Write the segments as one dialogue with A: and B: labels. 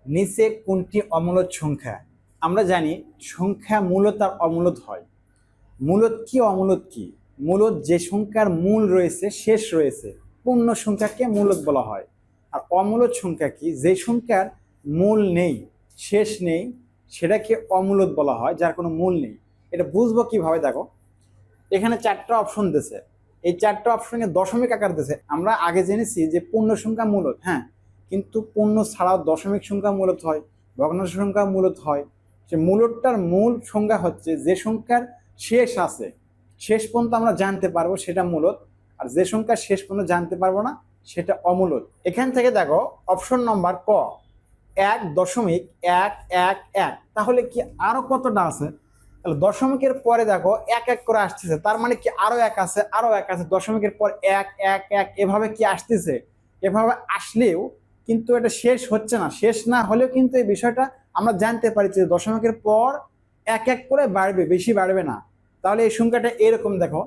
A: নিচে কোনটি অমূলদ সংখ্যা? আমরা জানি সংখ্যা মূলদ আর অমূলদ হয়। মূলদ কি অমূলদ কি? মূলদ যে সংখ্যার মূল রয়েছে, শেষ রয়েছে, পূর্ণ সংখ্যাকে মূলদ বলা হয়। আর অমূলদ সংখ্যা কি? যে সংখ্যার মূল নেই, শেষ নেই, সেটাকে অমূলদ বলা হয়, যার কোনো মূল নেই। এটা বুঝবো কিভাবে? দেখো, এখানে চারটা অপশন দিয়েছে। এই চারটা অপশনে দশমিক আকার দিয়েছে। আমরা আগে জেনেছি যে পূর্ণ সংখ্যা মূলদ, হ্যাঁ, কিন্তু পূর্ণ ছাড়াও দশমিক সংখ্যা মূলদ হয়, ভগ্নাংশ সংখ্যা মূলদ হয়। সে মূলদটার মূল সংখ্যা হচ্ছে যে সংখ্যার শেষ আছে, শেষ পর্যন্ত আমরা জানতে পারবো, সেটা মূলদ। আর যে সংখ্যা শেষ পর্যন্ত জানতে পারবো না, সেটা অমূলদ। এখান থেকে দেখো অপশন নম্বর ক, 1.111। তাহলে কি আরো কতটা আছে? তাহলে দশমিকের পরে দেখো এক এক করে আসতেছে, তার মানে কি আরো এক আছে, আরো এক আছে, দশমিকের পর এক এক এক এভাবে কি আসতেছে। এভাবে আসলেও কিন্তু এটা শেষ হচ্ছে না। শেষ না হলেও কিন্তু এই বিষয়টা আমরা জানতে পারি যে দশমিকের পর এক এক করে বাড়বে, বেশি বাড়বে না। তাহলে এই সংখ্যাটা এরকম দেখো,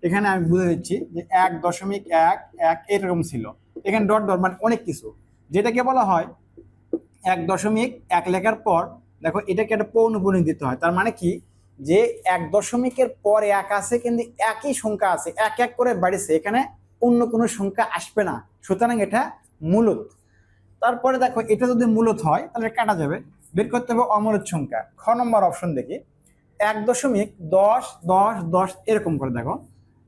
A: এখানে আমি বুঝে দিচ্ছি যে 1.11 এরকম ছিল। এখানে ডট ডট মানে অনেক কিছু, যেটাকে বলা হয় 1.1 লেখার পর দেখো এটাকে একটা পৌনঃপুনিক দিতে হয়। তার মানে কি, যে 1 দশমিকের পর এক আছে, কিন্তু একই সংখ্যা আছে, এক এক করে বাড়িছে, এখানে অন্য কোনো সংখ্যা আসবে না, সুতরাং এটা মূলদ। তারপরে দেখো এটা যদি মূলদ হয় তাহলে কাটা যাবে, বের করতে হবে অমূলদ সংখ্যা। খ নম্বর অপশন দেখি, 1.10 এরকম করে দেখো,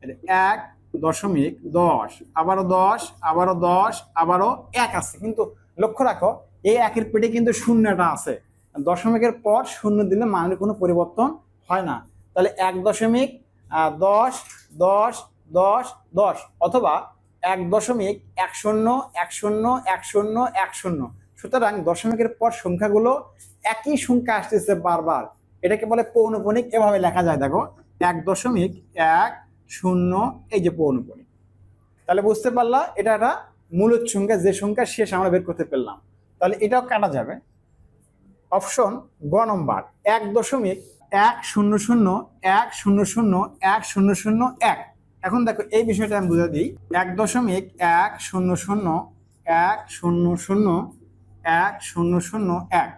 A: 1.10, আবারও 10, আবারও 10, আবারও এক আছে, কিন্তু লক্ষ্য রাখো এই একের পেটে কিন্তু শূন্যটা আছে। দশমিকের পর শূন্য দিলে মানের কোনো পরিবর্তন হয় না। তাহলে 1.10 10 10 10, অথবা 1.10 10 10 সুতরাং দশমিকের পর সংখ্যাগুলো একই সংখ্যা আসতেছে বারবার, এটাকে বলে পৌনঃপুনিক। এভাবে লেখা যায়, দেখো 1.10, এই যে পৌনঃপুনিক। তাহলে বুঝতে পারলা এটা একটা মূলদ সংখ্যা, যে সংখ্যা শেষ আমরা বের করতে পারলাম। তাহলে এটাও কাটা যাবে। অপশন গ নম্বর, 1.100 100 100 1। এখন দেখো এই বিষয়টা আমি বুঝে দিই, 1.100 100 100 1।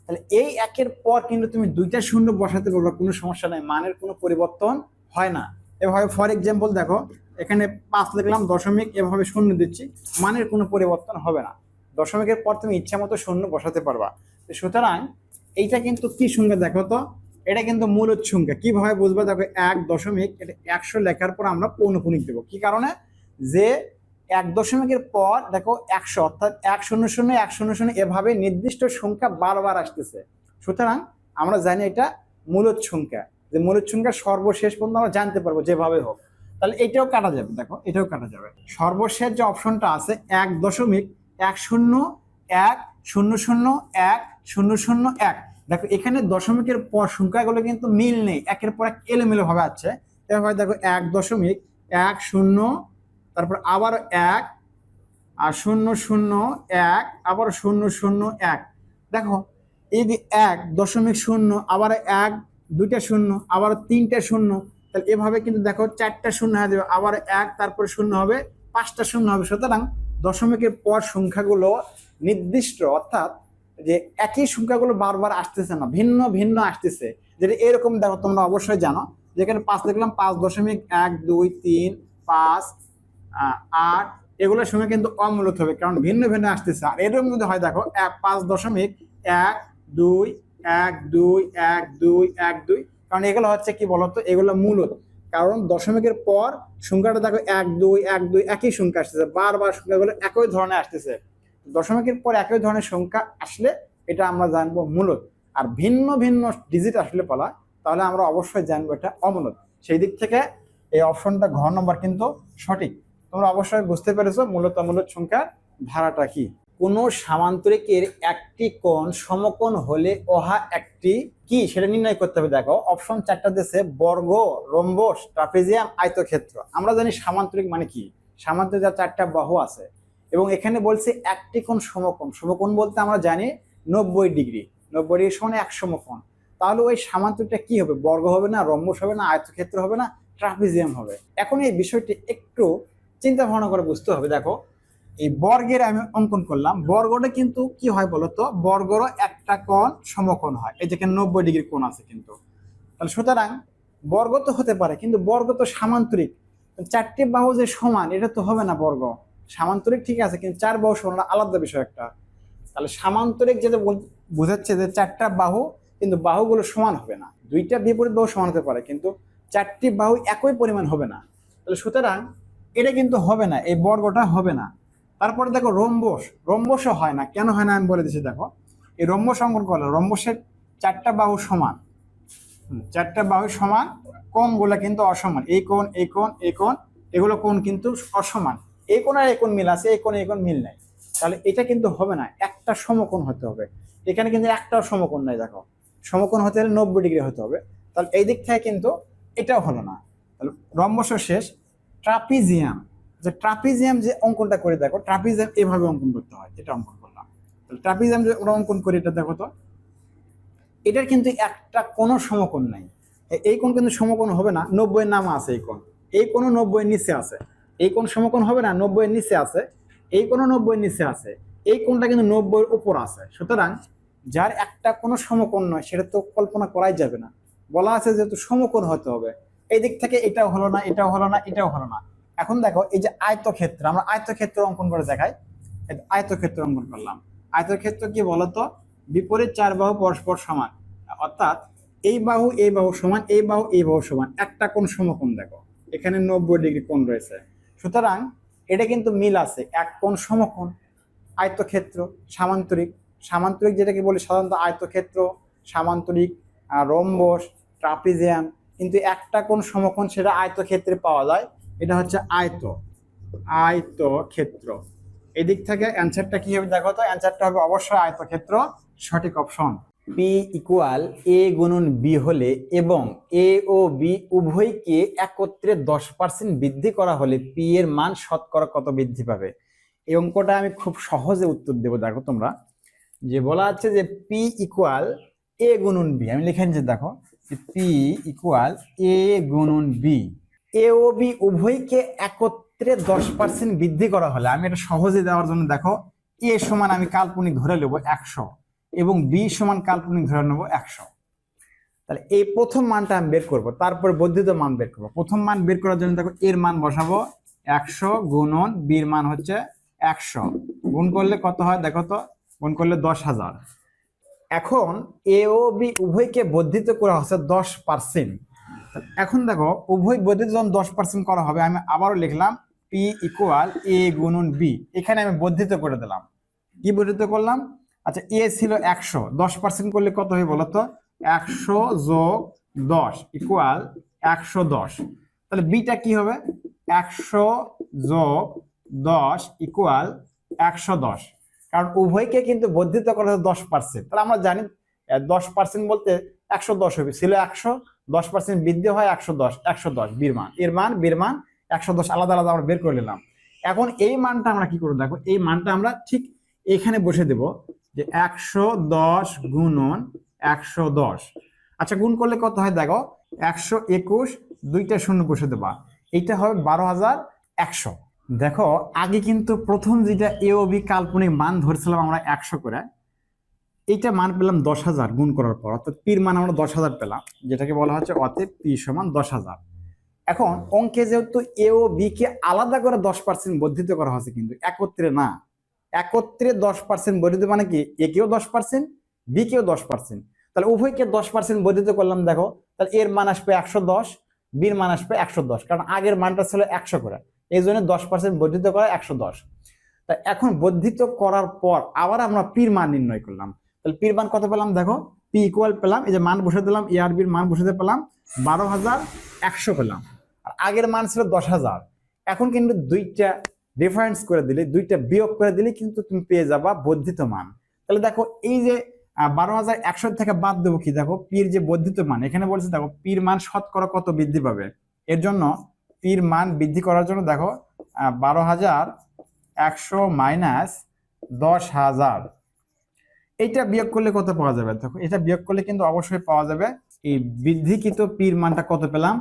A: তাহলে এই একের পর কিন্তু তুমি দুইটা শূন্য বসাতে পারবে, কোনো সমস্যা নাই, মানের কোনো পরিবর্তন হয় না। এভাবে ফর এক্সাম্পল দেখো, এখানে 5 লিখলাম, দশমিক এভাবে শূন্য দিচ্ছি, মানের কোনো পরিবর্তন হবে না। দশমিকের পর তুমি ইচ্ছা মতো শূন্য বসাতে পারবা। সুতরাং এইটা কিন্তু কি সংখ্যা দেখো তো, এটা কিন্তু মূলদ সংখ্যা। কিভাবে বুঝবো? দেখো 1 দশমিক, এটা 100 লেখার পর আমরা পৌনঃপুনিক দেবো। কি কারণে? যে 1 দশমিকের পর দেখো 100, অর্থাৎ 100 100 এভাবে নির্দিষ্ট সংখ্যা বারবার আসতেছে। সুতরাং আমরা জানি এটা মূলদ সংখ্যা, যে মূলদ সংখ্যা সর্বশেষ পর্যন্ত আমরা জানতে পারবো যেভাবে হোক। তাহলে এটাও কাটা যাবে, দেখো এটাও কাটা যাবে। সর্বশেষ যে অপশনটা আছে 1.10 100 100 1, দেখো এখানে দশমিকের পর সংখ্যাগুলো কিন্তু মিল নেই, একের পর এক এলোমেলো ভাবে আছে। এভাবে দেখো 1.10, তারপর আবার 1 আর 001, আবার 001। দেখো এই যে 1.0, আবার 1, দুইটা শূন্য, আবার তিনটা শূন্য, তাহলে এভাবে কিন্তু দেখো 4টা শূন্য হয়ে যাবে, আবার 1, তারপরে শূন্য হবে, 5টা শূন্য হবে। সুতরাং দশমিকের পর সংখ্যাগুলো নির্দিষ্ট, অর্থাৎ যে একই সংখ্যাগুলো বারবার আসতেছে না, ভিন্ন ভিন্ন আসতেছে। যেটা এরকম দেখো, তোমরা অবশ্যই জানো, যেখানে 5 লিখলাম, 5.1 2 3 5 8, এগুলোর সঙ্গে কিন্তু অমূলদ হবে, কারণ ভিন্ন ভিন্ন আসতেছে। আর এরকম যদি হয় দেখো 5.1 2 1 2 1 2 1 2, কারণ এগুলো হচ্ছে কি বলতো, এগুলো মূলদ। কারণ দশমিকের পর সংখ্যাটা দেখো 1 2 1 2 একই সংখ্যা আসতেছে, বারবার সংখ্যাগুলো একই ধরনের আসতেছে। দশমিকের পর একই ধরনের সংখ্যা আসলে এটা আমরা জানবো মূলদ। আর ভিন্ন ভিন্ন ডিজিট আসলে বলা, তাহলে আমরা অবশ্যই জানবো এটা অমূলদ। সেই দিক থেকে এই অপশনটা ঘ নম্বর কিন্তু সঠিক। তোমরা অবশ্যই বুঝতে পেরেছো মূলত অমূলদ সংখ্যার ধারাটা কি। কোন সামান্তরিকের একটি কোণ সমকোণ হলে উহা একটি কি, সেটা নির্ণয় করতে হবে। দেখো অপশন 4টা দিয়েছে, বর্গ, রম্বস, ট্রাপিজিয়াম, আয়তক্ষেত্র। আমরা জানি সামান্তরিক মানে কি, সামান্তরিক যার 4টা বাহু আছে, এবং এখানে বলছে একটি কোণ সমকোণ। সমকোণ বলতে আমরা জানি 90 ডিগ্রি, 90 ডিগ্রি সমান 1 সমকোণ। তাহলে ওই সামান্তরিকটা কি হবে? বর্গ হবে না, রম্বস হবে না, আয়তক্ষেত্র হবে না, ট্রাপিজিয়াম হবে। এখন এই বিষয়টি একটু চিন্তা ভাবনা করে বুঝতে হবে। দেখো এই বর্গের আমি অঙ্কন করলাম, বর্গটা কিন্তু কি হয় বলতো, বর্গরও একটা কোণ সমকোণ হয়, এই যেখানে 90 ডিগ্রি কোণ আছে কিন্তু। তাহলে সুতরাং বর্গ তো হতে পারে, কিন্তু বর্গ তো সামান্তরিক, চারটি বাহু যে সমান এটা তো হবে না বর্গ। সামান্তরিক ঠিক আছে, কিন্তু চার বাহু সমান আলাদা বিষয় একটা। তাহলে সামান্তরিক যেটা বোঝাচ্ছে যে চারটা বাহু, কিন্তু বাহুগুলো সমান হবে না। দুইটা বিপরীত বাহু সমান হতে পারে, কিন্তু চারটি বাহু একই পরিমাণ হবে না। তাহলে সুতরাং এটা কিন্তু হবে না, এই বর্গটা হবে না। তারপরে দেখো রম্বস, রম্বসও হয় না। কেন হয় না আমি বলে দিচ্ছি। দেখো এই রম্বস অঙ্কন করলে রম্বসের চারটা বাহু সমান, চারটা বাহু সমান, কোণগুলো কিন্তু অসমান। এই কোণ, এই কোণ, এই কোণ, এগুলো কোণ কিন্তু অসমান। এই কোণ আর এই কোণ মিল আছে, এই কোণ এই কোণ মিল নাই। তাহলে এটা কিন্তু হবে না, একটা সমকোণ হতে হবে। এখানে কিন্তু একটাও সমকোণ নাই। দেখো সমকোণ হতে হলে 90 ডিগ্রি হতে হবে। তাহলে এই দিক থেকে কিন্তু এটাও হলো না। তাহলে রম্বস শেষ। ট্রাপিজিয়াম, যে ট্রাপিজিয়াম যে অঙ্কনটা করে দেখো, ট্রাপিজিয়াম এভাবে অঙ্কন করতে হয়, এটা অঙ্কন করলাম। তাহলে ট্রাপিজিয়াম যে ওরা অঙ্কন করি, এটা দেখো তো, এটার কিন্তু একটা কোনো সমকোণ নাই। এই কোণ কিন্তু সমকোণ হবে না, 90-এর নাম আছে এই কোণ। এই কোণও 90-এর নিচে আছে। এই কোণ সমকোণ হবে না, 90-এর নিচে আছে। এই কোণও 90-এর নিচে আছে। এই কোণটা কিন্তু 90-এর উপর আছে। সুতরাং যার একটা কোনো সমকোণ নয়, সেটা তো কল্পনা করাই যাবে না। বলা আছে যেহেতু সমকোণ হতে হবে। এই দিক থেকে এটাও হলো না, এটাও হলো না, এটাও হলো না। এখন দেখো এই যে আয়তক্ষেত্র, আমরা আয়তক্ষেত্র অঙ্কন করে দেখাই। আয়তক্ষেত্র অঙ্কন করলাম। আয়তক্ষেত্র কি বলতো, বিপরীত চার বাহু পরস্পর সমান, অর্থাৎ এই বাহু এই বাহু সমান, এই বাহু এই বাহু সমান, একটা কোণ সমকোণ। দেখো এখানে 90 ডিগ্রি কোণ রয়েছে। সুতরাং এটা কিন্তু মিল আছে, এক কোণ সমকোণ। আয়তক্ষেত্র, সামান্তরিক, সামান্তরিক যেটাকে বলি সাধারণত আয়তক্ষেত্র, সামান্তরিক, রম্বস, ট্রাপিজিয়াম, কিন্তু একটা কোণ সমকোণ সেটা আয়তক্ষেত্রে পাওয়া যায়। এটা হচ্ছে আয়তক্ষেত্র। এদিক থেকে অ্যান্সারটা কি হবে দেখো তো, অ্যান্সারটা হবে অবশ্যই আয়তক্ষেত্র, সঠিক অপশন। পি ইকুয়াল এ গুণন বি হলে এবং এ ও বি উভয়কে একত্রে 10% বৃদ্ধি করা হলে পি এর মান শতকরা কত বৃদ্ধি পাবে? এই অঙ্কটা আমি খুব সহজে উত্তর দেবো। দেখো তোমরা, যে বলা আছে যে পি ইকুয়াল এ গুণন বি, আমি লিখে নিচ্ছি। দেখো পি ইকুয়াল এ গুণন বি, এ ও বি উভয়কে একত্রে 10% বৃদ্ধি করা হলে, আমি এটা সহজে দেওয়ার জন্য দেখো এ সমান আমি কাল্পনিক ধরে নেব 100 এবং বি সমান কাল্পনিক ধরে নেব 100। তাহলে এই প্রথম মানটা আমি বের করবো, তারপর বর্ধিত মান বের করবো। প্রথম মান বের করার জন্য দেখো এর মান বসাবো 100 গুণন বির মান হচ্ছে 100, গুণ করলে কত হয় দেখো তো, গুণ করলে 10,000। এখন এ ও বি উভয়কে বর্ধিত করা হচ্ছে 10%। এখন দেখো উভয় বর্ধিত যখন 10% করা হবে, আমি আবারও লিখলাম পি ইকুয়াল এ গুণন বি। এখানে আমি বর্ধিত করে দিলাম। কি বর্ধিত করলাম? আচ্ছা এ ছিল 100, 10% করলে কত হয় বলতো, 100 যোগ 10 ইকুয়াল 110। তাহলে বিটা কি হবে, 100 যোগ 10 ইকুয়াল 110, কারণ উভয়কে কিন্তু বর্ধিত করা হচ্ছে 10%। তাহলে আমরা জানি 10% বলতে 110 হবে, ছিল 100, 10% বৃদ্ধি হয় 110, 110 বীর মান, এর মান বীর মান 110 আলাদা আলাদা আমরা বের করে নিলাম। এখন এই মানটা আমরা কি করবো দেখো, এই মানটা আমরা ঠিক এখানে বসে দেব, যে 110 গুণন 110। আচ্ছা গুণ করলে কত হয় দেখো, 121, দুইটা শূন্য বসে দেবা, এইটা হবে 12,100। দেখো আগে কিন্তু প্রথম যেটা এ ও বি কাল্পনিক মান ধরছিলাম আমরা 100 করে, এইটা মান পেলাম 10,000 গুণ করার পর, অর্থাৎ পির মান আমরা 10,000 পেলাম, যেটাকে বলা হচ্ছে অতএব পি সমান 10,000। এখন অঙ্কে যেহেতু এ ও বি কে আলাদা করে 10% বর্ধিত করা হয়েছে, কিন্তু একত্রে না। একত্রে 10% বর্ধিত মানে কি, এ কেও 10%, বি কেও 10%। তাহলে উভয়কে 10% বর্ধিত করলাম। দেখো তাহলে এর মান আসবে 110, বির মান আসবে 110, কারণ আগের মানটা ছিল 100 করে, এই জন্য 10% বর্ধিত করা 110। তা এখন বর্ধিত করার পর আবার আমরা পির মান নির্ণয় করলাম। তাহলে পির মান কত পেলাম দেখো, পি ইকুয়াল পেলাম, এই যে মান বসে দিলাম, এ আর বির মান বসে পেলাম 12,100 পেলাম, আর আগের মান ছিল 10,000। এখন কিন্তু দুইটা ডিফারেন্স করে দিলে, দুইটা বিয়োগ করে দিলে কিন্তু তুমি পেয়ে যাবা বর্ধিত মান। তাহলে দেখো এই যে 12,100 থেকে বাদ দেবো কি, দেখো পির যে বর্ধিত মান, এখানে বলছে দেখো পির মান শতকরা কত বৃদ্ধি পাবে। এর জন্য পির মান বৃদ্ধি করার জন্য দেখো 12,100 মাইনাস 10,000, এইটা বিয়োগ করলে কত পাওয়া যাবে দেখো, এটা বিয়োগ করলে কিন্তু অবশ্যই পাওয়া যাবে এই বৃদ্ধিকৃত পির মানটা কত পেলাম,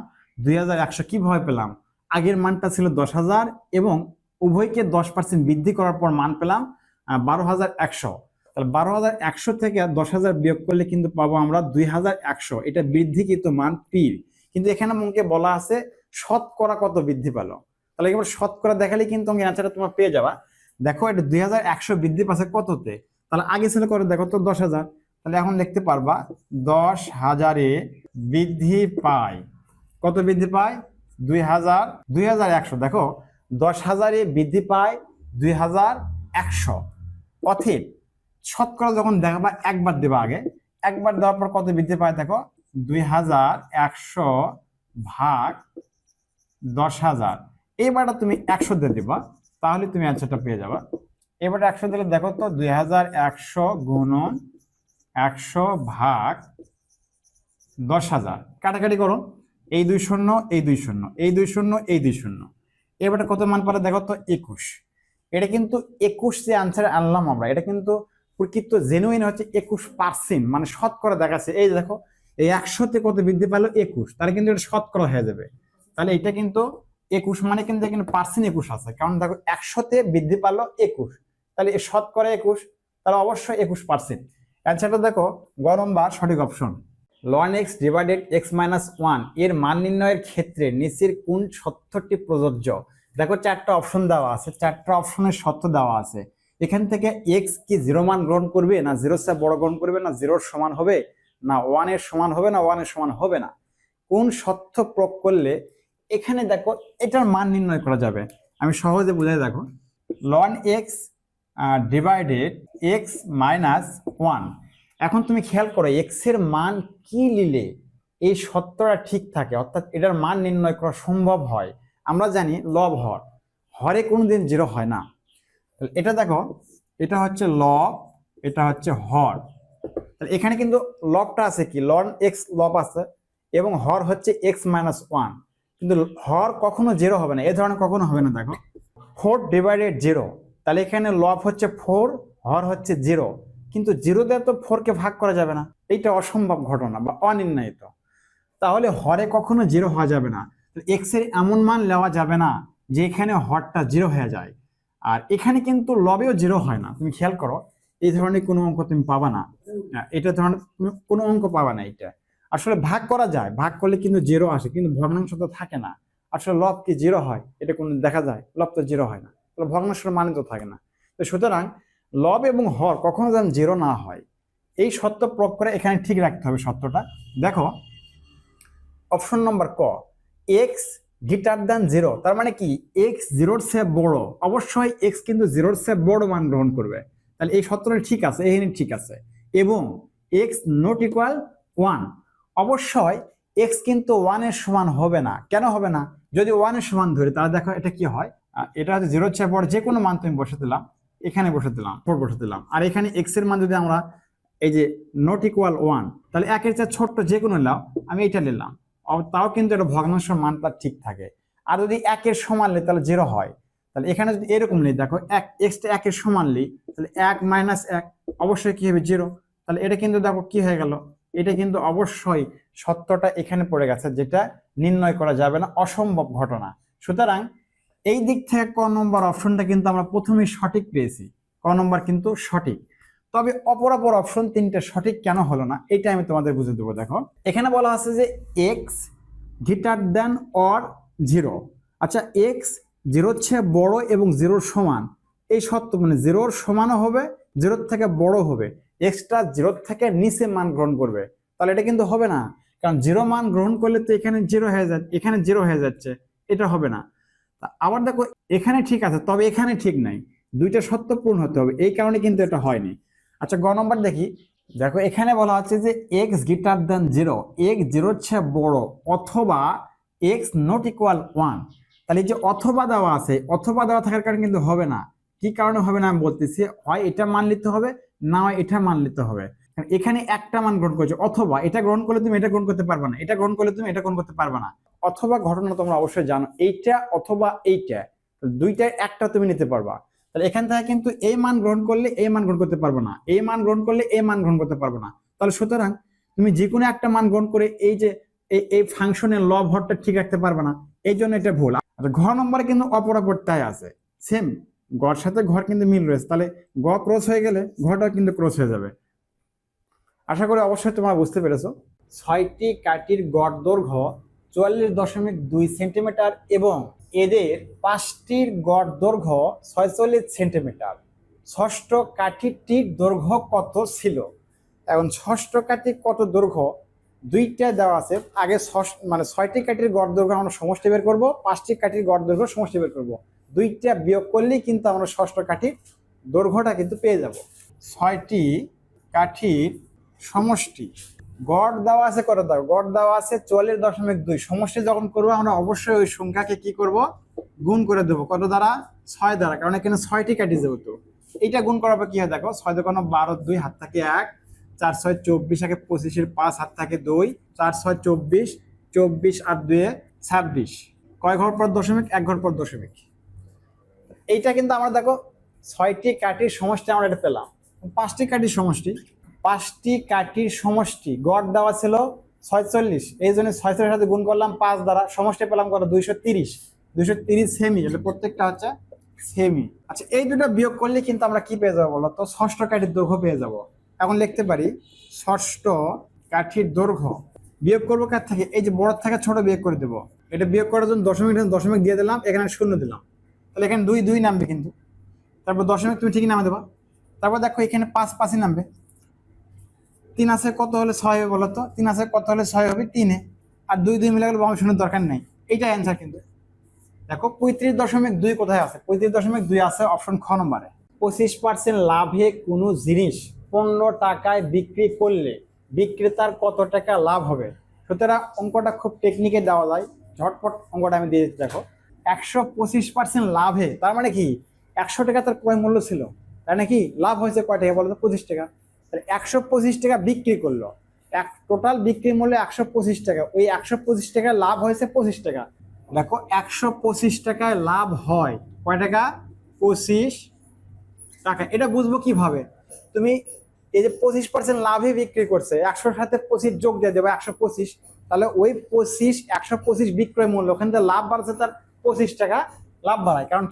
A: 2,100। কিভাবে পেলাম, আগের মানটা ছিল 10,000 এবং উভয়কে 10% বৃদ্ধি করার পর মান পেলাম 12,100। তাহলে 12,100 থেকে 10,000 বিয়োগ করলে কিন্তু পাবো আমরা 2,100। এটা বৃদ্ধিকৃত মান পি। কিন্তু এখানে মুখে বলা আছে শতকরা কত বৃদ্ধি পেলো। তাহলে এবার শতকরা দেখালে কিন্তু অ্যান্সারটা তোমার পেয়ে যাবা। দেখো এটা 2,100 বৃদ্ধি পাচ্ছে কততে, তাহলে আগে ছিল করে দেখো তো 10,000। তাহলে এখন লিখতে পারবা 10,000-এ বৃদ্ধি পায়। কত বৃদ্ধি পায়? 2,100। দেখো 10,000-এ বৃদ্ধি পায় 2,100। অতএব শতকরা যখন দেখাবা একবার দেবা, আগে একবার দেওয়ার পর কত বৃদ্ধি পায় দেখো 2,100 ভাগ 10,000। এবারটা তুমি 100 দিয়ে দিবা, তাহলে তুমি অ্যান্সারটা পেয়ে যাবা। এবারে 100 দিলে দেখো তো 2,100 গুণন 100 ভাগ 10,000। কাটাকাটি করো, এই 2 শূন্য, এই 2 শূন্য, এই 2 শূন্য, এই 2 শূন্য। এবারে কত মান পারে দেখো তো 21। এটা কিন্তু 21 যে আনসার আনলাম আমরা, এটা কিন্তু প্রকৃত জেনুইন হচ্ছে 21%, মানে শতকরা দেখাচ্ছে। এই দেখো এই 100-তে কত বৃদ্ধি পেলো 21, তাহলে কিন্তু এটা শতকরা হয়ে যাবে। তাহলে এটা কিন্তু 21 মানে কিন্তু এখানে পার্সেন্ট 21 আছে, কারণ দেখো 100-তে বৃদ্ধি পেলো 21, তাহলে এই শতকরা 21, তাহলে অবশ্যই 21%। অ্যান্সারটা দেখো গ নম্বর সঠিক option. ln x divided x minus 1 এর মান নির্ণয়ের ক্ষেত্রে নিচের কোন সত্যটি প্রযোজ্য? দেখো 4টা অপশন দেওয়া আছে, 4টা অপশনের সত্য দেওয়া আছে। এখান থেকে x কি 0 মান গ্রহণ করবে, না 0 চেয়ে বড় গ্রহণ করবে, না 0-এর সমান হবে, না 1-এর সমান হবে, না 1-এর সমান হবে না। কোন সত্য প্রয়োগ করলে এখানে দেখো এটার মান নির্ণয় করা যাবে? আমি সহজে বুঝাই দেখো, ln x divided x minus 1। এখন তুমি খেয়াল করো x এর মান কি নিলে এই সত্যটা ঠিক থাকে, অর্থাৎ এটার মান নির্ণয় করা সম্ভব হয়। আমরা জানি লব হর, হরে কোনোদিন 0 হয় না। এটা দেখো, এটা হচ্ছে লব, এটা হচ্ছে হর। তাহলে এখানে কিন্তু লবটা আছে কি, ln x লব আছে, এবং হর হচ্ছে x মাইনাস 1। কিন্তু হর কখনো 0 হবে না, এ ধরনের কখনো হবে না। দেখো 4 ডিভাইডেড 0, তাহলে এখানে লব হচ্ছে 4, হর হচ্ছে 0, কিন্তু 0 দিয়ে তো 4-কে ভাগ করা যাবে না, এইটা অসম্ভব ঘটনা বা অনির্ণয়িত। তাহলে হরে কখনো 0 হওয়া যাবে না। এক্স এর এমন মান নেওয়া যাবে না যে এখানে হরটা 0 হয়ে যায়। আর এখানে কিন্তু লবেও 0 হয় না, তুমি খেয়াল করো এই ধরনের কোনো অঙ্ক তুমি পাবা না, এটা ধরনের কোনো অঙ্ক পাবা না। এটা আসলে ভাগ করা যায়, ভাগ করলে কিন্তু 0 আসে, কিন্তু ভগ্নাংশ তো থাকে না। আসলে লব কি 0 হয়? এটা কোনো দেখা যায়? লব তো 0 হয় না, তাহলে ভগ্নাংশের মানে তো থাকে না। তো সুতরাং লব এবং হর কখনো যেন 0 না হয়, এই সত্য প্রয়োগ করে এখানে ঠিক রাখতে হবে সত্যটা। দেখো অপশন নম্বর ক, এক্স গ্রেটার দ্যান 0, তার মানে কি এক্স 0-এর চেয়ে বড়, অবশ্যই এক্স কিন্তু 0-এর চেয়ে বড় মান গ্রহণ করবে। তাহলে এই সত্যটা ঠিক আছে, এখানে ঠিক আছে। এবং এক্স নট ইকুয়াল 1, অবশ্যই এক্স কিন্তু 1-এর সমান হবে না। কেন হবে না? যদি 1-এর সমান ধরি তাহলে দেখো এটা কি হয়, এটা হচ্ছে 0-এর চেয়ে বড় যে কোনো মান তুমি বসে দিলাম, এখানে বসে দিলাম 4 বসে দিলাম, আর এখানে এক্স এর মান যদি আমরা এই যে নট ইকুয়াল 1, তাহলে 1-এর চেয়ে ছোট্ট যে কোনো নিলাম, আমি এটা নিলাম, তাও কিন্তু এটা ভগ্নাংশ মানটা ঠিক থাকে। আর যদি 1-এর সমান নিই তাহলে 0 হয়। তাহলে এখানে যদি এরকম নিই, দেখো এক্সটা 1-এর সমান নিই, তাহলে 1 মাইনাস 1 অবশ্যই কি হবে 0। তাহলে এটা কিন্তু দেখো কি হয়ে গেল, এটা কিন্তু অবশ্যই সত্যটা এখানে পড়ে গেছে, যেটা নির্ণয় করা যাবে না, অসম্ভব ঘটনা। সুতরাং এই দিক থেকে ক নম্বর অপশনটা কিন্তু আমরা প্রথমেই সঠিক পেয়েছি, ক নম্বর কিন্তু সঠিক। তবে অপরাপর অপশন 3টা সঠিক কেন হলো না, এটা আমি তোমাদের বুঝে দেবো। দেখো এখানে বলা আছে যে এক্স গ্রেটার দ্যান অর 0। আচ্ছা এক্স 0-এর চেয়ে বড় এবং 0-এর সমান, এই সত্য মানে 0-এর সমানও হবে, 0-এর থেকে বড় হবে, এক্সটা 0-এর থেকে নিচে মান গ্রহণ করবে, তাহলে এটা কিন্তু হবে না। কারণ 0 মান গ্রহণ করলে তো এখানে 0 হয়ে যাচ্ছে, এখানে 0 হয়ে যাচ্ছে, এটা হবে না। আবার দেখো এখানে ঠিক আছে, তবে এখানে ঠিক নাই, দুইটা সত্য পূর্ণ হতে হবে, এই কারণে কিন্তু এটা হয়নি। আচ্ছা গ নম্বর দেখি, দেখো এখানে বলা হচ্ছে যে এক্স গ্রেটার দ্যান 0, এক্স 0-এর চেয়ে বড় অথবা এক্স নট ইকুয়াল 1। তাহলে যে অথবা দেওয়া আছে, অথবা দেওয়া থাকার কারণে কিন্তু হবে না। কি কারণে হবে না আমি বলতেছি, হয় এটা মান নিতে হবে, না হয় এটা মান নিতে হবে। এখানে একটা মান গ্রহণ করছে, অথবা এটা গ্রহণ করলে তুমি এটা গ্রহণ করতে পারবে না, এটা গ্রহণ করলে তুমি এটা গ্রহণ করতে পারবে না। অথবা ঘটনা তোমরা অবশ্যই জানো, এইটা অথবা এইটা, দুইটার একটা তুমি নিতে পারবা। তাহলে এখান থেকে কিন্তু এই মান গ্রহণ করলে এই মান গ্রহণ করতে পারবো না, এই মান গ্রহণ করলে এই মান গ্রহণ করতে পারবো না। তাহলে সুতরাং তুমি যে কোনো একটা মান গ্রহণ করে এই যে এই ফাংশনের লব হরটা ঠিক রাখতে পারবে না, এই জন্য এটা ভুল। ঘ নম্বরে কিন্তু অপরাপরটাই আছে, সেম, গড় সাথে ঘর কিন্তু মিল রয়েছে, তাহলে গ ক্রস হয়ে গেলে ঘরটাও কিন্তু ক্রস হয়ে যাবে। আশা করি অবশ্যই তোমরা বুঝতে পেরেছো। 6টি কাঠির গড় দৈর্ঘ্য 44.2 সেন্টিমিটার এবং এদের 5টির গড় দৈর্ঘ্য 46 সেন্টিমিটার। ষষ্ঠ কাঠিটির দৈর্ঘ্য কত ছিল? এখন ষষ্ঠ কাঠি কত দৈর্ঘ্য দুইটা দেওয়া আছে। আগে মানে 6টি কাঠির গড় দৈর্ঘ্য আমরা সমষ্টি বের করবো, 5টি কাঠির গড় দৈর্ঘ্য সমষ্টি বের করবো। দুইটা বিয়োগ করলেই কিন্তু আমরা ষষ্ঠ কাঠির দৈর্ঘ্যটা কিন্তু পেয়ে যাব। 6টি কাঠির সমষ্টি গড় দেওয়া আছে কত দাও? গড় দেওয়া আছে 44.2। সমষ্টি যখন করবো আমরা অবশ্যই ওই সংখ্যাকে কি করব? গুণ করে দেবো। কত দ্বারা? 6 দ্বারা, কারণ এখানে 6টি কাঠি যেহেতু। এইটা গুণ করার পর কি হয় দেখো, 6 দোকানো 12, 2 হাত থাকে 1, 4 6 24, একে 25 5 হাত থাকে 2, 4 6 24, 24 আর 2 26। কয় ঘর পর দশমিক? 1 ঘর পর দশমিক। এইটা কিন্তু আমরা দেখো 6টি কাঠির সমষ্টি আমরা এটা পেলাম। 5টি কাঠির সমষ্টি, 5টি কাঠির সমষ্টি গড় দেওয়া ছিল 46, এই জন্য 46 সাথে গুণ করলাম 5 দ্বারা, সমষ্টি পেলাম কত? 230। 230 সেমি, એટલે প্রত্যেকটা হচ্ছে সেমি। আচ্ছা, এই দুটো বিয়োগ করলে কিন্তু আমরা কি পেয়ে যাবো বলো তো? ষষ্ঠ কাঠির দৈর্ঘ্য পেয়ে যাব। এখন লিখতে পারি ষষ্ঠ কাঠির দৈর্ঘ্য বিয়োগ করবো কার থেকে? এই যে বড় থেকে ছোট বিয়োগ করে দেবো। এটা বিয়োগ করার জন্য দশমিক দিয়ে দিলাম, এখানে শূন্য দিলাম, তাহলে এখানে 2 2 নামবে কিন্তু। তারপর দশমিক তুমি ঠিকই নামে দেবা। তারপর দেখো এখানে 5 5ই নামবে। 3 আছে কত হলে 6 হবে বলো তো? 3 আছে কত হলে 6 হবে? 3 আর 2 2 মিলে গেলে বাম শূন্যের দরকার নেই। এইটা অ্যান্সার কিন্তু। দেখো 35.2 কোথায় আছে? 35.2 আছে অপশন খ নম্বরে। 25% লাভে কোনো জিনিস 15 টাকায় বিক্রি করলে বিক্রেতার কত টাকা লাভ হবে? সুতরাং অঙ্কটা খুব টেকনিকে দেওয়া যায়, ঝটপট অঙ্কটা আমি দিয়ে দিচ্ছি। দেখো 125% লাভে, তার মানে কি 100 টাকা তার ক্রয় মূল্য ছিল, তাই নাকি লাভ হয়েছে কয় টাকা বলো তো? 25 টাকা। তাহলে 125 টাকা বিক্রি করলো, টোটাল বিক্রি মূল্য 125 টাকা, ওই 125 টাকা লাভ হয়েছে 25 টাকা। দেখো 125 টাকায় লাভ হয় কয় টাকা? 25 টাকা। এটা বুঝবো কিভাবে? তুমি এই যে 25% লাভে বিক্রি করছে, 100-র সাথে 25 যোগ দিয়ে দেবো, 125। তাহলে ওই 125 বিক্রয় মূল্য, ওখান থেকে লাভ বাড়ছে তার 25 টাকা লাভ বাড়ায়। কারণ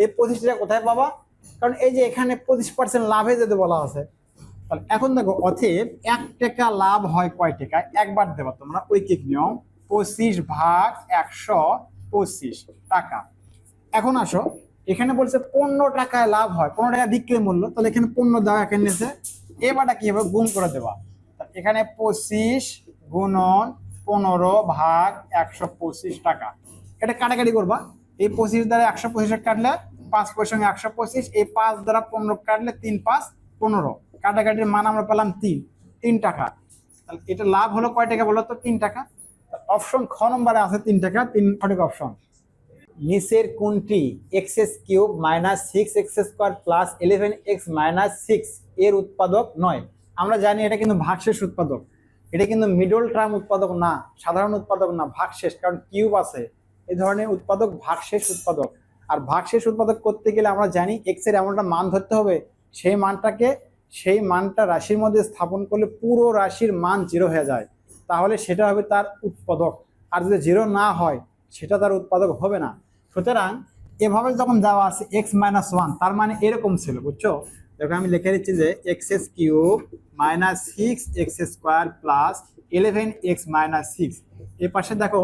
A: এই 25 টাকা কোথায় পাবা? কারণ এই যে এখানে 25% লাভে যদি বলা আছে। তাহলে এখন দেখো অতএব 1 টাকা লাভ হয় কয় টাকায়? একবার দেবা তোমরা ঐকিক নিয়ম, 25 ভাগ 125 টাকা। এখন আসো, এখানে বলছে 15 টাকায় লাভ হয়, 15 টাকা বিক্রি মূল্য, তাহলে এখানে 15 দেওয়া, এখানে নিচে এবারটা কি হবে? গুণ করে দেবা। এখানে 25 গুণন 15 ভাগ 125 টাকা। এটা কাটাকাটি করবা, এই 25 দ্বারা 125 কাটলে 5 পয়সা 125, এই 5 দ্বারা 15 কাটলে 3 5 15, কাটাকাটির মান আমরা পেলাম 3 টাকা। তাহলে এটা লাভ হলো কয় টাকা বলো তো? 3 টাকা। অপশন খ নম্বরে আছে 3 টাকা, 3 সঠিক অপশন। নিচের কোনটি x³ - 6x² + 11x - 6 এর উৎপাদক নয়? আমরা জানি এটা কিন্তু ভাগশেষ উৎপাদক, এটা কিন্তু মিডল টার্ম উৎপাদক না, সাধারণ উৎপাদক না, ভাগশেষ। কারণ কিউব আছে, এই ধরনের উৎপাদক ভাগশেষ উৎপাদক। আর ভাগশেষ উৎপাদক করতে গেলে আমরা জানি x এর এমন একটা মান ধরতে হবে, সেই মানটা রাশির মধ্যে স্থাপন করলে পুরো রাশির মান 0 হয়ে যায়, তাহলে সেটা হবে তার উৎপাদক। আর যদি 0 না হয় সেটা তার উৎপাদক হবে না। সুতরাং এভাবে যখন দেওয়া আছে x - 1, তার মানে এরকম ছিল, বুঝছো? দেখো আমি লিখে দিচ্ছি যে x³ - 6x² + 11x - 6। এর পাশে দেখো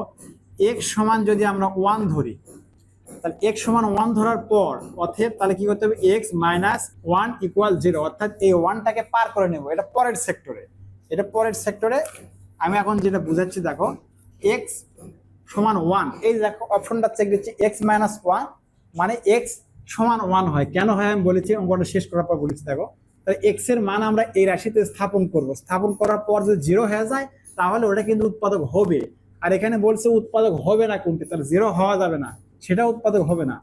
A: x সমান যদি আমরা 1 ধরি, তাহলে x সমান 1 ধরার পর অতএব তাহলে কি করতে হবে? x - 1 = 0, অর্থাৎ এই 1টাকে পার করে নেব। এটা পরের সেক্টরে। আমি এখন যেটা বুঝাচ্ছি দেখো, x সমান 1, এই দেখো অপশনটা চেক দিচ্ছি, x - 1 মানে x সমান 1 হয়। কেন হয় আমি বলেছি, অঙ্কটা শেষ করার পর বলেছি। দেখো তাহলে x এর মান আমরা এই রাশিতে স্থাপন করব, স্থাপন করার পর যদি 0 হয়ে যায় তাহলে ওটা কিন্তু উৎপাদক হবে। আর এখানে বলছে উৎপাদক হবে না কোনটি, তাহলে 0 হওয়া যাবে না, সেটা উৎপাদক হবে না।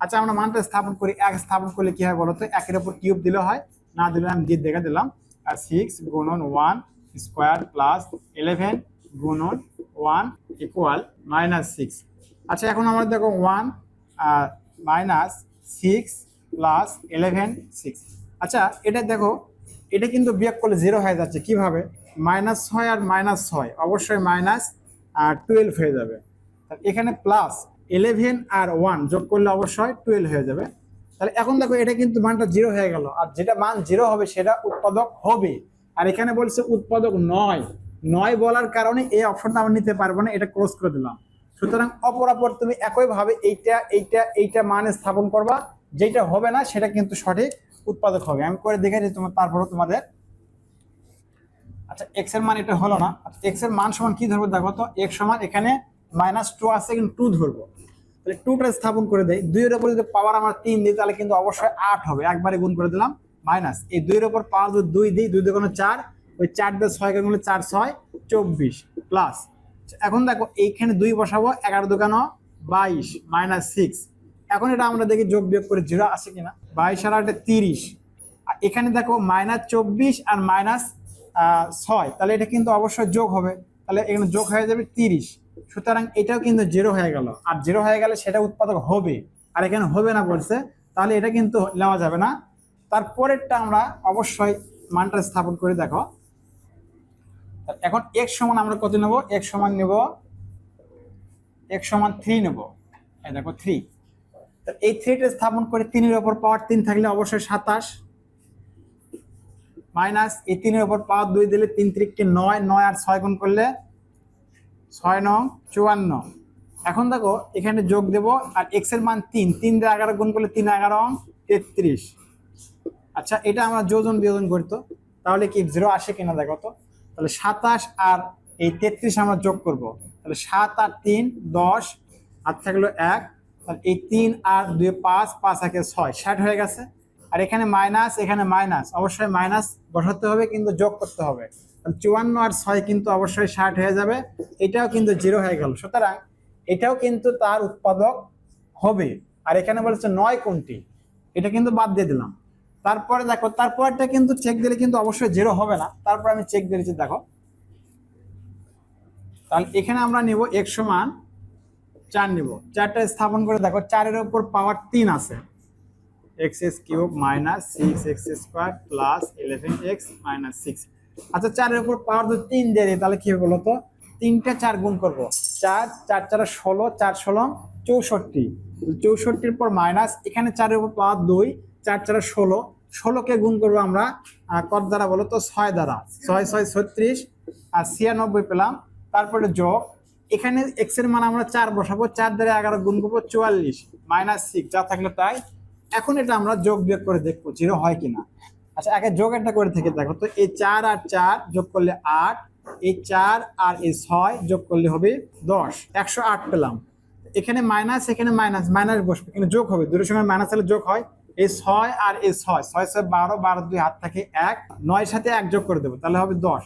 A: আচ্ছা আমরা মানটা স্থাপন করি, 1 স্থাপন করলে কি হয় বলতো? 1 এর উপর কিউব দিলে হয়, না দিলে আমি দিয়ে দেখে দিলাম। আর 6 গুণন 1 স্কোয়ার প্লাস 11 গুণন 1 ইকুয়াল -6। আচ্ছা এখন আমরা দেখো 1 -6 প্লাস 11 6। আচ্ছা এটা দেখো, এটা কিন্তু বিয়োগ করলে 0 হয়ে যাচ্ছে। কিভাবে? -6 আর -6 অবশ্যই -12 হয়ে যাবে। এখানে প্লাস 11 আর 1 যোগ করলে অবশ্যই 12 হয়ে যাবে। তাহলে এখন দেখো এটা কিন্তু মানটা 0 হয়ে গেল, আর যেটা মান 0 হবে সেটা উৎপাদক হবে। আর এখানে বলছে উৎপাদক নয়, নয় বলার কারণে এই অপশনটা আমরা নিতে পারবো না, এটা ক্লোজ করে দিলাম। সুতরাং অপরাপর তুমি একইভাবে এইটা মানে স্থাপন করবা, যেটা হবে না সেটা কিন্তু সঠিক উৎপাদক হবে। আমি করে দেখাচ্ছি তোমার, তারপরও তোমাদের। আচ্ছা এক্স এর মান এটা হলো না, এক্স এর মান সমান কি ধরবো দেখো তো, এক্স সমান এখানে -2 আছে, কিন্তু 2 ধরবো। তাহলে 2টা স্থাপন করে দেয়, 2 এর উপর যদি পাওয়ার আমরা 3 দিই তাহলে কিন্তু অবশ্যই 8 হবে, একবারে গুণ করে দিলাম। মাইনাস এই 2 এর উপর পাওয়ার যদি 2 দিই, 2 দুগুণে 4, ওই 4 দিয়ে 6 গুণ করলে 4 6 24 প্লাস। এখন দেখো এইখানে 2 বসাবো, 11 দুগুণে 22 -6। এখন এটা আমরা দেখি যোগ বিয়োগ করে 0 আসে কিনা। 22 আর 8 30, আর এখানে দেখো -24 আর -6, তাহলে এটা কিন্তু অবশ্যই যোগ হবে, তাহলে এখানে যোগ হয়ে যাবে 30। সুতরাং এটাও কিন্তু 0 হয়ে গেল, আর 0 হয়ে গেলে সেটা উৎপাদক হবে, আর এখানে হবে না বলছে, তাহলে এটা কিন্তু নেওয়া যাবে না। তারপরেরটা আমরা অবশ্যই মানটা স্থাপন করে দেখো। এখন x সমান আমরা কত নেব, x সমান নেব, x সমান 3 নেব। এই দেখো 3, এই 3টা স্থাপন করে 3 এর উপর পাওয়ার 3 থাকলে অবশ্যই 27, মাইনাস এই 3 এর উপর পাওয়ার 2 দিলে 3 3 9, 9 আর 6 গুণ করলে 6 9 54। এখন দেখো এখানে যোগ দেব, আর x এর মান 3, 3 দিয়ে 11 গুণ করলে 3 11 33। আচ্ছা এটা আমরা যোজন বিয়োজন করতো, তাহলে কি 0 আসে কিনা দেখো তো। তাহলে 27 আর এই 33 আমরা যোগ করব, তাহলে 7 আর 3 10, আর থাকলো 1, তাহলে এই 3 আর 2 5, 5 একে 6, 60 হয়ে গেছে। আর এখানে মাইনাস, এখানে মাইনাস, অবশ্যই মাইনাস বসাতে হবে, কিন্তু যোগ করতে হবে। তাহলে 54 আর 6 কিন্তু অবশ্যই 60 হয়ে যাবে, এটাও কিন্তু 0 হয়ে গেল। সুতরাং এটাও কিন্তু তার উৎপাদক হবে। আর এখানে বলেছে 9 কোনটি, এটা কিন্তু বাদ দিয়ে দিলাম। তারপরে দেখো তারপরটা কিন্তু চেক দিলে কিন্তু অবশ্যই 0 হবে না, তারপর আমি চেক দিয়েছি দেখো। তাহলে এখানে আমরা নিব x সমান 4 নিব, 4টা স্থাপন করে দেখো, 4 এর উপর পাওয়ার 3 আছে, x³ -6x² প্লাস 11x -6। আচ্ছা 4 এর উপর পাওয়ার যদি 3 দিয়ে দিই তাহলে কি হবে বলতো, 3টা 4 গুণ করব, 4 4 4 16, 4 16 64, 64 পর মাইনাস, এখানে 4 এর উপর পাওয়ার 2, 4 4 16, 16 কে গুণ করবো আমরা কত দ্বারা বলো তো, 6 দ্বারা, 6 6 36 আর 96 পেলাম। তারপরে যোগ, এখানে x এর মান আমরা 4 বসাবো, 4 দ্বারা 11 গুণ করবো 44 -6, যা থাকলো তাই। এখন এটা আমরা যোগ বিয়োগ করে দেখবো 0 হয় কিনা। আচ্ছা আগে যোগ একটা করে থেকে দেখো তো, এই 4 আর 4 যোগ করলে 8, এই 4 আর এই 6 যোগ করলে হবে 10, 108 পেলাম। এখানে মাইনাস, এখানে মাইনাস, মাইনাস বসবে, কিন্তু যোগ হবে, দুটোর সঙ্গে মাইনাস হলে যোগ হয়। এই 6 আর এই 6, 6 6 12, 12 2 হাত থাকে 1, 9 এর সাথে 1 যোগ করে দেবো, তাহলে হবে 10।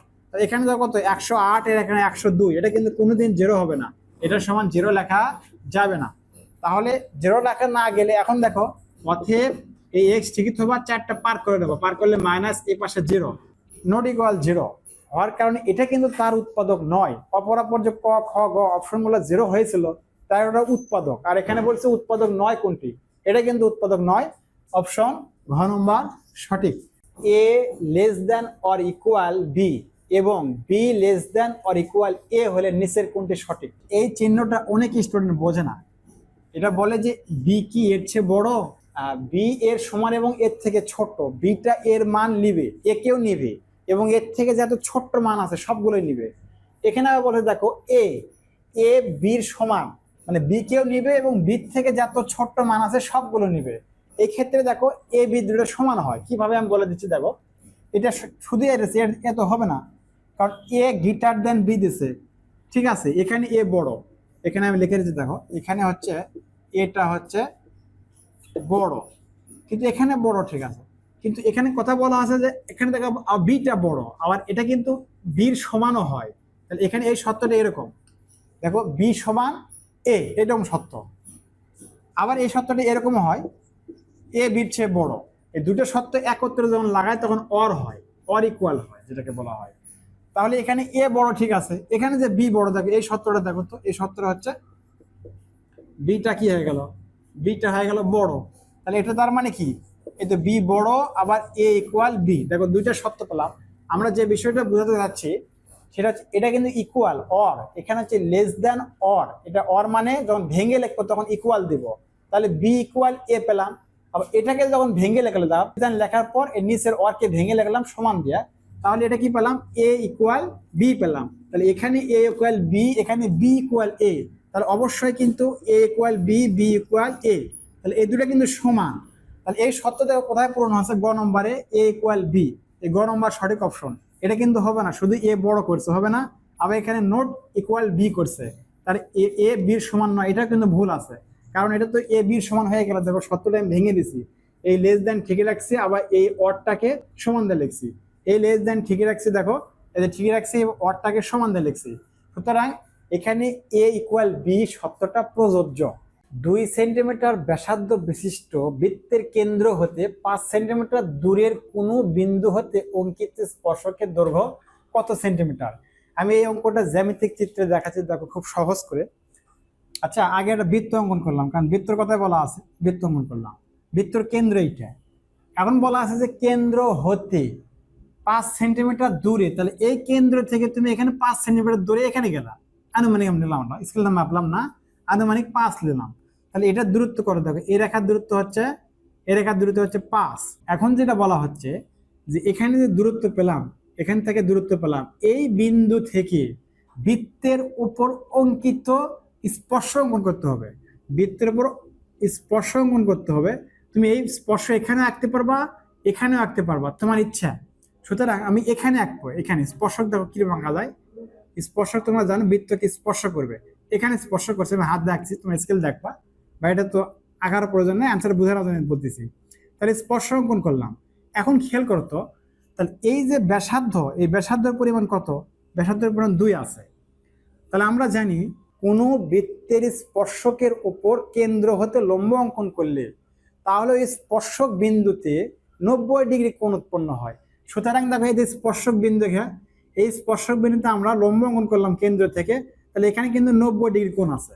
A: এখানে দেখো কত, 108, এর এখানে 102, এটা কিন্তু কোনোদিন 0 হবে না, এটার সমান 0 লেখা যাবে না। তাহলে 0 লেখা না গেলে এখন দেখো, অতএব এই x ঠিকই থাকবে, 4টা পার করে দেবো, পার করলে মাইনাস, এই পাশে 0, নট ইকুয়াল 0 হওয়ার কারণে এটা কিন্তু তার উৎপাদক নয়। অপরাপর যে ক খ গ অপশনগুলো 0 হয়েছিল তাই ওটা উৎপাদক, আর এখানে বলছে উৎপাদক নয় কোনটি, এটা কিন্তু উৎপাদক নয়। অপশন ঘ নম্বর সঠিক। a less than or equal B এবং B less than or equal A হলে নিচের কোনটি সঠিক। এই চিহ্নটা অনেক স্টুডেন্ট বোঝে না, এটা বলে যে বি কি এর চেয়ে বড়, বি এর সমান এবং এর থেকে ছোট, বিটা এর মান নিবে, এ কেও নিবে, এবং এর থেকে যত ছোট্ট মান আছে সবগুলোই নিবে। এখানে আবার বলে দেখো এ বির সমান, মানে বি কেও নিবে এবং বির থেকে যত ছোট্ট মান আছে সবগুলো নিবে। এই ক্ষেত্রে দেখো এ বি দুটো সমান হয়, কিভাবে আমি বলে দিচ্ছি দেখো। এটা শুধু এত হবে না, কারণ এ গ্রেটার দেন বি দিছে, ঠিক আছে, এখানে এ বড়, এখানে আমি লিখে দিচ্ছি দেখো, এখানে হচ্ছে এটা হচ্ছে বড়, কিন্তু এখানে বড়, ঠিক আছে, কিন্তু এখানে কথা বলা আছে যে এখানে দেখো বিটা বড়, আবার এটা কিন্তু বির সমানও হয়। তাহলে এখানে এই সত্যটা এরকম, দেখো বি সমান এ, এরকম সত্য। আবার এই সত্যটা এরকম হয়, এ বির চেয়ে বড়। এই দুটো সত্য একত্রে যখন লাগায় তখন অর হয়, অর ইকুয়াল হয় যেটাকে বলা হয়। তাহলে এখানে এ বড়, ঠিক আছে, এখানে যে বি বড়, দেখো এই সত্যটা দেখো তো, এই সত্যটা হচ্ছে বিটা কি হয়ে গেল, বিটা হয়ে গেল বড়। তাহলে এটা তার মানে কি, এই তো বি বড়, আবার এ ইকুয়াল বি, দেখো দুইটা সত্য পেলাম। আমরা যে বিষয়টা বোঝাতে যাচ্ছি সেটা হচ্ছে এটা কিন্তু ইকুয়াল অর, এখানে হচ্ছে লেস দ্যান অর, এটা অর মানে যখন ভেঙে লিখবো তখন ইকুয়াল দিব। তাহলে বি ইকুয়াল এ পেলাম, আবার এটাকে যখন ভেঙে লিখলাম, লেখার পর এর নিচের অরকে ভেঙে লিখলাম সমান দিয়া, তাহলে এটা কি পেলাম, এ ইকুয়াল বি পেলাম। তাহলে এখানে এ ইকুয়াল বি, এখানে বি ইকুয়াল এ, তাহলে অবশ্যই কিন্তু এ ইকুয়াল বি, বি ইকুয়াল এ, তাহলে এই দুটো কিন্তু সমান। তাহলে এই সত্যটা কোথায় পূরণ হচ্ছে, গ নম্বরে এ ইকুয়াল বি, এই গ নম্বর সঠিক অপশন। এটা কিন্তু হবে না, শুধু এ বড় করছে, হবে না। আবার এখানে নোট ইকুয়াল বি করছে, তাহলে এ বির সমান নয়, এটা কিন্তু ভুল আছে, কারণ এটা তো এ বির সমান হয়ে গেল। দেখো সত্যটা আমি ভেঙে দিছি, এই লেস দেন ঠিকই রাখছি, আবার এই অরটাকে সমান দিয়ে লিখছি, এই লেস দেন ঠিকই রাখছি, দেখো এই যে ঠিকই রাখছি, অরটাকে সমান দিয়ে লিখছি। সুতরাং এখানে এ ইকুয়াল বি সত্যটা প্রযোজ্য। 2 সেন্টিমিটার ব্যাসার্ধ বিশিষ্ট বৃত্তের কেন্দ্র হতে 5 সেন্টিমিটার দূরের কোনো বিন্দু হতে অঙ্কিত স্পর্শকের দৈর্ঘ্য কত সেন্টিমিটার। আমি এই অঙ্কটা জ্যামিতিক চিত্রে দেখাচ্ছি, দেখো খুব সহজ করে। আচ্ছা, আগে একটা বৃত্ত অঙ্কন করলাম, কারণ বৃত্তর কথাই বলা আছে, বৃত্ত অঙ্কন করলাম, বৃত্তর কেন্দ্র এইটা। এখন বলা আছে যে কেন্দ্র হতে 5 সেন্টিমিটার দূরে, তাহলে এই কেন্দ্র থেকে তুমি এখানে 5 সেন্টিমিটার দূরে এখানে গেলা, আনুমানিক আমি নিলাম না, স্কেল নাম মাপলাম না, আনুমানিক 5 নিলাম। তাহলে এটার দূরত্ব করে দেখো, এই রেখার দূরত্ব হচ্ছে, এই রেখার দূরত্ব হচ্ছে 5। এখন যেটা বলা হচ্ছে যে এখানে যে দূরত্ব পেলাম, এখান থেকে দূরত্ব পেলাম, এই বিন্দু থেকে বৃত্তের উপর অঙ্কিত স্পর্শ অঙ্কন করতে হবে, বৃত্তের উপর স্পর্শ অঙ্কন করতে হবে। তুমি এই স্পর্শ এখানে আঁকতে পারবা, এখানেও আঁকতে পারবা, তোমার ইচ্ছা। সুতরাং আমি এখানে আঁকবো, এখানে স্পর্শক দেখো কিরকম আঁকা যায়। স্পর্শক তোমরা জানো বৃত্তকে স্পর্শ করবে, এখানে স্পর্শ করছে, আমি হাত দেখছি, তোমার স্কেল দেখবা, বা এটা তো আঁকার প্রয়োজন নেই, অ্যান্সার বোঝার জন্য বলতেছি। তাহলে স্পর্শ অঙ্কন করলাম। এখন খেয়াল করো তো, তাহলে এই যে ব্যাসার্ধ, এই ব্যাসার্ধের পরিমাণ কত, ব্যাসার্ধের পরিমাণ 2 আছে। তাহলে আমরা জানি কোনো বৃত্তের স্পর্শকের উপর কেন্দ্র হতে লম্ব অঙ্কন করলে তাহলে এই স্পর্শক বিন্দুতে 90 ডিগ্রি কোণ উৎপন্ন হয়। সুতরাং দেখো এই যে স্পর্শক বিন্দু, এই স্পর্শক বিন্দুতে আমরা লম্ব অঙ্কন করলাম কেন্দ্র থেকে, তাহলে এখানে কিন্তু 90 ডিগ্রি কোণ আছে।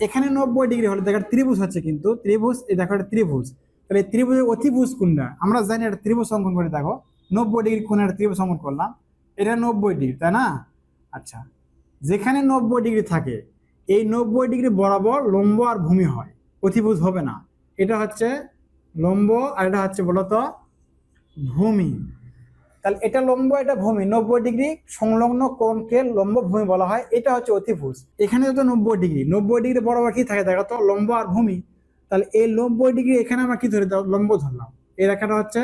A: এখানে 90 ডিগ্রি হলে দেখো ত্রিভুজ হচ্ছে, কিন্তু ত্রিভুজ, এই দেখো এটা ত্রিভুজ, তাহলে ত্রিভুজের অতিভুজ কোনটা আমরা জানি, এটা ত্রিভুজ অঙ্কন করে দেখো 90 ডিগ্রি কোণের ত্রিভুজ অঙ্কন করলাম, এটা 90 ডিগ্রি, তাই না। আচ্ছা, যেখানে 90 ডিগ্রি থাকে, এই 90 ডিগ্রি বরাবর লম্ব আর ভূমি হয়, অতিভুজ হবে না। এটা হচ্ছে লম্ব আর এটা হচ্ছে বলতো ভূমি। তাহলে এটা লম্ব, এটা ভূমি, 90 ডিগ্রি সংলগ্ন কোণকে লম্ব ভূমি বলা হয়, এটা হচ্ছে অতিভুজ। এখানে তো 90 ডিগ্রি, 90 ডিগ্রি বরাবর কি থাকে দেখো তো, লম্ব আর ভূমি। তাহলে এই 90 ডিগ্রি এখানে আমরা কি ধরে লম্ব ধরলাম, এই রেখাটা হচ্ছে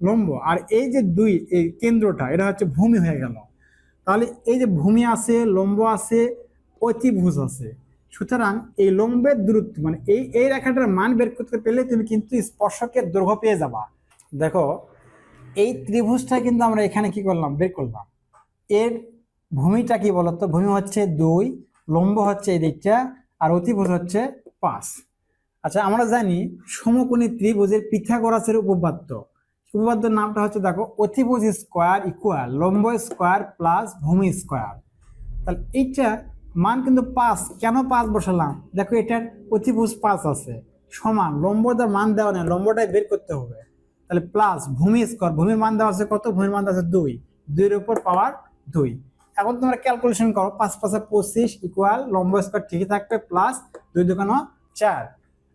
A: লম্ব, আর এই যে 2 এই কেন্দ্রটা, এটা হচ্ছে ভূমি হয়ে গেল। তাহলে এই যে ভূমি আছে, লম্ব আছে, অতিভুজ আছে। সুতরাং এই লম্বের দূরত্ব মানে এই রেখাটার মান বের করতে পেলে তুমি কিন্তু স্পর্শকের দৈর্ঘ্য পেয়ে যাবা। দেখো এই ত্রিভুজটা কিন্তু আমরা এখানে কি করলাম, বের করলাম। এর ভূমিটা কি বলতো, ভূমি হচ্ছে 2, লম্ব হচ্ছে এই দিকটা, আর অতিভুজ হচ্ছে 5। আচ্ছা, আমরা জানি সমকোণী ত্রিভুজের পিথাগোরাসের উপপাদ্য, উপপাদ্যের নামটা হচ্ছে দেখো অতিভুজ স্কোয়ার ইকুয়াল লম্ব স্কোয়ার প্লাস ভূমি স্কোয়ার। তাহলে এইটা মান কিন্তু 5, কেন 5 বসালাম, দেখো এটার অতিভুজ 5 আছে, সমান লম্বটা মান দেওয়া নেই, লম্বটাই বের করতে হবে। তাহলে প্লাস ভূমি স্কোয়ার, ভূমির মান দেওয়া আছে কত, ভূমির মান দেওয়া আছে 2, 2 এর উপর পাওয়ার 2। এখন তোমরা ক্যালকুলেশন করো, 5 5 25 ইকুয়াল লম্ব স্কোয়ার ঠিকই থাকবে, প্লাস 2 2 4।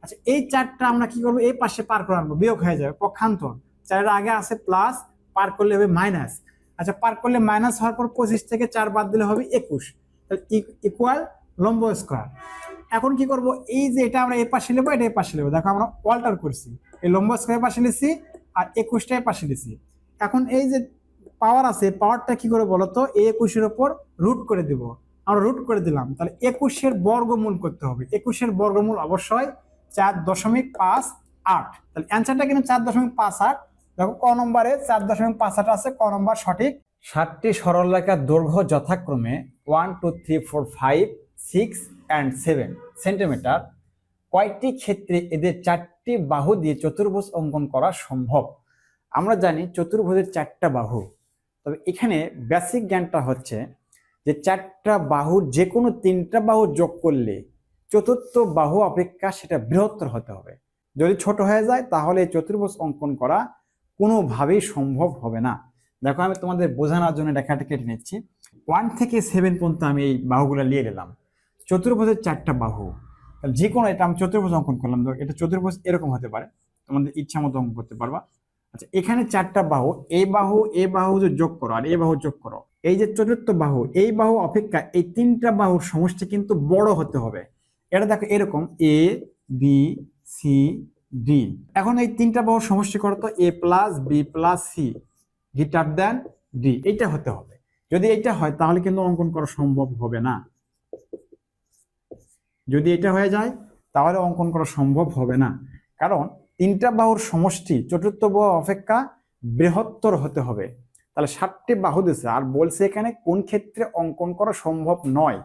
A: আচ্ছা, এই 4টা আমরা কি করবো, এই পাশে পার করে আনবো, বিয়োগ হয়ে যাবে, পক্ষান্তর। 4 আগে আছে প্লাস, পার করলে হবে মাইনাস। আচ্ছা, পার করলে মাইনাস হওয়ার পর 25 থেকে 4 বাদ দিলে হবে 21, তাহলে ইকুয়াল লম্ব স্কোয়ার। এখন কি করব, এই যে এটা আমরা এই পাশে নেবো, এটা এই পাশে নেবো, দেখো আমরা অল্টার করছি, এই লম্ব স্কোয়ার পাশে নিচ্ছি আর 21টা পাশে নিচ্ছি। এখন এই যে পাওয়ার আছে, পাওয়ারটা কি করে বলতো, এই 21-এর উপর রুট করে দিব, আমরা রুট করে দিলাম। তাহলে 21-এর বর্গমূল করতে হবে, 21-এর বর্গমূল অবশ্যই 4.58। তাহলে অ্যান্সারটা কিন্তু 4.58। দেখো ক নম্বরে 4.58 আছে, ক নম্বর সঠিক। 7টি সরলরেখার দৈর্ঘ্য যথাক্রমে 1 2 3 4 5 6 and 7 সেন্টিমিটার। কয়টি ক্ষেত্রে এদের 4টি বাহু দিয়ে চতুর্ভুজ অঙ্কন করা সম্ভব। আমরা জানি চতুর্ভুজের 4টা বাহু, তবে এখানে বেসিক জ্ঞানটা হচ্ছে যে 4টা বাহুর যে কোনো 3টা বাহু যোগ করলে চতুর্থ বাহু অপেক্ষা সেটা বৃহত্তর হতে হবে। যদি ছোট হয়ে যায় তাহলে চতুর্ভুজ অঙ্কন করা কোনোভাবেই সম্ভব হবে না। দেখো আমি তোমাদের বোঝানোর জন্য রেখাটা কেটে নিচ্ছি, 1 থেকে 7 পর্যন্ত আমি এই বাহুগুলো নিয়ে গেলাম। চতুর্ভুজের 4টা বাহু, যে কোনো এটা আমি চতুর্ভুজ অঙ্কন করলাম, এটা চতুর্ভুজ এরকম হতে পারে, তোমাদের ইচ্ছা মতো অঙ্কন করতে পারবা। আচ্ছা, এখানে 4টা বাহু, এই বাহু যে যোগ করো আর এই বাহু যোগ করো, এই যে চতুর্থ বাহু, এই বাহু অপেক্ষা এই 3টা বাহুর সমষ্টি কিন্তু বড় হতে হবে। এটা দেখো এরকম এ বি সি ডি। এখন এই 3টা বাহুর সমষ্টি করো তো, A plus B plus C greater than D, এইটা হতে হবে। যদি এটা হয় তাহলে কিন্তু অঙ্কন করা সম্ভব হবে না। যদি এটা হয়ে যায় তাহলে অঙ্কন করা সম্ভব হবে না, কারণ 3টা বাহুর সমষ্টি চতুর্থ বাহু অপেক্ষা বৃহত্তর হতে হবে। তাহলে 7টি বাহু দিছে আর বলছে এখানে কোন ক্ষেত্রে অঙ্কন করা সম্ভব নয়,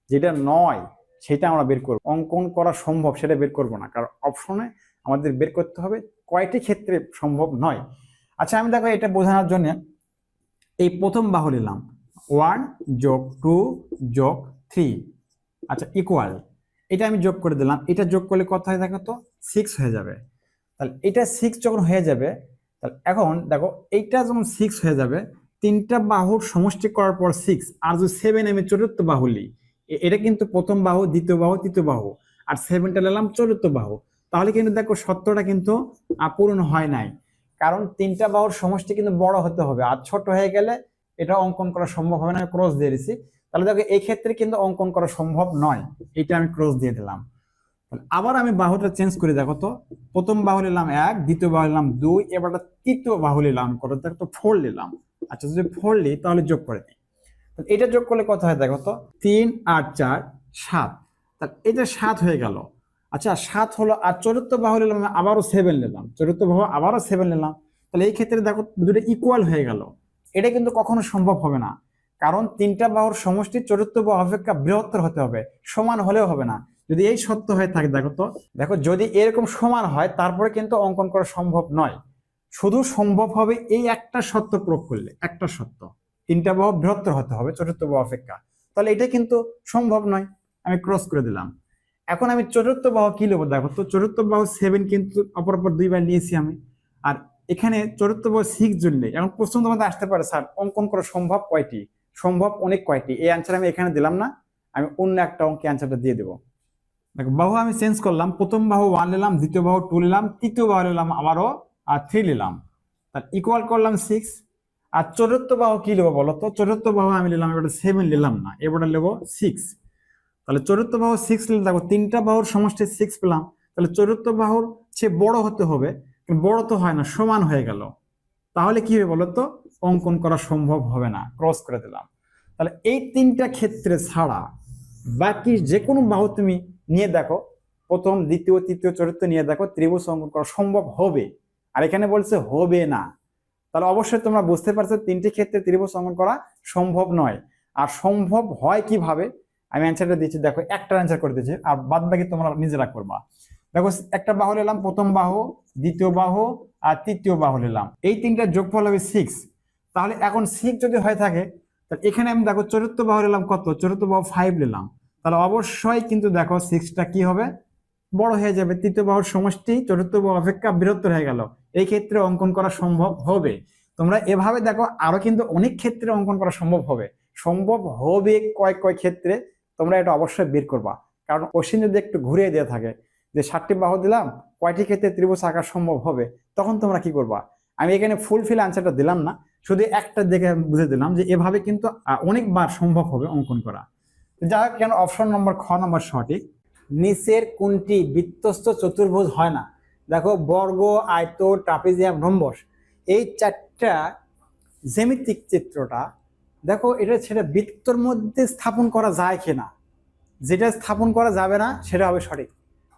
A: যেটা নয় সেটা আমরা বের করব, অঙ্কন করা সম্ভব সেটা বের করব না, কারণ অপশনে আমাদের বের করতে হবে কয়টি ক্ষেত্রে সম্ভব নয়। আচ্ছা, আমি দেখো এটা বোঝানোর জন্য এই প্রথম বাহু নিলাম 1 যোগ 2 যোগ 3, আচ্ছা ইকুয়াল, এটা আমি যোগ করে দিলাম। এটা যোগ করলে কত হয় দেখো তো, 6 হয়ে যাবে। তাহলে এটা 6 যখন হয়ে যাবে, তাহলে এখন দেখো এইটা যখন 6 হয়ে যাবে, 3টা বাহুর সমষ্টি করার পর 6, আর যদি 7 আমি চতুর্থ বাহু নিই, এটা কিন্তু প্রথম বাহু, দ্বিতীয় বাহু, তৃতীয় বাহু, আর 7টা নিলাম চতুর্থ বাহু, তাহলে কিন্তু দেখো সত্যটা কিন্তু পূরণ হয় নাই, কারণ 3টা বাহুর সমষ্টি কিন্তু বড় হতে হবে, আর ছোট হয়ে গেলে এটা অঙ্কন করা সম্ভব হবে না। ক্রস দিয়ে দিছি, তাহলে দেখো এই ক্ষেত্রে কিন্তু অঙ্কন করা সম্ভব নয়, এটা আমি ক্রস দিয়ে দিলাম। আবার আমি বাহুটা চেঞ্জ করে দেখো তো, প্রথম বাহু নিলাম 1, দ্বিতীয় বাহু নিলাম 2, এবার তৃতীয় বাহু নিলাম কত, দেখো তো 4 নিলাম। আচ্ছা, যদি 4 নিই তাহলে যোগ করে দিই, এটা যোগ করলে কত হয় দেখো তো, 3 আর 4 7, তাহলে এটা 7 হয়ে গেল। আচ্ছা 7 হলো, আর চতুর্থ বাহু নিলাম আবারও 7 নিলাম, চতুর্থ বাহু আবারও 7 নিলাম, তাহলে এই ক্ষেত্রে দেখো দুটো ইকুয়াল হয়ে গেল। এটা কিন্তু কখনো সম্ভব হবে না, কারণ 3টা বাহুর সমষ্টি চতুর্থ বাহু অপেক্ষা বৃহত্তর হতে হবে, সমান হলেও হবে না। যদি এই সত্য হয়ে থাকে দেখো তো, দেখো যদি এরকম সমান হয় তারপরে কিন্তু অঙ্কন করা সম্ভব নয়, শুধু সম্ভব হবে এই একটা সত্য প্রয়োগ করলে, একটা সত্য 3টা বাহু বৃহত্তর হতে হবে চতুর্থ বাহু অপেক্ষা, তাহলে এটা কিন্তু সম্ভব নয়। আমি ক্রস করে দিলাম। এখন আমি চতুর্থ বাহু কি নেবো দেখো তো, চতুর্থ বাহু 7 কিন্তু অপর 2বার নিয়েছি আমি, আর এখানে চতুর্থ বাহু 6 জন্য। এখন প্রশ্ন তোমাদের আসতে পারে, স্যার অঙ্কন করা সম্ভব কয়টি? সম্ভব অনেক কয়টি, এই অ্যান্সার আমি এখানে দিলাম না, আমি অন্য একটা অঙ্কে অ্যান্সারটা দিয়ে দেবো। দেখো বাহু আমি চেঞ্জ করলাম, প্রথম বাহু 1 নিলাম, দ্বিতীয় বাহু 2 নিলাম, তৃতীয় বাহু নিলাম আবারও 3 নিলাম, তার ইকুয়াল করলাম 6। আর চতুর্থ বাহু কি নেবো বলো তো, চতুর্থ বাহু আমি নিলাম এবার 7 নিলাম না, এবার নেবো 6। তাহলে চতুর্থ বাহু 6 নিলে দেখো 3টা বাহুর সমষ্টি 6 পেলাম, তাহলে চতুর্থ বাহুর চেয়ে বড় হতে হবে, কিন্তু বড় তো হয় না, সমান হয়ে গেল, তাহলে কি হবে বলো তো, অঙ্কন করা সম্ভব হবে না, ক্রস করে দিলাম। তাহলে এই 3টা ক্ষেত্রে ছাড়া বাকি যে কোনো বাহু তুমি নিয়ে দেখো, প্রথম দ্বিতীয় তৃতীয় চতুর্থ নিয়ে দেখো, ত্রিভুজ অঙ্কন করা সম্ভব হবে, আর এখানে বলছে হবে না। তাহলে অবশ্যই তোমরা বুঝতে পারছো 3টি ক্ষেত্রে ত্রিভুজ অঙ্কন করা সম্ভব নয়। আর সম্ভব হয় কিভাবে, আমি অ্যান্সারটা দিচ্ছি, দেখো একটা অ্যান্সার করে দিচ্ছি, আর বাদ বাকি তোমরা নিজেরা করবা। দেখো একটা বাহু নিলাম, প্রথম বাহু, দ্বিতীয় বাহু আর তৃতীয় বাহু নিলাম, এই 3টার যোগফল হবে 6। তাহলে এখন 6 যদি হয়ে থাকে, তাহলে এখানে আমি দেখো চতুর্থ বাহু নিলাম কত, চতুর্থ বাহু 5 নিলাম, তাহলে অবশ্যই কিন্তু দেখো 6টা কি হবে, বড় হয়ে যাবে, তৃতীয় বাহুর সমষ্টি চতুর্থ বাহু অপেক্ষা বৃহত্তর হয়ে গেল, এই ক্ষেত্রে অঙ্কন করা সম্ভব হবে। তোমরা এভাবে দেখো আরো কিন্তু অনেক ক্ষেত্রে অঙ্কন করা সম্ভব হবে। সম্ভব হবে কয় কয় ক্ষেত্রে তোমরা এটা অবশ্যই বের করবা, কারণ কোশ্চেন যদি একটু ঘুরিয়ে দেওয়া থাকে যে 7টি বাহু দিলাম কয়টি ক্ষেত্রে ত্রিভুজ আঁকা সম্ভব হবে, তখন তোমরা কি করবা। আমি এখানে ফুলফিল আনসারটা দিলাম না, শুধু একটা দেখে বুঝে দিলাম যে এভাবে কিন্তু অনেকবার সম্ভব হবে অঙ্কন করা। যা হোক, কেন অপশন নম্বর খ নম্বর সঠিক। নিচের কোনটি বৃত্তস্থ চতুর্ভুজ হয় না? দেখো বর্গ, আয়ত, ট্রাপিজিয়াম, রম্বস, এই 4টা জ্যামিতিক চিত্রটা দেখো, এটা সেটা বৃত্তর মধ্যে স্থাপন করা যায় কিনা, যেটা স্থাপন করা যাবে না সেটা হবে সঠিক,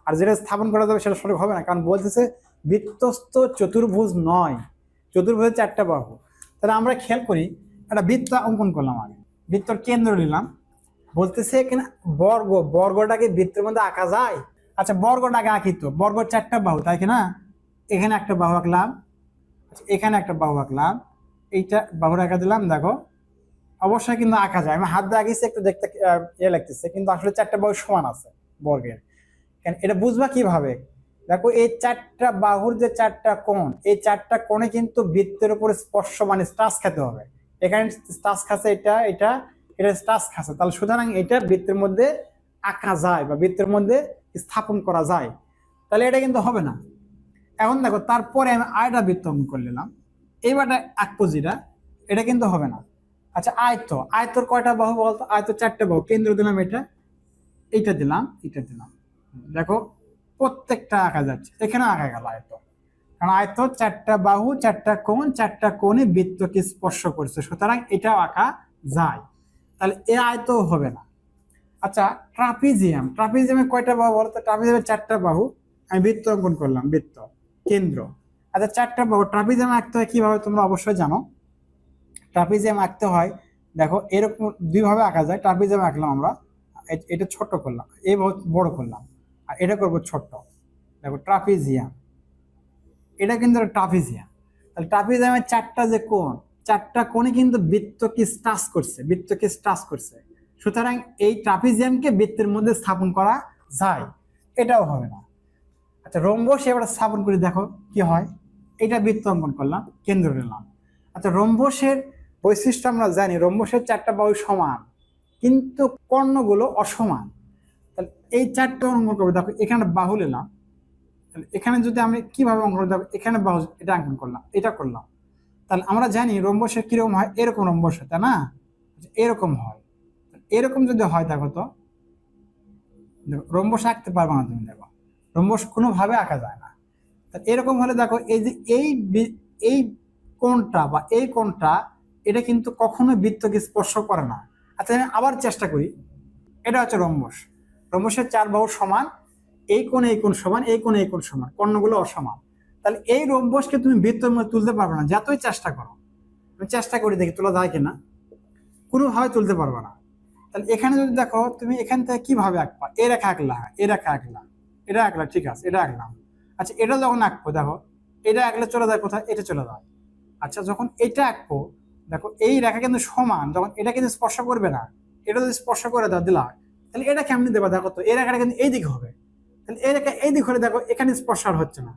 A: আর যেটা স্থাপন করা যাবে সেটা সঠিক হবে না, কারণ বলতেছে বৃত্তস্থ চতুর্ভুজ নয়, চতুর্ভুজের 4টা বাহু। তাহলে আমরা খেয়াল করি, একটা বৃত্ত অঙ্কন করলাম, আগে বৃত্তর কেন্দ্র নিলাম, বলতেছে এখানে বর্গ, বর্গটাকে বৃত্তের মধ্যে আঁকা যায়। আচ্ছা বর্গটাকে আঁকি তো, বর্গ 4টা বাহু তাই কি না, এখানে একটা বাহু আঁকলাম, এখানে একটা বাহু আঁকলাম, এইটা বাহু আঁকা দিলাম, দেখো অবশ্যই কিন্তু আঁকা যায়। আমি হাত দিয়ে আঁকিছি, একটু দেখতে লাগতেছে, কিন্তু আসলে 4টা বাহু সমান আছে বর্গের। কেন এটা বুঝবা কিভাবে, দেখো এই 4টা বাহুর যে 4টা কোণ, এই 4টা কোণে কিন্তু বৃত্তের উপরে স্পর্শ মানে স্টাচ খেতে হবে, এখানে স্টাচ খাচ্ছে, এটা এটা এটা স্টাচ খাচ্ছে, তাহলে সুতরাং এটা বৃত্তের মধ্যে আঁকা যায় বা বৃত্তের মধ্যে স্থাপন করা যায়, তাহলে এটা কিন্তু হবে না। এখন দেখো তারপরে আমি আয়টা বৃত্ত অঙ্কন করে নিলাম, এইবারটা আঁকবো যেটা, এটা কিন্তু হবে না। আচ্ছা আয়তর কয়টা বাহু বলতো? আয়তর 4টে বাহু, কেন্দ্র দিলাম এটা, এইটা দিলাম, এটা দিলাম। দেখো প্রত্যেকটা আঁকা যাচ্ছে, এখানে আঁকা গেল আয়ত, কারণ আয়ত 4টা বাহু 4টা কোণ, 4টা কোণে বৃত্তকে স্পর্শ করছে, সুতরাং এটাও আঁকা যায়। তাহলে এ আয়ত হবে না। আচ্ছা ট্রাপিজিয়ামে কয়টা বাহু বলতো? ট্রাপিজিয়ামে 4টা বাহু, আমি বৃত্ত অঙ্কন করলাম, বৃত্ত কেন্দ্র। আচ্ছা 4টা বাহু ট্রাপিজিয়াম আঁকতে হয় কিভাবে তোমরা অবশ্যই জানো। ট্রাপিজিয়াম আঁকতে হয় দেখো এরকম দুইভাবে আঁকা যায়। ট্রাপিজিয়াম আঁকলাম আমরা, এটা ছোট করলাম, এই বড় করলাম, আর এটা করবো ছোট। দেখো ট্রাপিজিয়াম, এটা কিন্তু ট্রাপিজিয়াম। তাহলে ট্রাপিজিয়ামের 4টা যে কোণ, 4টা কোণে কিন্তু বৃত্তকে টাচ করছে, সুতরাং এই ট্রাপিজিয়ামকে বৃত্তের মধ্যে স্থাপন করা যায়, এটাও হবে না। আচ্ছা রম্বস এবার স্থাপন করে দেখো কি হয়। এটা বৃত্ত অঙ্কন করলাম, কেন্দ্র নিলাম। আচ্ছা রম্বসের বৈশিষ্ট্য আমরা জানি, রম্বসের 4টা বাহু সমান কিন্তু কর্ণগুলো অসমান। তাহলে এই 4টা অঙ্কন করবো, দেখো এখানে বাহু নিলাম, এখানে যদি আমি কিভাবে অঙ্কন করতে হবে, এখানে বাহু এটা অঙ্কন করলাম, এটা করলাম। তাহলে আমরা জানি রম্বসের কিরকম হয়, এরকম রম্বস হয়, তাই না? এরকম হয়, এরকম যদি হয় দেখো তো, রম্বস আঁকতে পারবো না তুমি, দেখো রম্বস কোনোভাবে আঁকা যায় না। এরকম হলে দেখো এই যে এই কোণটা বা এই কোণটা, এটা কিন্তু কখনো বৃত্তকে স্পর্শ করে না। আচ্ছা আমি আবার চেষ্টা করি, এটা হচ্ছে রম্বস, রম্বসের 4 বাহু সমান, এই কোণে এই কোণ সমান, এই কোণে এই কোণ সমান, কর্ণগুলো অসমান। তাহলে এই রম্বসকে তুমি বৃত্তের মধ্যে তুলতে পারবে না, যতই চেষ্টা করো। আমি চেষ্টা করি দেখি তোলা যায় কিনা, কোনোভাবে তুলতে পারবে না। তাহলে এখানে যদি দেখো তুমি এখান থেকে কিভাবে আঁকবা, এ রেখা আঁকলা, এ রেখা আঁকলাম, এটা আঁকলাম, ঠিক আছে এটা আঁকলাম। আচ্ছা এটা যখন আঁকবো দেখো, এটা আঁকলে চলে যায় কোথায়, এটা চলে যায়। আচ্ছা যখন এটা আঁকবো দেখো এই রেখা কিন্তু সমান, যখন এটা কিন্তু স্পর্শ করবে না, এটা যদি স্পর্শ করে দাও দিলা, তাহলে এটা কেমনি দেবা দেখো তো, এই রেখাটা কিন্তু এই দিক হবে, তাহলে এই রেখা এই দিক হলে দেখো এখানে স্পর্শ আর হচ্ছে না,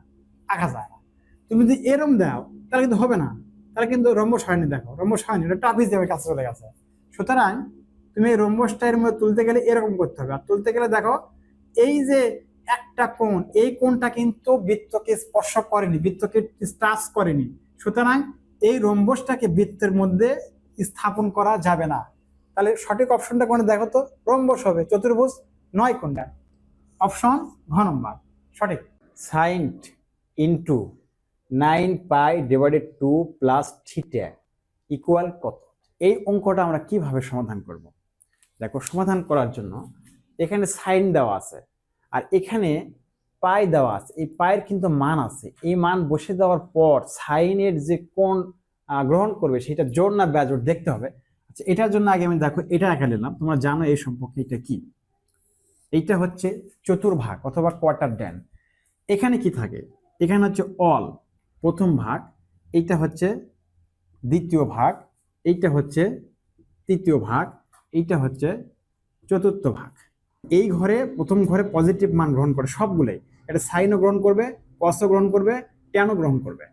A: আঁকা যায় না। তুমি যদি এরম দাও তাহলে কিন্তু হবে না, তাহলে কিন্তু রম্বস হয়নি, দেখো রম্বস হয়নি, এটা ট্রাপিজিয়ামের কাছে চলে গেছে। সুতরাং তুমি এই রম্বসটা এর মধ্যে তুলতে গেলে এরকম করতে হবে, আর তুলতে গেলে দেখো এই যে একটা কোণ, এই কোণটা কিন্তু বৃত্তকে স্পর্শ করেনি, বৃত্তকে টাচ করেনি, সুতরাং এই রম্বসটাকে বৃত্তের মধ্যে স্থাপন করা যাবে না। তাহলে সঠিক অপশনটা কোনটা দেখো তো, রম্বস হবে, চতুর্ভুজ নয় কোনটা, অপশন ঘ নম্বর সঠিক।
B: Sine into 9π/2 plus theta equal কত?
A: এই অঙ্কটা আমরা কিভাবে সমাধান করব?
B: দেখো সমাধান করার জন্য এখানে সাইন দেওয়া আছে আর এখানে পাই দেওয়া আছে, এই পায়ের কিন্তু মান আছে, এই মান বসে দেওয়ার পর সাইনের যে কোণ গ্রহণ করবে সেটা জোড় না বেজোড় দেখতে হবে।
A: আচ্ছা এটার জন্য আগে আমি দেখো এটা একা নিলাম, তোমরা জানো এই সম্পর্কে এটা কি, এইটা হচ্ছে চতুর্ভাগ অথবা কোয়ার্টার ড্যান। এখানে কি থাকে, এখানে হচ্ছে অল প্রথম ভাগ, এইটা হচ্ছে দ্বিতীয় ভাগ, এইটা হচ্ছে তৃতীয় ভাগ, এইটা হচ্ছে চতুর্থ ভাগ। এই ঘরে প্রথম ঘরে পজিটিভ মান গ্রহণ করে সবগুলোই, এটা সাইনও গ্রহণ করবে, কসও গ্রহণ করবে, ট্যানও গ্রহণ করবে।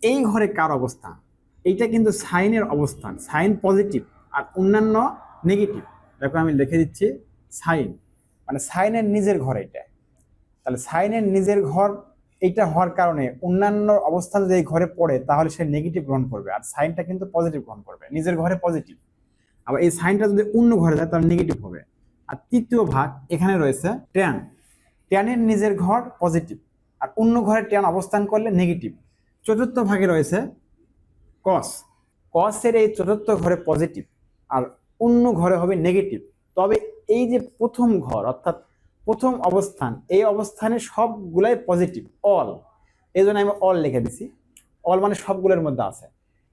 A: এই ঘরে কার অবস্থান, এইটা কিন্তু সাইনের অবস্থান, সাইন পজিটিভ আর অন্যান্য নেগেটিভ। দেখো আমি লিখে দিচ্ছি সাইন, মানে সাইনের নিজের ঘর এটা। তাহলে সাইনের নিজের ঘর এইটা হওয়ার কারণে অন্যান্য অবস্থান যদি এই ঘরে পড়ে তাহলে সে নেগেটিভ গ্রহণ করবে, আর সাইনটা কিন্তু পজিটিভ গ্রহণ করবে, নিজের ঘরে পজিটিভ। আবার এই সাইনটা যদি অন্য ঘরে যায় তাহলে নেগেটিভ হবে। আর তৃতীয় ভাগ এখানে রয়েছে ট্যান, ট্যানের নিজের ঘর পজিটিভ আর অন্য ঘরে ট্যান অবস্থান করলে নেগেটিভ। চতুর্থ ভাগে রয়েছে কস, কসের এই চতুর্থ ঘরে পজিটিভ আর অন্য ঘরে হবে নেগেটিভ। তবে এই যে প্রথম ঘর অর্থাৎ প্রথম অবস্থান, এই অবস্থানে সবগুলাই পজিটিভ, অল, এই জন্য আমি অল লিখে দিছি, অল মানে সবগুলোর মধ্যে আছে।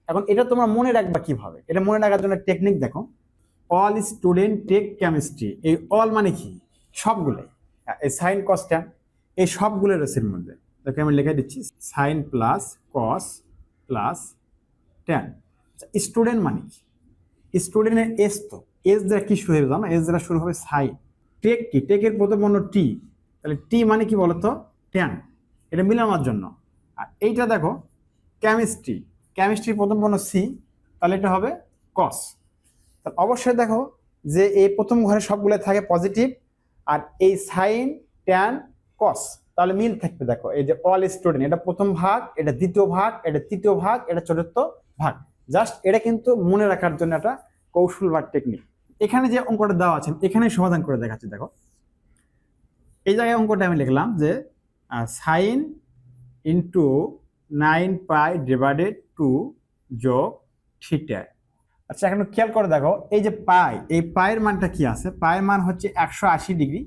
A: এখন এটা তোমরা মনে রাখবা কিভাবে, এটা মনে রাখার জন্য টেকনিক দেখো, অল স্টুডেন্ট টেক কেমিস্ট্রি, এই অল মানে কি সবগুলোই, এই সাইন কস ট্যান এই সবগুলোর রয়েছের মধ্যে। দেখো আমি লিখে দিচ্ছি sine plus cos plus tan. Student মানে কি, স্টুডেন্টের এস, তো এস দ্বারা কি শুরু হবে জানো, এস দ্বারা শুরু হবে সাইন। টেক কি, টেকের প্রথম বর্ণ টি, তাহলে টি মানে কি বলতো ট্যান, এটা মিলানোর জন্য। আর এইটা দেখো কেমিস্ট্রি, কেমিস্ট্রির প্রথম বর্ণ সি, তাহলে এটা হবে কস। তাহলে অবশ্যই দেখো যে এই প্রথম ঘরে সবগুলো থাকে পজিটিভ, আর এই সাইন ট্যান কস
B: তাহলে মিল থাকবে। দেখো এই যে অল স্টুডেন্ট, এটা প্রথম ভাগ, এটা দ্বিতীয় ভাগ, এটা তৃতীয় ভাগ, এটা চতুর্থ ভাগ। জাস্ট এটা কিন্তু মনে রাখার জন্য একটা কৌশল বা টেকনিক। এখানে যে অঙ্কটা দেওয়া আছে এখানে সমাধান করে দেখাচ্ছি। দেখো এই জায়গায় অঙ্কটা আমি লিখলাম যে সাইন ইন্টু 9π ডিভাইডেড 2 যোগ থিটা। আচ্ছা এখন খেয়াল করে দেখো এই যে পাই, এই পায়ের মানটা কি আছে? পায়ের মান হচ্ছে 180 ডিগ্রি।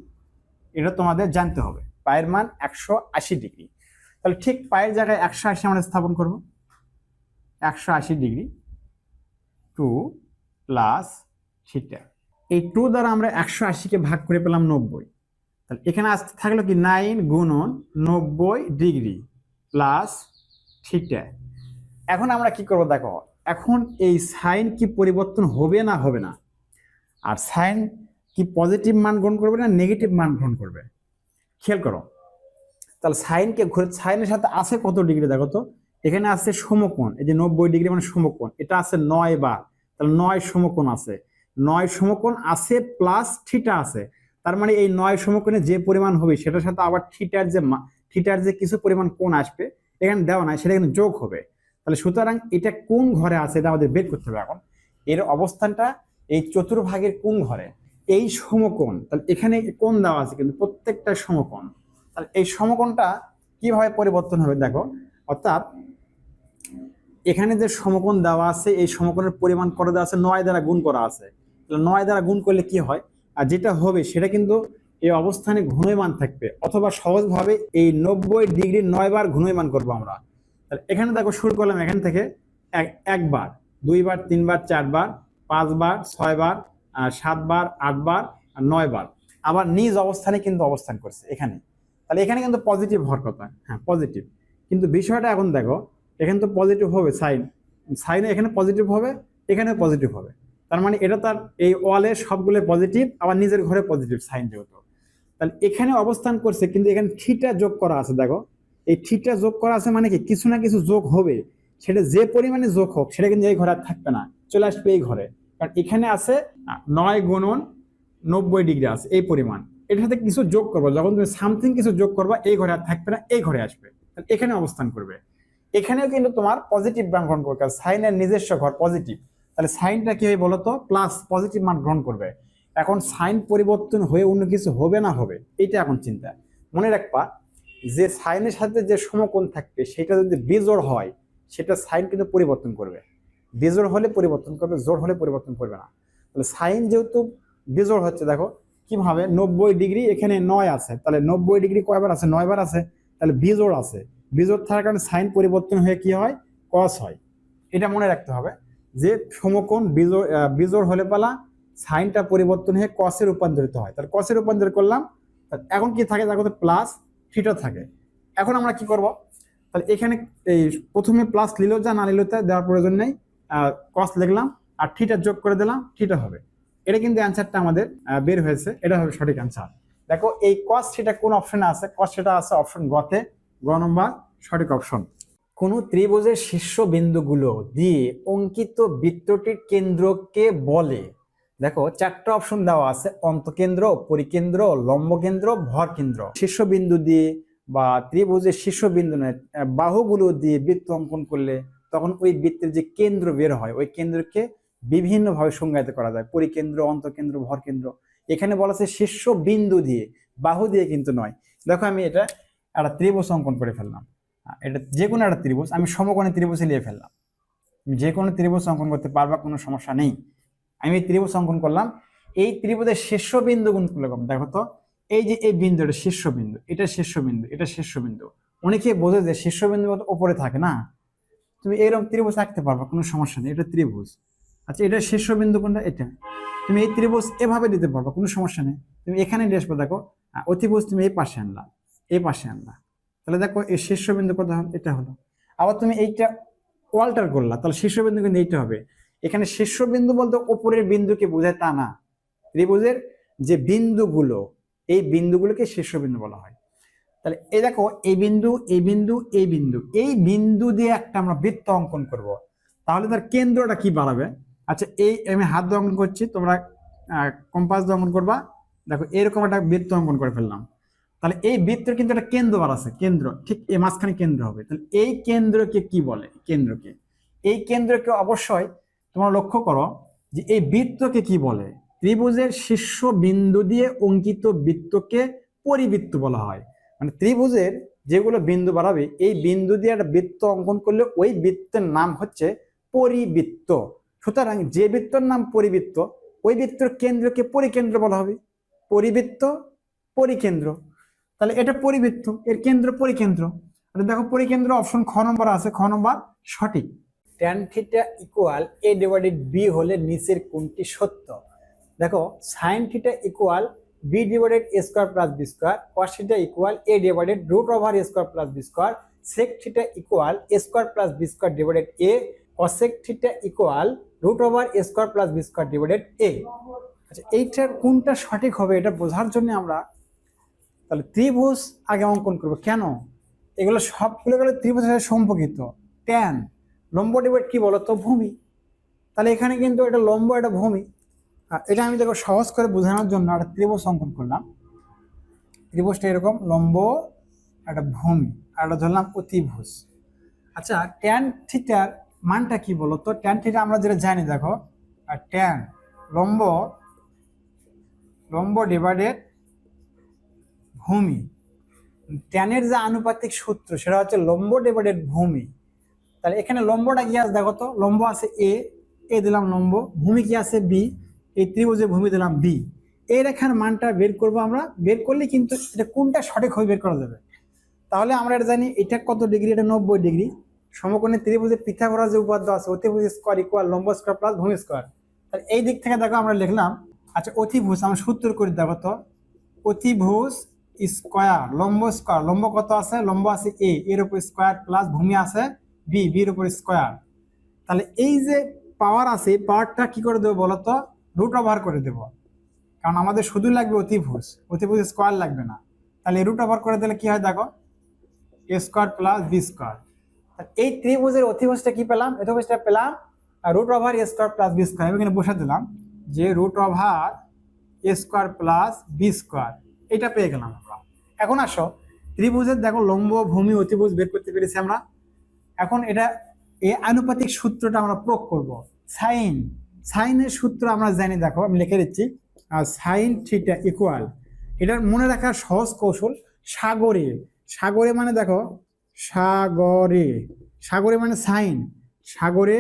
B: এটা তোমাদের জানতে হবে, পায়ের মান 180 ডিগ্রি। তাহলে ঠিক পায়ের জায়গায় 180 আমরা স্থাপন করব। 180 ডিগ্রি 2 প্লাস থিটা। এই 2 দ্বারা আমরা 180-কে ভাগ করে পেলাম 90। তাহলে এখানে আসতে থাকলো কি 9 গুণন 90 ডিগ্রি প্লাস থিটা। এখন আমরা কি করব দেখো, এখন এই সাইন কি পরিবর্তন হবে না হবে না? আর সাইন কি পজিটিভ মান গ্রহণ করবে না নেগেটিভ মান গ্রহণ করবে? খেয়াল করো। তাহলে সাইনকে ঘুরে, সাইনের সাথে আছে কত ডিগ্রি দেখো তো, এখানে আছে সমকোণ, এই যে 90 ডিগ্রি মানে সমকোণ, এটা আছে 9 বার, তাহলে 9 সমকোণ আছে, 9 সমকোণ আছে প্লাস থিটা আছে। তার মানে এই 9 সমকোণে যে পরিমাণ হবে সেটার সাথে আবার থিটার যে কিছু পরিমাণ কোণ আসবে, এখানে দেওয়া নাই, সেটা এখানে যোগ হবে। তাহলে সুতরাং এটা কোন ঘরে আছে এটা আমাদের বের করতে হবে। এখন এর অবস্থানটা এই চতুর্ভাগের কোন ঘরে? এই সমকোণ। তাহলে এখানে কোণ দেওয়া আছে কিন্তু প্রত্যেকটা সমকোণ। তাহলে এই সমকোণটা কিভাবে পরিবর্তন হবে দেখো, অর্থাৎ এখানে যে সমকোণ দেওয়া আছে এই সমকোণের পরিমাণ করে দেওয়া আছে 9 দ্বারা গুণ করা আছে। তাহলে 9 দ্বারা গুণ করলে কি হয়, আর যেটা হবে সেটা কিন্তু এই অবস্থানে ঘূর্ণয়মান থাকবে, অথবা সহজভাবে এই 90 ডিগ্রি 9 বার ঘূর্ণয়মান করবো আমরা। তাহলে এখানে দেখো শুরু করলাম এখান থেকে, একবার, 2 বার, 3 বার, 4 বার, 5 বার, 6 বার, 7 বার, 8 বার, আর 9 বার। আবার নিজ অবস্থানে কিন্তু অবস্থান করছে এখানে। তাহলে এখানে কিন্তু পজিটিভ হওয়ার কথা, হ্যাঁ পজিটিভ। কিন্তু বিষয়টা এখন দেখো, এখানে তো পজিটিভ হবে, সাইনে এখানে পজিটিভ হবে, এখানে পজিটিভ হবে। তার মানে এটা তার এই ওয়ালে সবগুলো পজিটিভ, আবার নিজের ঘরে পজিটিভ সাইন যেহেতু। তাহলে এখানে অবস্থান করছে কিন্তু এখানে থিটা যোগ করা আছে। দেখো এই থিটা যোগ করা আছে মানে কি, কিছু না কিছু যোগ হবে, সেটা যে পরিমাণে যোগ হোক সেটা কিন্তু এই ঘরে আর থাকবে না, চলে আসবে এই ঘরে। কারণ এখানে আছে 9 গুণন 90 ডিগ্রি আছে এই পরিমাণ, এটার সাথে কিছু যোগ করবো, যখন তুমি সামথিং কিছু যোগ করবা এই ঘরে আর থাকবে না, এই ঘরে আসবে, এখানে অবস্থান করবে। এখানেও কিন্তু তোমার পজিটিভ মান গ্রহণ করবে, কারণ সাইনের নিজস্ব ঘর পজিটিভ। তাহলে সাইনটা কি হয় বলতো, প্লাস পজিটিভ মান গ্রহণ করবে। এখন সাইন পরিবর্তন হয়ে অন্য কিছু হবে না হবে, এইটা এখন চিন্তা। মনে রাখবা যে সাইনের সাথে যে সমকোণ থাকবে সেটা যদি বেজোড় হয় সেটা সাইন কিন্তু পরিবর্তন করবে। বেজোড় হলে পরিবর্তন করবে, জোড় হলে পরিবর্তন করবে না। তাহলে সাইন যেহেতু বেজোড় হচ্ছে, দেখো কিভাবে 90 ডিগ্রি এখানে 9 আছে, তাহলে 90 ডিগ্রি কয়বার আছে, 9 বার আছে, তাহলে বেজোড় আছে। বেজোড় থাকার কারণে সাইন পরিবর্তন হয়ে কি হয়, কস হয়। এটা মনে রাখতে হবে যে সমকোণ বেজোড় হলে পালা সাইনটা পরিবর্তন হয়ে কসে রূপান্তরিত হয়। তাহলে কসে রূপান্তর করলাম, এখন কি থাকে দেখো, প্লাস থিটা থাকে। এখন আমরা কি করব, তাহলে এখানে এই প্রথমে প্লাস নিলেও যা, না নিলেও তা, দেওয়ার প্রয়োজন নেই, কস লিখলাম আর থিটা যোগ করে দিলাম, থিটা হবে। এটা কিন্তু অ্যান্সারটা আমাদের বের হয়েছে, এটা হবে সঠিক অ্যান্সার। দেখো এই কস থিটা কোন অপশনে আছে, কস থিটা আছে অপশন গতে, গ নম্বর সঠিক অপশন। কোন ত্রিভুজের শীর্ষবিন্দুগুলো দিয়ে অঙ্কিত বৃত্তটির কেন্দ্রকে বলে? দেখো 4টা অপশন দেওয়া আছে, অন্তকেন্দ্র, পরিকেন্দ্র, লম্বকেন্দ্র, ভরকেন্দ্র। শীর্ষবিন্দু দিয়ে বা ত্রিভুজের শীর্ষবিন্দু নয়, বাহুগুলো দিয়ে বৃত্ত অঙ্কন করলে তখন ওই বৃত্তের যে কেন্দ্র বের হয় ওই কেন্দ্রকে বিভিন্নভাবে সংজ্ঞায়িত করা যায়, পরিকেন্দ্র, অন্তকেন্দ্র, ভরকেন্দ্র। এখানে বলা আছে শীর্ষবিন্দু দিয়ে, বাহু দিয়ে কিন্তু নয়। দেখো আমি এটা একটা ত্রিভুজ অঙ্কন করে ফেললাম, এটা যে কোনো একটা ত্রিভুজ, আমি সমকোণী ত্রিভুজে নিয়ে ফেললাম। তুমি যে কোনো ত্রিভুজ অঙ্কন করতে পারবা, কোনো সমস্যা নেই। আমি ত্রিভুজ অঙ্কন করলাম, এই ত্রিভুজের শীর্ষবিন্দু গুণ করলে দেখো তো, এই যে এই বিন্দুটা শীর্ষবিন্দু, এটা শীর্ষবিন্দু, এটা শীর্ষবিন্দু। অনেকে বোঝে যে শীর্ষবিন্দু উপরে থাকে না, তুমি এরকম ত্রিভুজ আঁকতে পারবা, কোনো সমস্যা নেই, এটা ত্রিভুজ। আচ্ছা এটা শীর্ষবিন্দু কোনটা, এটা। তুমি এই ত্রিভুজ এভাবে দিতে পারবা, কোনো সমস্যা নেই। তুমি এখানে নিয়ে আসবে, দেখো অতিভুজ তুমি এই পাশে আনলা, এই পাশে আনলা, তাহলে দেখো এই শীর্ষবিন্দু কত হলো, এটা হলো। আবার তুমি এইটা অল্টার করলা, তাহলে শীর্ষবিন্দু কিন্তু এইটা হবে। এখানে শীর্ষবিন্দু বলতে উপরের বিন্দুকে বোঝায় তা না, ত্রিভুজের যে বিন্দুগুলো, এই বিন্দুগুলোকে শীর্ষবিন্দু বলা হয়। তাহলে এই দেখো এই বিন্দু, এই বিন্দু, এই বিন্দু, এই বিন্দু দিয়ে একটা আমরা বৃত্ত অঙ্কন করব, তাহলে তার কেন্দ্রটা কি বাড়াবে? আচ্ছা এই আমি হাত দিয়ে অঙ্কন করছি, তোমরা কম্পাস দিয়ে অঙ্কন করবা। দেখো এরকম একটা বৃত্ত অঙ্কন করে ফেললাম,
A: তাহলে এই বৃত্তের কিন্তু একটা কেন্দ্র বার আছে, কেন্দ্র ঠিক এই মাঝখানে কেন্দ্র হবে। তাহলে এই কেন্দ্রকে কি বলে? কেন্দ্রকে, এই কেন্দ্রকে অবশ্যই তোমরা লক্ষ্য করো যে এই বৃত্তকে কি বলে? ত্রিভুজের শীর্ষ বিন্দু দিয়ে অঙ্কিত বৃত্তকে পরিবৃত্ত বলা হয়। মানে ত্রিভুজের যেগুলো বিন্দু বাড়াবে এই বিন্দু দিয়ে একটা বৃত্ত অঙ্কন করলে ওই বৃত্তের নাম হচ্ছে পরিবৃত্ত। সুতরাং যে বৃত্তর নাম পরিবৃত্ত ওই বৃত্তের কেন্দ্রকে পরিকেন্দ্র বলা হবে। পরিবৃত্ত পরিকেন্দ্র, তাহলে এটা পরিবৃত্ত, এর কেন্দ্র পরিকেন্দ্র। দেখো পরিকেন্দ্র অপশন খ নম্বর আছে, খ নম্বর সঠিক। tan theta equal a divided b হলে নিচের কোনটি সত্য? দেখো sin theta equal b divided a square plus b square, cos theta equal a divided root over a square plus b square, sec theta equal a square plus b square divided a, cosec theta equal root over a square plus b square divided a। আচ্ছা এইটার কোনটা সঠিক হবে এটা বোঝার জন্য আমরা তাহলে ত্রিভুজ আগে অঙ্কন করবো। কেন? এগুলো সবগুলো গেলে ত্রিভুজের সাথে সম্পর্কিত। ট্যান লম্ব ডিভাইড কি বলতো? ভূমি। তাহলে এখানে কিন্তু এটা লম্ব, এটা ভূমি। এটা আমি দেখো সহজ করে বোঝানোর জন্য একটা ত্রিভুজ অঙ্কন করলাম। ত্রিভুজটা এরকম, লম্ব একটা ভূমি আর একটা ধরলাম অতিভুজ। আচ্ছা ট্যান থিটার মানটা কি বলতো? ট্যান থিটা আমরা যেটা জানি দেখো, আর ট্যান লম্ব, লম্ব ডিভাইডেড ভূমি। ট্যানের যে আনুপাতিক সূত্র সেটা হচ্ছে লম্ব ডিভাইডেড ভূমি। তাহলে এখানে লম্বটা কি আছে দেখো তো, লম্ব আছে এ দিলাম লম্ব, ভূমি কি আছে বি, এই ত্রিভুজে ভূমি দিলাম বি। এই রেখার মানটা বের করব আমরা, বের করলে কিন্তু এটা কোনটা সঠিক হবে বের করা যাবে। তাহলে আমরা এটা জানি এটা কত ডিগ্রি, এটা 90 ডিগ্রি। সমকোণী ত্রিভুজে পিথাগোরাস যে উপপাদ্য আছে অতিভুজ স্কয়ার ইকুয়াল লম্ব স্কয়ার প্লাস ভূমি স্কয়ার। তাহলে এই দিক থেকে দেখো আমরা লিখলাম। আচ্ছা অতিভুজ আমরা সূত্র করে দেখো তো, অতিভুজ স্কয়ার লম্ব স্কয়ার, লম্ব কত আছে? লম্ব আছে এ, এর উপর স্কয়ার প্লাস ভূমি আছে বি, বির উপর স্কয়ার। তাহলে এই যে পাওয়ার আছে এই পাওয়ারটা কি করে দেবো বলতো? রুট ওভার করে দেবো, কারণ আমাদের শুধু লাগবে অতিভুজ, অতিভুজ স্কয়ার লাগবে না। তাহলে রুট ওভার করে দিলে কি হয় দেখো, এ স্কয়ার প্লাস বি স্কয়ার। এই ত্রিভুজের অতিভুজটা কি পেলাম? অতিভুজটা পেলাম রুট ওভার এ স্কয়ার প্লাস বি স্কয়ার। এখানে বসে দিলাম যে রুট ওভার এ স্কয়ার প্লাস বি স্কয়ার, এটা পেয়ে গেলাম আমরা। এখন আসো ত্রিভুজের দেখো লম্ব ভূমি অতিভুজ বের করতে পেরেছি আমরা। এখন এটা এই আনুপাতিক সূত্রটা আমরা প্রয়োগ করব। সাইন, সাইনের সূত্র আমরা জানি, দেখো আমি লিখে দিচ্ছি, সাইন থিটা ইকুয়াল, এটার মনে রাখার সহজ কৌশল সাগরে। সাগরে মানে দেখো সাগরে, সাগরে মানে সাইন, সাগরে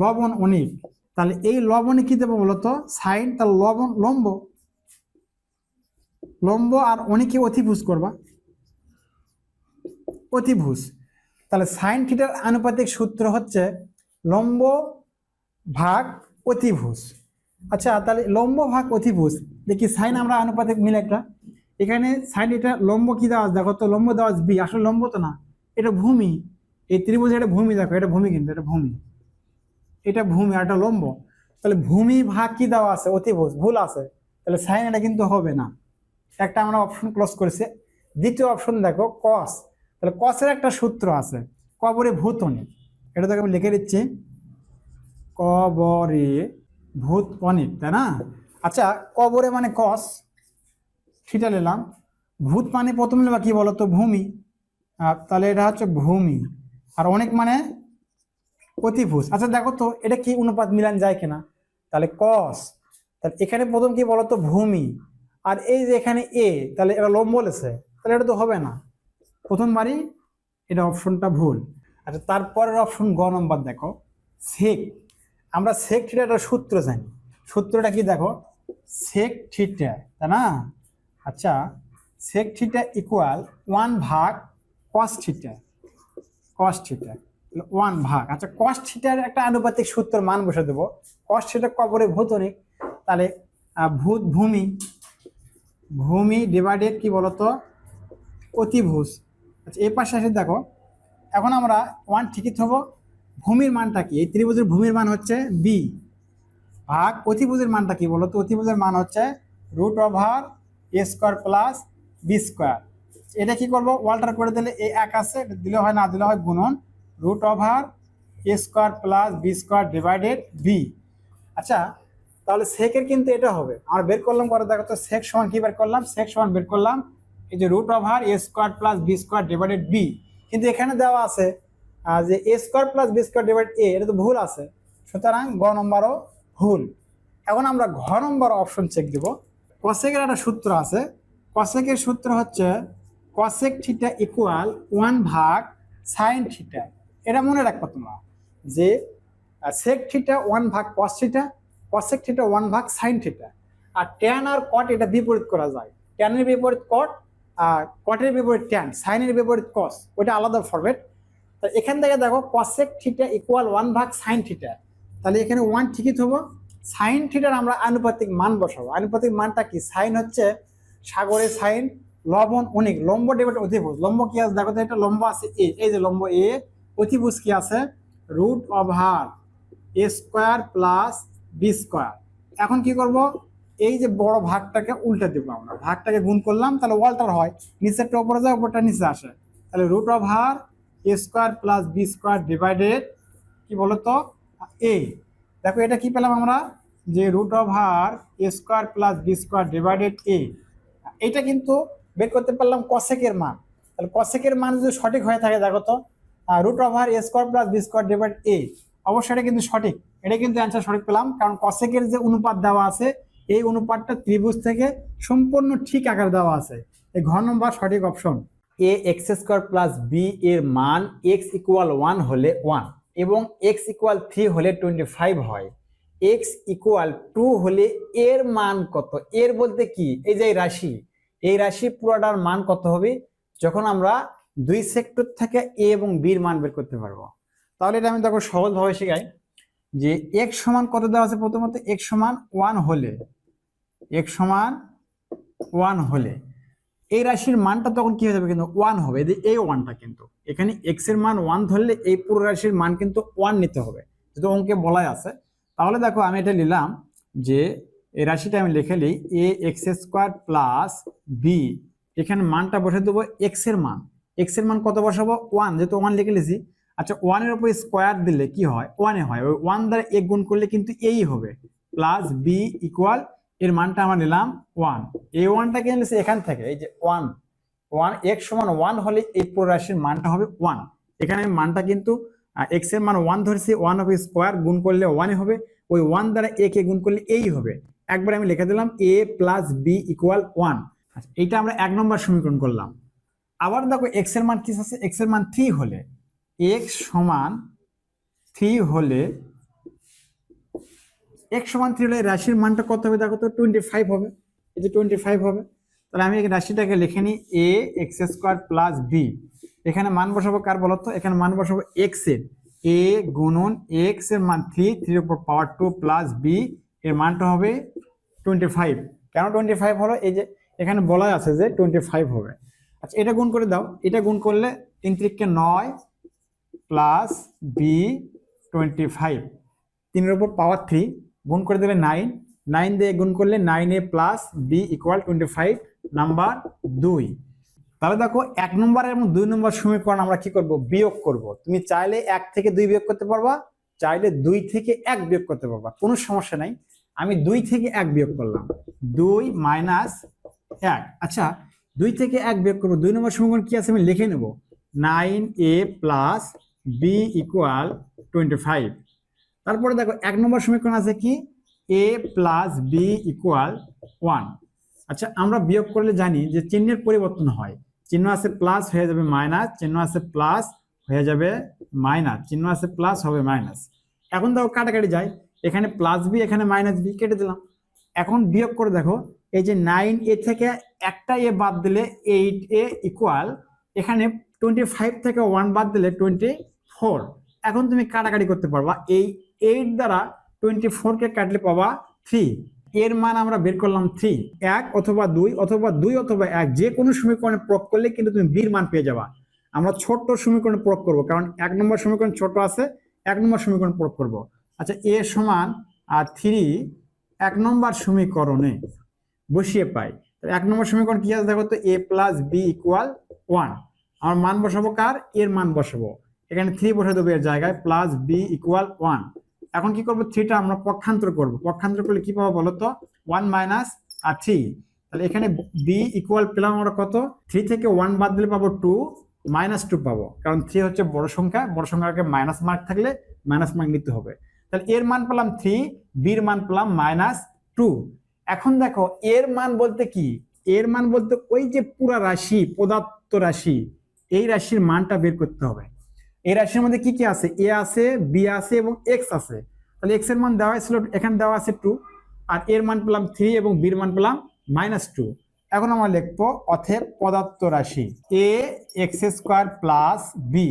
A: লবণ অনেক। তাহলে এই লবণে কি দেবো বলতো? সাইন, তাহলে লবণ লম্ব, লম্ব আর অনেকে অতিভুজ করবা, অতিভুজ। তাহলে সাইন থিটার আনুপাতিক সূত্র হচ্ছে লম্ব ভাগ অতিভুজ। আচ্ছা তাহলে লম্ব ভাগ অতিভুজ দেখি সাইন আমরা আনুপাতিক মিলে একটা, এখানে সাইন এটা লম্ব কি দেওয়া আছে দেখো তো, লম্ব দেওয়া আছে বি, আসলে লম্ব তো না, এটা ভূমি। এই ত্রিভুজের এটা ভূমি, দেখো এটা ভূমি, কিন্তু এটা ভূমি, এটা ভূমি আর এটা লম্ব। তাহলে ভূমি ভাগ কি দেওয়া আছে? অতিভুজ, ভুল আছে। তাহলে সাইন এটা কিন্তু হবে না, একটা আমরা অপশন ক্লোজ করেছি। দ্বিতীয় অপশন দেখো কস, তাহলে কসের একটা সূত্র আছে কবরে ভূত অনেক, এটা তোকে আমি লিখে দিচ্ছি, কবরে ভূত অনেক, তাই না? আচ্ছা কবরে মানে কস, সেটা নিলাম। ভূত মানে প্রথম নেবা কি বলতো? ভূমি, তাহলে এটা হচ্ছে ভূমি, আর অনেক মানে অতিভুজ। আচ্ছা দেখো তো এটা কি অনুপাত মিলান যায় কিনা, তাহলে কস, তাহলে এখানে প্রথম কি বলতো? ভূমি, আর এই যে এখানে এ, তাহলে এটা লম্ব বলেছে, তাহলে এটা তো হবে না, প্রথমবারই এটা অপশনটা ভুল। আচ্ছা তারপরের অপশন গ নম্বর দেখো, সেক। আমরা সেক থিটার সূত্র জানি, সূত্রটা কি দেখো, সেক থিটা, তাই না? আচ্ছা সেক থিটা ইকুয়াল 1 ভাগ কস থিটা, কস থিটা 1 ভাগ। আচ্ছা কস থিটার একটা আনুপাতিক সূত্র মান বসে দেবো, কস থিটা কবরে ভূত অনেক, তাহলে ভূত ভূমি, ভূমি ডিভাইডেড কি বলতো? অতিভুজ। আচ্ছা এই পাশে এসে দেখো, এখন আমরা 1 ঠিকই থবো, ভূমির মানটা কি? এই ত্রিভুজের ভূমির মান হচ্ছে বি, ভাগ অতিভুজের মানটা কি বলতো? অতিভুজের মান হচ্ছে root over A square plus B square. এটা কি করবো? ওয়াল্টার করে দিলে এ এক আছে, দিলে হয় না দিলে হয় গুণন, root over A square plus B square divided B. আচ্ছা তাহলে সেকের কিন্তু এটা হবে, আমরা বের করলাম করে দেখো তো, সেক সমান কি বের করলাম? সেক সমান বের করলাম এই যে root over A square plus B square divided B, কিন্তু এখানে দেওয়া আছে যে A square plus B square divide A, এটা তো ভুল আছে, সুতরাং গ নম্বরও ভুল। এখন আমরা ঘ নম্বর অপশন চেক দিব। কসেকের একটা সূত্র আছে, কসেকের সূত্র হচ্ছে কসেক থিটা ইকুয়াল 1 ভাগ সাইন থিটা। এটা মনে রাখবো তোমরা যে সেক থিটা 1 ভাগ কস থিটা, কসেক থিটা 1 ভাগ সাইন থিটা। আর ট্যান আর কট এটা বিপরীত করা যায়, ট্যানের বিপরীত কট আর কটের বিপরীত ট্যান, সাইনের বিপরীত কস, ওইটা আলাদা ফরম্যাট। তো এখান থেকে দেখো কসেক থিটা ইকুয়াল 1 ভাগ সাইন থিটা, তাহলে এখানে 1 ঠিকই থবো। সাইন থিটার আমরা আনুপাতিক মান বসাবো। আনুপাতিক মানটা কি? সাইন হচ্ছে সাগরের সাইন, লবণ অনেক, লম্ব ডিভাইড অতিভুজ। লম্ব কি আছে দেখো তো, এটা লম্ব আছে এ, এই যে লম্ব এ, অতিভুজ কি আছে root over A square plus B square. এখন কি করব, এই যে বড় ভাগটাকে উল্টে দিব, আমরা ভাগটাকে গুণ করলাম তাহলে ওয়াল্টার হয়, নিচেরটা উপরে যায় উপরটা নিচে আসে, তাহলে root over A square plus B square divided কি বলতো এ। দেখো এটা কি পেলাম আমরা, যে root over A square plus B square divided A. এটা কিন্তু বের করতে পারলাম কসেকের মান। তাহলে কসেকের মান যদি সঠিক হয়ে থাকে দেখো তো, root over A square plus B square divide A, অবশ্যই এটা কিন্তু সঠিক, এটা কিন্তু অ্যান্সার সঠিক পেলাম, কারণ কসেকের যে অনুপাত দেওয়া আছে এই অনুপাতটা ত্রিভুজ থেকে সম্পূর্ণ ঠিক আকার দেওয়া আছে। এই ঘ নম্বর সঠিক অপশন।
B: এ এক্স স্কোয়ার প্লাস বি এর মান এক্স ইকুয়াল 1 হলে 1 এবং এক্স ইকুয়াল 3 হলে 25 হয়। এক্স ইকুয়াল 2 হলে এর মান কত? এর বলতে কি, এই যে রাশি, এই রাশি পুরোটার মান কত হবে যখন আমরা দুই সেক্টর থেকে এ এবং বির মান বের করতে পারবো।
A: তাহলে এটা আমি দেখো সহজভাবে শেখাই, যে এক্স সমান কত দেওয়া আছে, প্রথমত এক্স সমান 1 হলে, এক্স সমান 1 হলে এই রাশির মানটা তখন কি হয়ে যাবে, কিন্তু 1 হবে। এই 1টা কিন্তু এখানে এক্স এর মান 1 ধরলে এই পুরো রাশির মান কিন্তু 1 নিতে হবে, যেহেতু অঙ্কে বলাই আছে। তাহলে দেখো আমি এটা নিলাম যে এই রাশিটা আমি লিখে নিই এ এক্স স্কোয়ার প্লাস বি, এখানে মানটা বসে দেবো এক্স এর মান। এক্স এর মান কত বসাবো? 1, যেহেতু 1 লিখে নিয়েছি। আচ্ছা 1 এর উপর স্কোয়ার দিলে কি হয়? 1 এ হয়, ওই 1 দ্বারা এ গুণ করলে কিন্তু এই হবে, প্লাস বি ইকুয়াল এর মানটা আমরা নিলাম 1। এই 1টাকে নিয়েছি এখান থেকে, এই যে 1 এক্স সমান 1 হলে এই পুরো রাশির মানটা হবে 1। এখানে মানটা কিন্তু এক্স এর মান 1 ধরেছি, 1 হবে স্কোয়ার, গুণ করলে 1 হবে, ওই 1 দ্বারা এ কে গুণ করলে এই হবে। একবার আমি লিখে দিলাম এ প্লাস বি ইকুয়াল 1। আচ্ছা এইটা আমরা 1 নম্বর সমীকরণ করলাম। আবার দেখো এক্স এর মান কি আছে, এক্স এর মান 3 হলে, এক্স সমান 3 হলে, এক্স সমান 3 হলে রাশির মানটা কত হবে দেখো তো, 25 হবে, এই যে 25 হবে। তাহলে আমি এই রাশিটাকে লিখে নিই এ এক্স স্কোয়ার প্লাস বি, এখানে মান বসাবো কার বলতো, এখানে মান বসাবো এক্স এর, এ গুণন এক্স এর মান 3, 3 এর উপর পাওয়ার 2 প্লাস বি এর মানটা হবে 25। কেন 25 হলো, এই যে এখানে বলা আছে যে 25 হবে। আচ্ছা এটা গুণ করে দাও, এটা গুণ করলে 3 3 9 প্লাস বি 25, 3 এর উপর পাওয়ার 3 গুণ করে দেবে 9, 9 দিয়ে গুণ করলে 9a plus B equal 25 number 2। তাহলে দেখো 1 নম্বর এবং 2 নম্বর সমীকরণ আমরা কি করব, বিয়োগ করব। তুমি চাইলে 1 থেকে 2 বিয়োগ করতে পারবা, চাইলে 2 থেকে 1 বিয়োগ করতে পারবা, কোনো সমস্যা নাই। আমি 2 থেকে 1 বিয়োগ করলাম, 2 মাইনাস 1। আচ্ছা 2 থেকে 1 বিয়োগ করবো, 2 নম্বর সমীকরণ কি আছে আমি লিখে নেব, 9a প্লাস বি ইকুয়াল 25। তারপরে দেখো 1 নম্বর সমীকরণ আছে কি, a প্লাস বি ইকুয়াল 1। আচ্ছা আমরা বিয়োগ করলে জানি যে চিহ্নের পরিবর্তন হয়, চিহ্ন আছে প্লাস হয়ে যাবে মাইনাস, চিহ্ন আছে প্লাস হয়ে যাবে মাইনাস, চিহ্ন আছে প্লাস হবে মাইনাস। এখন দেখো কাটাকাটি যায়, এখানে প্লাস বি এখানে মাইনাস বি, কেটে দিলাম। এখন বিয়োগ করে দেখো, এই যে 9a থেকে একটা এ বাদ দিলে 8a ইকুয়াল, এখানে 25 থেকে 1 বাদ দিলে 24। এখন তুমি কাটাকাটি করতে পারবা, এই 8 দ্বারা 24 কে কাটলে পাবা 3, এর মান আমরা বের করলাম 3। 1 অথবা 2 অথবা 2 অথবা 1 যে কোনো সমীকরণে প্রয়োগ করলে কিন্তু তুমি বির মান পেয়ে যাবা। আমরা ছোট্ট সমীকরণে প্রয়োগ করব, কারণ 1 নম্বর সমীকরণ ছোট আছে, 1 নম্বর সমীকরণ প্রয়োগ করব। আচ্ছা a সমান 3 1 নম্বর সমীকরণে বসিয়ে পাই। 1 নম্বর সমীকরণ কি আছে দেখো তো, a প্লাস বি ইকুয়াল 1। আমার মান বসাবো কার, এর মান বসাবো, এখানে 3 বসে দেবো এর জায়গায়, প্লাস বি ইকুয়াল 1। এখন কি করবো, 3টা আমরা পক্ষান্তর করব, পক্ষান্তর করলে কি পাবো বলো তো, 1 মাইনাস 3। তাহলে এখানে বি ইকুয়াল পেলাম আমরা কত, 3 থেকে 1 বাদ দিলে পাবো 2, -2 পাবো, কারণ 3 হচ্ছে বড় সংখ্যাকে মাইনাস মার্ক থাকলে মাইনাস মার্ক নিতে হবে। তাহলে এর মান পেলাম 3, বির মান পেলাম -2। এখন দেখো এর মান বলতে কি, এর মান বলতে ওই যে পুরা রাশি, পদার্থ রাশি, এই রাশির মানটা বের করতে হবে। এই রাশির মধ্যে কি কি আছে, এ আছে, বি আছে এবং এক্স আছে। তাহলে এক্স এর মান দেওয়া ছিল, এখানে দেওয়া আছে 2, আর এর মান পেলাম 3 এবং বির মান পেলাম -2। এখন আমরা লিখবো অতএব পদার্থ রাশি এ এক্স স্কোয়ার প্লাস বি।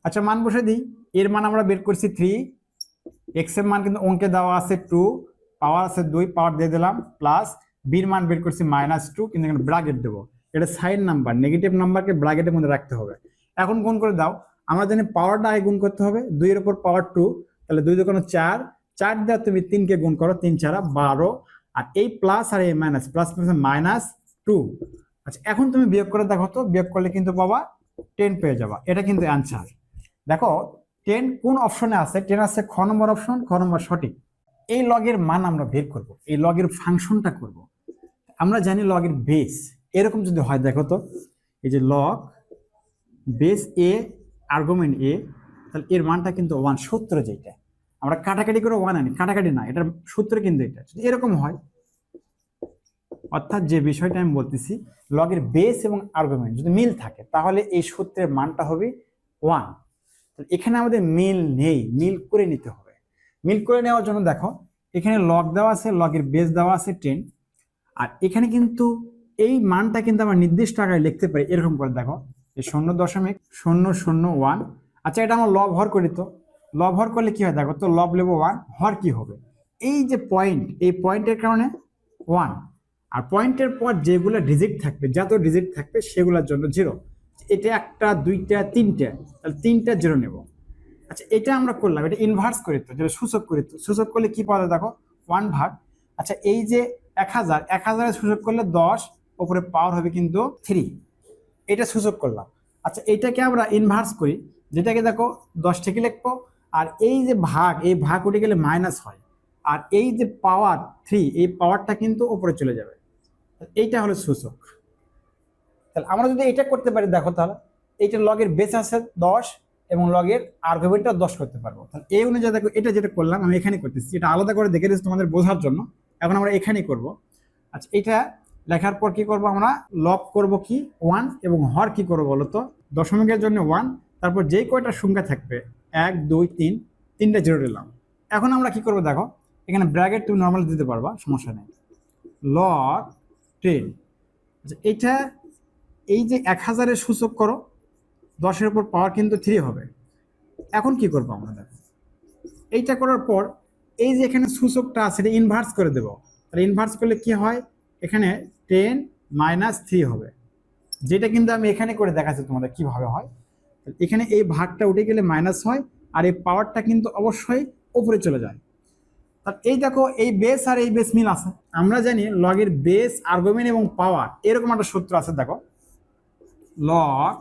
A: আচ্ছা মান বসে দিই, এর মান আমরা বের করছি 3, এক্স এর মান কিন্তু অঙ্কে দেওয়া আছে 2, পাওয়ার আছে 2, পাওয়ার দিয়ে দিলাম, প্লাস বির মান বের করছি -2, কিন্তু এখানে ব্র্যাকেট দেবো, এটা সাইন নাম্বার, নেগেটিভ নাম্বারকে ব্র্যাকেটের মধ্যে রাখতে হবে। এখন গুণ করে দাও, আমরা জানি পাওয়ারটা আগে গুণ করতে হবে, 2 এর উপর পাওয়ার 2, তাহলে 2 দোকানে 4, 4 দেওয়া তুমি 3 কে গুণ করো, 3 4 12, আর এই প্লাস আর এই মাইনাস, প্লাস প্লাস -2। আচ্ছা এখন তুমি বিয়োগ করে দেখো তো, বিয়োগ করলে কিন্তু পাবা 10 পেয়ে যাবা, এটা কিন্তু অ্যান্সার। দেখো 10 কোন অপশনে আছে, 10 আছে খ নম্বর অপশন, খ নম্বর সঠিক। এই লগের মান আমরা বের করব, এই লগের ফাংশনটা করব। আমরা জানি লগের বেস এরকম যদি হয়, দেখো তো এই যে লগ বেস এ আর্গুমেন্ট এ, তাহলে এর মানটা কিন্তু 1, সূত্র যেটা আমরা কাটাকাটি করে 1 আনি, কাটাকাটি না, এটার সূত্র কিন্তু এটা যদি এরকম হয়, অর্থাৎ যে বিষয়টা আমি বলতেছি লগের বেস এবং আর্গুমেন্ট যদি মিল থাকে তাহলে এই সূত্রের মানটা হবে 1। তাহলে এখানে আমাদের মিল নেই, মিল করে নিতে হবে। মিল করে নেওয়ার জন্য দেখো এখানে লগ দেওয়া আছে, লগের বেস দেওয়া আছে 10, আর এখানে কিন্তু এই মানটা কিন্তু আমরা নির্দিষ্ট আকারে লিখতে পারি এরকম করে, দেখো 0.001। আচ্ছা এটা আমরা লব হর করি তো, লব হর করলে কি হয় দেখো তো, লব লেবো 1, হর কি হবে, এই যে পয়েন্ট, এই পয়েন্টের কারণে 1, আর পয়েন্টের পর যেগুলো ডিজিট থাকবে, যত ডিজিট থাকবে সেগুলোর জন্য 0। এটা 1টা 2টা 3টা, তাহলে 3টা 0 নেব। আচ্ছা এটা আমরা করলাম, এটা ইনভার্স করি তো, যেটা সূচক করি তো, সূচক করলে কি পাওয়া যায় দেখো 1 ভাগ। আচ্ছা এই যে 1000, 1000 সূচক করলে 10, উপরে পাওয়ার হবে কিন্তু 3, এটা সূচক করলাম। আচ্ছা এটাকে আমরা ইনভার্স করি, যেটাকে দেখো 10 থেকে লিখবো, আর এই যে ভাগ, এই ভাগ উঠে গেলে মাইনাস হয়, আর এই যে পাওয়ার 3, এই পাওয়ারটা কিন্তু উপরে চলে যাবে, এইটা হলো সূচক। তাহলে আমরা যদি এটা করতে পারি দেখো, তাহলে এইটা লগের বেস আছে 10 এবং লগের আর্গুমেন্টটা 10 করতে পারবো। তাহলে এই অনুযায়ী দেখো এটা যেটা করলাম আমি এখানে করতেছি, এটা আলাদা করে দেখে দিচ্ছি তোমাদের বোঝার জন্য, এখন আমরা এখানেই করব। আচ্ছা এটা লেখার পর কি করব, আমরা লব করব কি 1 এবং হর কি করবো বলতো, দশমিকের জন্য 1, তারপর যেই কয়টা সংখ্যা থাকবে 1 2 3, 3টা 0 দিলাম। এখন আমরা কি করব দেখো, এখানে ব্র্যাকেট তুমি নর্মালি দিতে পারবা, সমস্যা নেই, লগ 10। আচ্ছা এটা এই যে 1000-এর সূচক করো, 10-এর উপর পাওয়ার কিন্তু 3 হবে। এখন কি করবো আমরা দেখো, এইটা করার পর এই যে এখানে সূচকটা আছে এটা ইনভার্স করে দেবো। তাহলে ইনভার্স করলে কি হয়, এখানে 10 - 3 হবে, যেটা কিন্তু আমি এখানে করে দেখাচ্ছি তোমাদের কিভাবে হয়। এখানে এই ভাগটা উঠে গেলে মাইনাস হয়, আর এই পাওয়ারটা কিন্তু অবশ্যই উপরে চলে যায়। তাহলে এই দেখো এই বেস আর এই বেস মিল আছে, আমরা জানি লগের বেস আর্গুমেন্ট এবং পাওয়ার এরকম একটা সূত্র আছে, দেখো লগ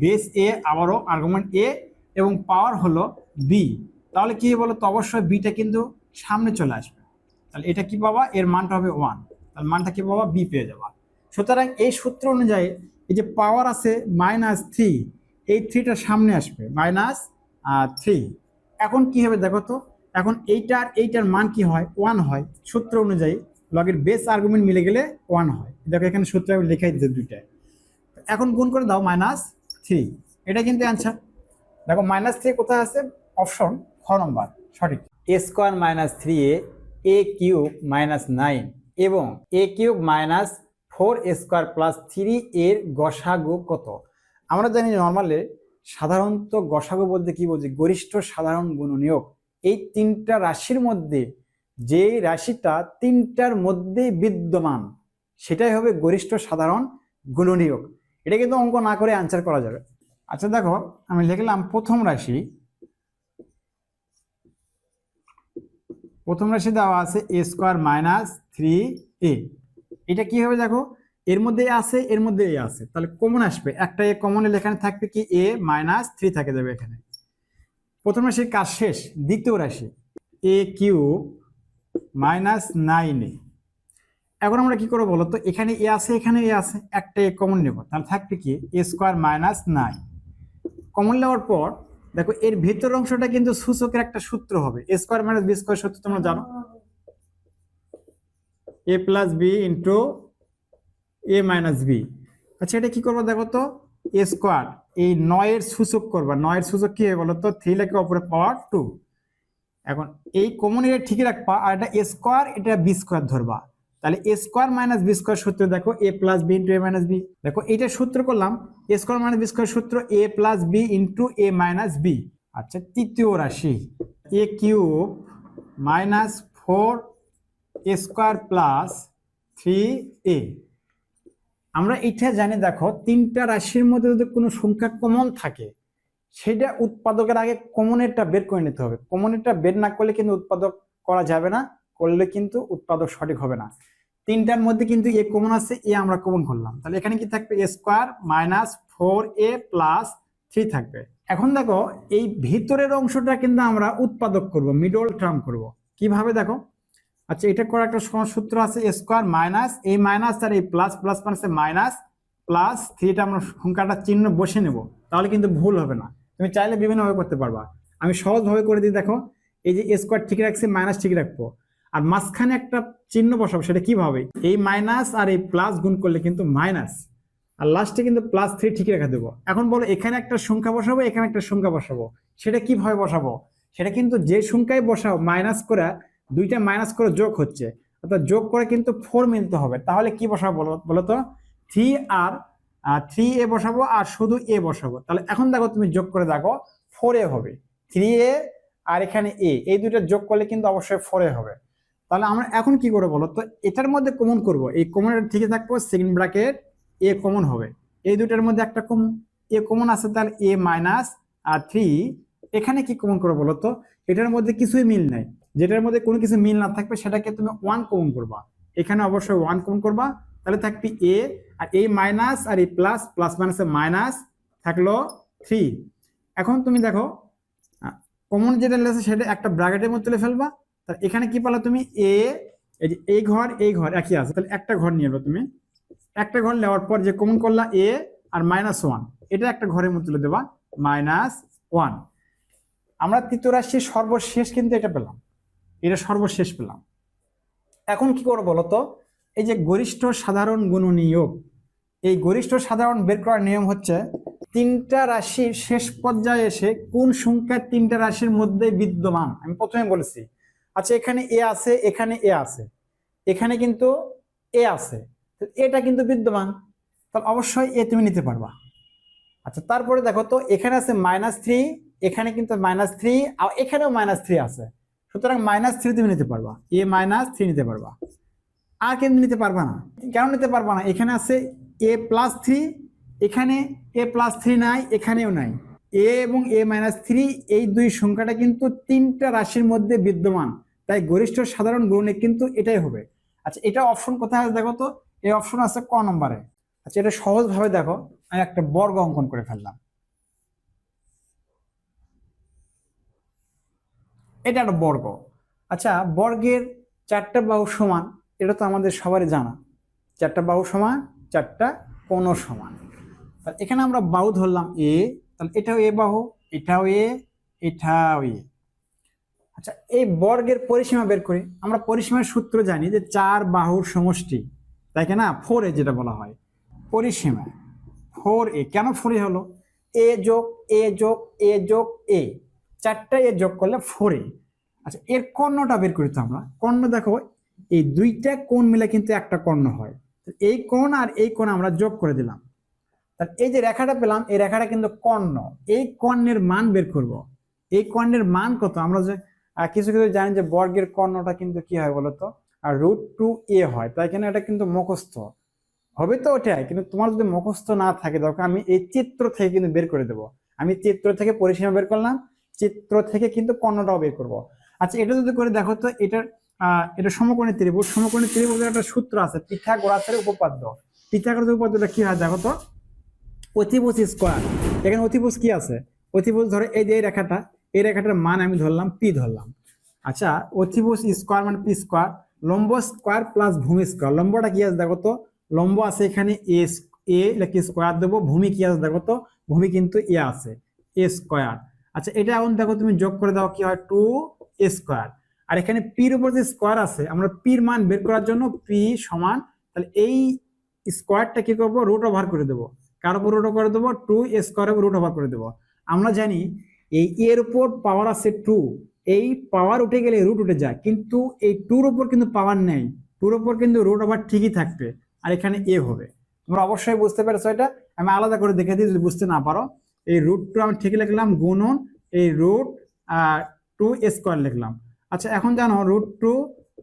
A: বেস এ আবারও আর্গুমেন্ট এ এবং পাওয়ার হলো বি, তাহলে কি বলো তো, অবশ্যই বিটা কিন্তু সামনে চলে আসবে, তাহলে এটা কি পাবা, এর মানটা হবে 1, তাহলে মানটা কি পাবা, বি পেয়ে যাবা। সুতরাং এই সূত্র অনুযায়ী এই যে পাওয়ার আছে -3, এই 3টা সামনে আসবে -3। এখন কি হবে দেখো তো, এখন এইটার এইটার মান কি হয়, 1 হয়, সূত্র অনুযায়ী লগের বেস আর্গুমেন্ট মিলে গেলে 1 হয়। দেখো এখানে সূত্র আমি লেখাই দিতে দুইটায়, এখন গুণ করে দাও -3, এটা কিন্তু অ্যান্সার। দেখো -3 কোথায় আছে, অপশন খ নম্বর সঠিক।
B: a square -3a a cube -9 এবং a কিউব -4 স্কোয়ার প্লাস 3 এর গসাগু কত? আমরা জানি নর্মালি সাধারণত গসাগু বলতে কি বলছি, গরিষ্ঠ সাধারণ গুণনীয়ক। এই 3টা রাশির মধ্যে যে রাশিটা 3টার মধ্যেই বিদ্যমান সেটাই হবে গরিষ্ঠ সাধারণ গুণনীয়ক। এটা কিন্তু অঙ্ক না করে আনসার করা যাবে।
A: আচ্ছা দেখো আমি লিখলাম প্রথম রাশি, প্রথম রাশি দেওয়া আছে a স্কোয়ার -3a, এটা কি হবে দেখো, এর মধ্যে আছে, এর মধ্যে এ আছে, তাহলে কমন আসবে, একটা এ কমন এলে এখানে থাকবে কি a -3 থাকে যাবে এখানে। প্রথম রাশির কাজ শেষ। দ্বিতীয় রাশি a কিউব -9a, এখন আমরা কি করবো বলতো, এখানে এ আছে এখানে এ আছে, একটা এ কমন নেব, তাহলে থাকবে কি এ স্কোয়ার মাইনাস 9। কমন নেওয়ার পর দেখো এর ভেতর অংশটা কিন্তু সূচকের একটা সূত্র হবে, এ স্কোয়ার মাইনাস বি স্কোয়ার সূত্র তোমরা জানো, এ প্লাস বি ইন্টু এ মাইনাস বি। আচ্ছা এটা কি করবো দেখো তো, এ স্কোয়ার এই 9 এর সূচক করবা, 9 এর সূচক কি হবে বলতো, 3 লেখে অপরে পাওয়ার 2। এখন এই কমন এটা ঠিক রাখবা, আর এটা এ স্কোয়ার এটা বি স্কোয়ার ধরবা, তাহলে এ স্কোয়ার মাইনাস বি স্কোয়ার সূত্র দেখো এ প্লাস বি ইন্টু এ মাইনাস বি। দেখো এইটা সূত্র করলাম, এ স্কোয়ার মাইনাস বি স্কোয়ার সূত্র এ প্লাস বি ইন্টু এ মাইনাস বি। আচ্ছা তৃতীয় রাশি এ কিউব মাইনাস 4 এ স্কোয়ার প্লাস 3a। আমরা এটা জানি দেখো, তিনটা রাশির মধ্যে যদি কোনো সংখ্যা কমন থাকে সেটা উৎপাদকের আগে কমনেরটা বের করে নিতে হবে। কমনেরটা বের না করলে কিন্তু উৎপাদক করা যাবে না, করলে কিন্তু উৎপাদক সঠিক হবে না। তিনটার মধ্যে কিন্তু এ কমন আছে, এ আমরা কমন করলাম, তাহলে এখানে কি থাকবে এ স্কোয়ার মাইনাস 4a প্লাস 3 থাকবে। এখন দেখো এই ভিতরের অংশটা কিন্তু আমরা উৎপাদক করব, মিডল টার্ম করব। কিভাবে দেখো, আচ্ছা এটা করার একটা সহজ সূত্র আছে, এ স্কোয়ার মাইনাস এই মাইনাস আর এই প্লাস, প্লাস মাইনাসে মাইনাস প্লাস 3টা আমরা সংখ্যাটা চিহ্ন বসে নেব, তাহলে কিন্তু ভুল হবে না। তুমি চাইলে বিভিন্নভাবে করতে পারবা, আমি সহজভাবে করে দিই। দেখো এই যে এ স্কোয়ার ঠিক রাখছি, মাইনাস ঠিক রাখবো, আর মাঝখানে একটা চিহ্ন বসাবো, সেটা কিভাবে, এই মাইনাস আর এই প্লাস গুণ করলে কিন্তু মাইনাস, আর লাস্টে কিন্তু প্লাস 3 ঠিক রেখে দেবো। এখন বলো এখানে একটা সংখ্যা বসাবো, এখানে একটা সংখ্যা বসাবো, সেটা কিভাবে বসাবো, সেটা কিন্তু যে সংখ্যায় বসাও মাইনাস করে, দুইটা মাইনাস করে যোগ হচ্ছে, অর্থাৎ যোগ করে কিন্তু 4 মিলতে হবে। তাহলে কি বসাবো বলো তো, 3 আর 3a বসাবো আর শুধু a বসাবো। তাহলে এখন দেখো তুমি যোগ করে দেখো 4a হবে, 3a আর এখানে a, এই দুইটা যোগ করলে কিন্তু অবশ্যই 4a হবে। তাহলে আমরা এখন কি করবো বলো তো, এটার মধ্যে কমন করব, এই কমনের ঠিক থাকবো সেকেন্ড ব্র্যাকেট a কমন হবে, এই দুইটার মধ্যে একটা কমন a কমন আছে, তাহলে a মাইনাস আর 3। এখানে কি কমন করবো বলো তো, এটার মধ্যে কিছুই মিল নাই, যেটার মধ্যে কোনো কিছু মিল না থাকবে সেটাকে তুমি 1 কমন করবা, এখানে অবশ্যই 1 কমন করবা, তাহলে থাকবে a আর এই মাইনাস আর এই প্লাস, প্লাস মাইনাসে মাইনাস থাকলো 3। এখন তুমি দেখো কমন যেটা লেগেছে সেটা একটা ব্র্যাকেটের মধ্যে তুলে ফেলবা, তাহলে এখানে কি পেলা তুমি a, এই যে এই ঘর একই আছে, তাহলে একটা ঘর নিয়ে এলো তুমি, একটা ঘর নেওয়ার পর যে কমন করলা a আর -1, এটা একটা ঘরের মধ্যে তুলে দেবা -1। আমরা তৃতীয় রাশির সর্বশেষ কিন্তু এটা পেলাম, এটা সর্বশেষ পেলাম। এখন কি করবো বলতো, এই যে গরিষ্ঠ সাধারণ গুণনীয়ক, এই গরিষ্ঠ সাধারণ বের করার নিয়ম হচ্ছে তিনটা রাশির শেষ পর্যায়ে এসে কোন সংখ্যা তিনটা রাশির মধ্যে বিদ্যমান। আমি প্রথমে বলেছি, আচ্ছা এখানে এ আছে, এখানে এ আছে, এখানে কিন্তু এ আছে, এটা কিন্তু বিদ্যমান, তাহলে অবশ্যই এ তুমি নিতে পারবা। আচ্ছা তারপরে দেখো তো এখানে আছে -3, এখানে কিন্তু -3 আর এখানেও -3 আছে, সুতরাং -3 তুমি নিতে পারবা, এ -3 নিতে পারবা। আর কিন্তু নিতে পারবা না, কেন নিতে পারবা না, এখানে আছে a+3, এখানে a+3 নাই, এখানেও নাই, এ এবং a-3 এই দুই সংখ্যাটা কিন্তু তিনটা রাশির মধ্যে বিদ্যমান, তাই গরিষ্ঠ সাধারণ গুণনীয়ক কিন্তু এটাই হবে। আচ্ছা এটা অপশন কোথায় আছে দেখো তো, এই অপশন আছে ক নম্বরে। আচ্ছা এটা সহজ ভাবে দেখো, আমি একটা বর্গ অঙ্কন করে ফেললাম, এটা একটা বর্গ। আচ্ছা বর্গের 4টা বাহু সমান, এটা তো আমাদের সবারই জানা, 4টা বাহু সমান 4টা কোণ সমান। তাহলে এখানে আমরা বাহু ধরলাম এ, তাহলে এটাও এ বাহু, এটাও এ, এটাও এ। আচ্ছা এই বর্গের পরিসীমা বের করি, আমরা পরিসীমার সূত্র জানি যে 4 বাহুর সমষ্টি, তাই না, 4a যেটা বলা হয় পরিসীমা 4a। কেন 4a হলো, এ যোগ এ যোগ এ যোগ এ, 4টা এ যোগ করলে 4a। আচ্ছা এর কর্ণটা বের করি তো আমরা, কর্ণ দেখো এই দুইটা কোণ মিলে কিন্তু একটা কর্ণ হয়, এই কোণ আর এই কোণ আমরা যোগ করে দিলাম, তাহলে এই যে রেখাটা পেলাম, এই রেখাটা কিন্তু কর্ণ, এই কর্ণের মান বের করব। এই কর্ণের মান কত, আমরা যে কিছু কিছু জানি যে বর্গের কর্ণটা কিন্তু কি হয় বলতো, আর √2a হয়, তাই কেন এটা কিন্তু মুখস্থ হবে তো ওটাই, কিন্তু তোমার যদি মুখস্থ না থাকে তখন আমি এই চিত্র থেকে কিন্তু বের করে দেবো, আমি চিত্র থেকে পরিসীমা বের করলাম, চিত্র থেকে কিন্তু কর্ণটাও বের করব। আচ্ছা এটা যদি করে দেখো তো, এটা সমকোণী ত্রিভুজ, সমকোণী ত্রিভুজের একটা সূত্র আছে পিথাগোরাসের উপপাদ্য। পিথাগোরাসের উপপাদ্যটা কি হয় দেখো তো, অতিভুজ স্কোয়ার, এখানে অতিভুজ কি আছে, অতিভুজ ধরে এই যে এই রেখাটা, এই রেখাটার মান আমি ধরলাম পি ধরলাম। আচ্ছা অতিভুজ স্কোয়ার মানে পি স্কোয়ার, লম্ব স্কোয়ার প্লাস ভূমি স্কোয়ার। লম্বটা কি আছে দেখো তো, লম্ব আছে এখানে এ লেখি স্কোয়ার দেবো, ভূমি কি আছে দেখো তো, ভূমি কিন্তু এ আছে, এ স্কোয়ার। আচ্ছা এটা এখন দেখো তুমি যোগ করে দাও কি হয়, 2 স্কোয়ার। আর এখানে পির উপর যে স্কোয়ার আছে, আমরা পির মান বের করার জন্য পি সমান, তাহলে এই স্কোয়ারটা কি করবো, রুট ওভার করে দেবো। কার উপর রুট ওভার করে দেবো, 2 স্কোয়ার উপর রুট ওভার করে দেবো। আমরা জানি এই এর উপর পাওয়ার আছে 2, এই পাওয়ার উঠে গেলে রুট উঠে যায়, কিন্তু এই 2-র উপর কিন্তু পাওয়ার নেই, 2-র উপর কিন্তু রুট ওভার ঠিকই থাকবে, আর এখানে এ হবে। তোমরা অবশ্যই বুঝতে পেরেছো এটা, আমি আলাদা করে দেখে দিই যদি বুঝতে না পারো। এই রুট 2 আমি ঠিক লিখলাম, গুণন এই রুট 2 স্কোয়ার লিখলাম। আচ্ছা এখন জানো রুট 2,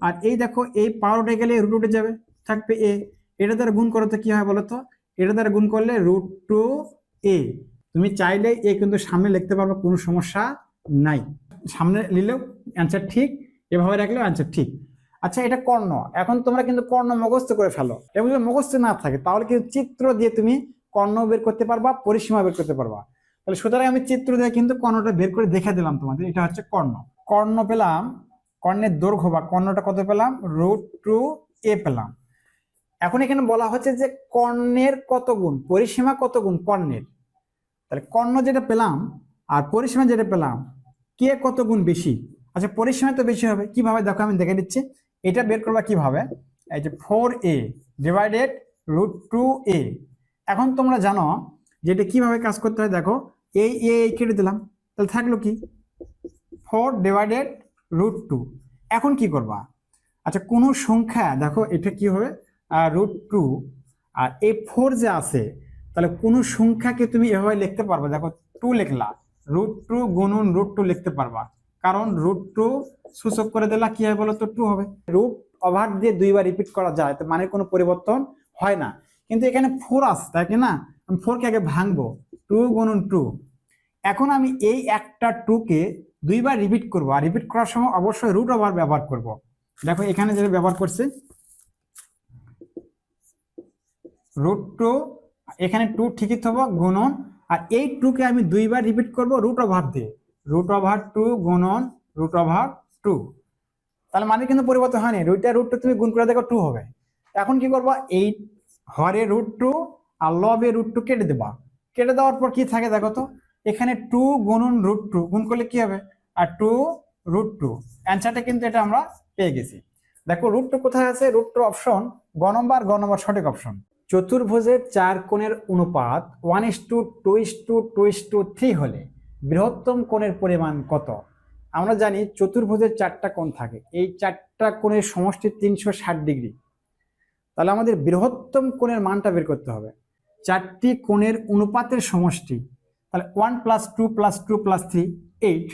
A: আর এই দেখো এই পাওয়ার উঠে গেলে রুট উঠে যাবে, থাকবে এ। এটা দ্বারা গুণ করো তো কি হয় বলো তো, এটা দ্বারা গুণ করলে রুট 2 এ। তুমি চাইলে এ কিন্তু সামনে লিখতে পারবে, কোনো সমস্যা নাই, সামনে নিলেও অ্যান্সার ঠিক, এভাবে রাখলেও অ্যান্সার ঠিক। আচ্ছা এটা কর্ণ, এখন তোমরা কিন্তু কর্ণ মুখস্থ করে ফেলো, এবং যদি মুখস্থ না থাকে তাহলে কিন্তু চিত্র দিয়ে তুমি কর্ণ বের করতে পারবা, পরিসীমা বের করতে পারবা। তাহলে সুতরাং আমি চিত্র দিয়ে কিন্তু কর্ণটা বের করে দেখে দিলাম তোমাদের, এটা হচ্ছে কর্ণ। কর্ণ পেলাম, কর্ণের দৈর্ঘ্য বা কর্ণটা কত পেলাম, রুট 2 এ পেলাম। এখন এখানে বলা হচ্ছে যে কর্ণের কত গুণ, পরিসীমা কত গুণ কর্ণের। তাহলে কর্ণ যেটা পেলাম আর পরিসীমা যেটা পেলাম, কে কত গুণ বেশি। আচ্ছা পরিসীমা তো বেশি হবে, কিভাবে দেখো আমি দেখে দিচ্ছি। এটা বের করবা কিভাবে, এই যে 4a ডিভাইডেড রুট 2a। এখন তোমরা জানো যে এটা কিভাবে কাজ করতে হয়, দেখো এই এ কেটে দিলাম, তাহলে থাকলো কি 4 ডিভাইডেড রুট 2। এখন কি করবা, আচ্ছা কোনো সংখ্যা দেখো এটা কি হবে রুট 2, আর এই 4 যে আছে, তাহলে কোনো সংখ্যাকে তুমি এভাবে লিখতে পারবে, দেখো 2 লিখলা, রুট 2 গুণন রুট 2 লিখতে পারবা, কারণ রুট 2 সূচক করে দিলা কি হয় বলো তো, 2 হবে। রুট ওভার দিয়ে দুইবার রিপিট করা যায়, তো মানে কোনো পরিবর্তন হয় না। কিন্তু এখানে 4 আছে তাই কি না, আমি 4 কে আগে ভাঙবো, 2 গুণন 2। এখন আমি এই একটা 2 কে দুইবার রিপিট করবো, আর রিপিট করার সময় অবশ্যই রুট ওভার ব্যবহার করব। দেখো এখানে যেটা ব্যবহার করছে রুট 2, এখানে 2 ঠিকই থাকবো গুণন, আর এই 2 কে আমি দুইবার রিপিট করব রুট ওভার দিয়ে, রুট ওভার 2 গুণন রুট ওভার 2। তাহলে মানে কিন্তু পরিবর্তন হয়নি, রুট 2 তুমি গুণ করে দেখো 2 হবে। এখন কি করবা, এই হরে রুট 2 আর লবে রুট 2 কেটে দেবা, কেটে দেওয়ার পর কি থাকে দেখো তো, এখানে 2 গুণন রুট 2 গুণ করলে কি হবে, আর 2 রুট 2। অ্যান্সারটা কিন্তু এটা আমরা পেয়ে গেছি। দেখো রুট 2 কোথায় আছে, রুট 2 অপশন গ নম্বর সঠিক অপশন। চতুর্ভুজের 4 কোণের অনুপাত 1:2:2:2:3 হলে বৃহত্তম কোণের পরিমাণ কত। আমরা জানি চতুর্ভুজের 4টা কোণ থাকে, এই 4টা কোণের সমষ্টি 360 ডিগ্রি। তাহলে আমাদের বৃহত্তম কোণের মানটা বের করতে হবে, 4টি কোণের অনুপাতের সমষ্টি, তাহলে 1 + 2 + 2 + 3 8।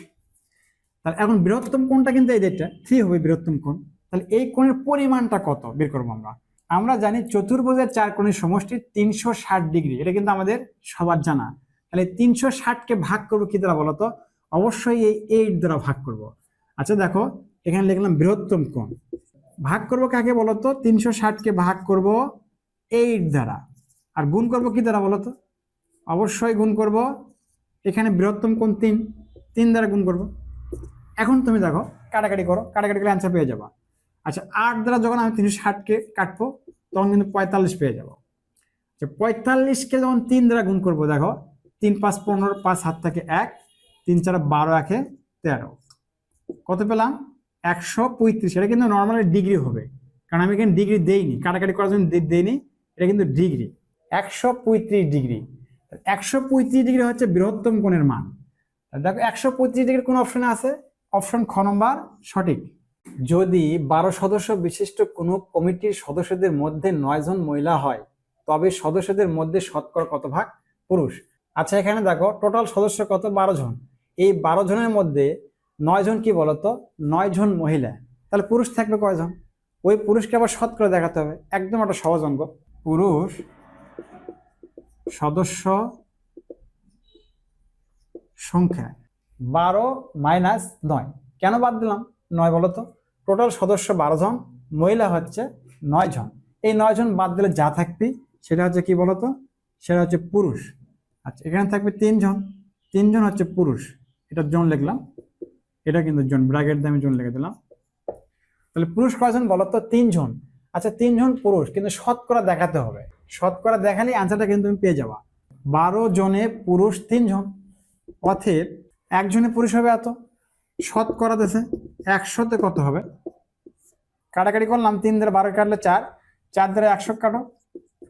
A: তাহলে এখন বৃহত্তম কোণটা কিন্তু এই যেটা 3 হবে বৃহত্তম কোণ, তাহলে এই কোণের পরিমাণটা কত বের করবো আমরা। আমরা জানি চতুর্ভুজের 4 কোণের সমষ্টি 360 ডিগ্রি, এটা কিন্তু আমাদের সবার জানা। তাহলে 360 কে ভাগ করবো কি দ্বারা বলতো, অবশ্যই এই 8 দ্বারা ভাগ করব। আচ্ছা দেখো এখানে লিখলাম বৃহত্তম কোণ, ভাগ করব কাকে বলতো, 360 কে ভাগ করব 8 দ্বারা, আর গুণ করব কি দ্বারা বলতো, অবশ্যই গুণ করব, এখানে বৃহত্তম কোণ 3 দ্বারা গুণ করব। এখন তুমি দেখো কাটাকাটি করো, কাটাকাটি করলে অ্যান্সার পেয়ে যাবা। আচ্ছা 8 দ্বারা যখন আমি 360 কে কাটবো তখন কিন্তু 45 পেয়ে যাবো। 45 কে যখন 3 দ্বারা গুণ করবো, দেখো 3 × 5 = 15, 5 হাত থাকে 1, 3 × 4 = 12, 1 = 13, কত পেলাম 135। এটা কিন্তু নর্মালি ডিগ্রি হবে, কারণ আমি এখানে ডিগ্রি দেইনি, কাটাকাটি করার জন্য দেইনি, এটা কিন্তু ডিগ্রি 135 ডিগ্রি। 135 ডিগ্রি হচ্ছে বৃহত্তম কোণের মান। দেখো 135 ডিগ্রি কোন অপশনে আছে, অপশন খ নম্বর সঠিক। যদি 12 সদস্য বিশিষ্ট কোনো কমিটির সদস্যদের মধ্যে 9 জন মহিলা হয়, তবে সদস্যদের মধ্যে শতকরা কত ভাগ পুরুষ। আচ্ছা এখানে দেখো টোটাল সদস্য কত, 12 জন, এই 12 জনের মধ্যে 9 জন কি বলতো, 9 জন মহিলা, তাহলে পুরুষ থাকবে কয়জন, ওই পুরুষকে আবার শতকরা দেখাতে হবে, একদম একটা সহজ অঙ্ক। পুরুষ সদস্য সংখ্যা 12 - 9, কেন বাদ দিলাম 9 বলতো, টোটাল সদস্য 12 জন, মহিলা হচ্ছে 9 জন, এই 9 জন বাদ দিলে যা থাকবে সেটা হচ্ছে কি বলতো, সেটা হচ্ছে পুরুষ। আচ্ছা এখানে থাকবে 3 জন, 3 জন হচ্ছে পুরুষ, এটা জন লিখলাম, এটা কিন্তু জন, ব্র্যাকেট দিয়ে আমি জন লিখে দিলাম। তাহলে পুরুষ কয়জন বলো তো? 3 জন। আচ্ছা 3 জন পুরুষ, কিন্তু শতকরা দেখাতে হবে। শতকরা দেখালে আনসারটা কিন্তু তুমি পেয়ে যাবা। 12 জনে পুরুষ 3 জন, অতএব একজনে পুরুষ হবে এত। শতকরা দেশে 100-তে কত হবে? কাটাকাটি করলাম, 3 দ্বারা 12 কাটলে 4, 4 দ্বারা 100 কাটো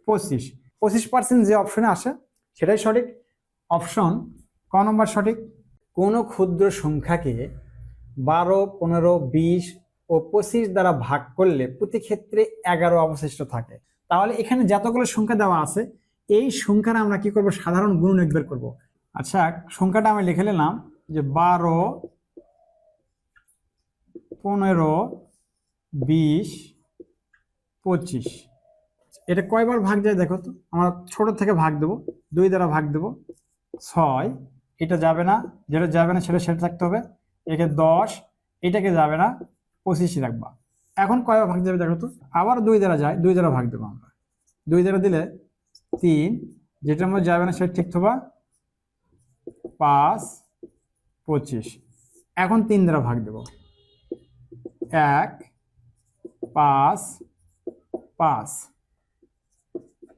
A: 25। 25% যে অপশনে আসে সেটাই সঠিক। অপশন ক নম্বর সঠিক। কোন ক্ষুদ্র সংখ্যাকে 12, 15, 20 ও 25 দ্বারা ভাগ করলে প্রতি ক্ষেত্রে 11 অবশিষ্ট থাকে। তাহলে এখানে যতগুলো সংখ্যা দেওয়া আছে এই সংখ্যাটা আমরা কি করব? সাধারণ গুণনীয়ক বের করব। আচ্ছা সংখ্যাটা আমি লিখে নিলাম যে 12, 15, 20, 25। এটা কয়বার ভাগ যায় দেখো তো? আমরা ছোট থেকে ভাগ দেবো, 2 দ্বারা ভাগ দেবো, 6। এটা যাবে না, যেটা যাবে না সেটা থাকতে হবে। একে 10, এটাকে যাবে না, 25 রাখবা। এখন কয়বার ভাগ যাবে দেখো তো? আবার 2 দ্বারা যায়, 2 দ্বারা ভাগ দেবো আমরা। 2 দ্বারা দিলে 3, যেটার মধ্যে যাবে না সেটা ঠিক থাকবা, 5, 25। এখন 3 দ্বারা ভাগ দেবো, 1, 5, 5,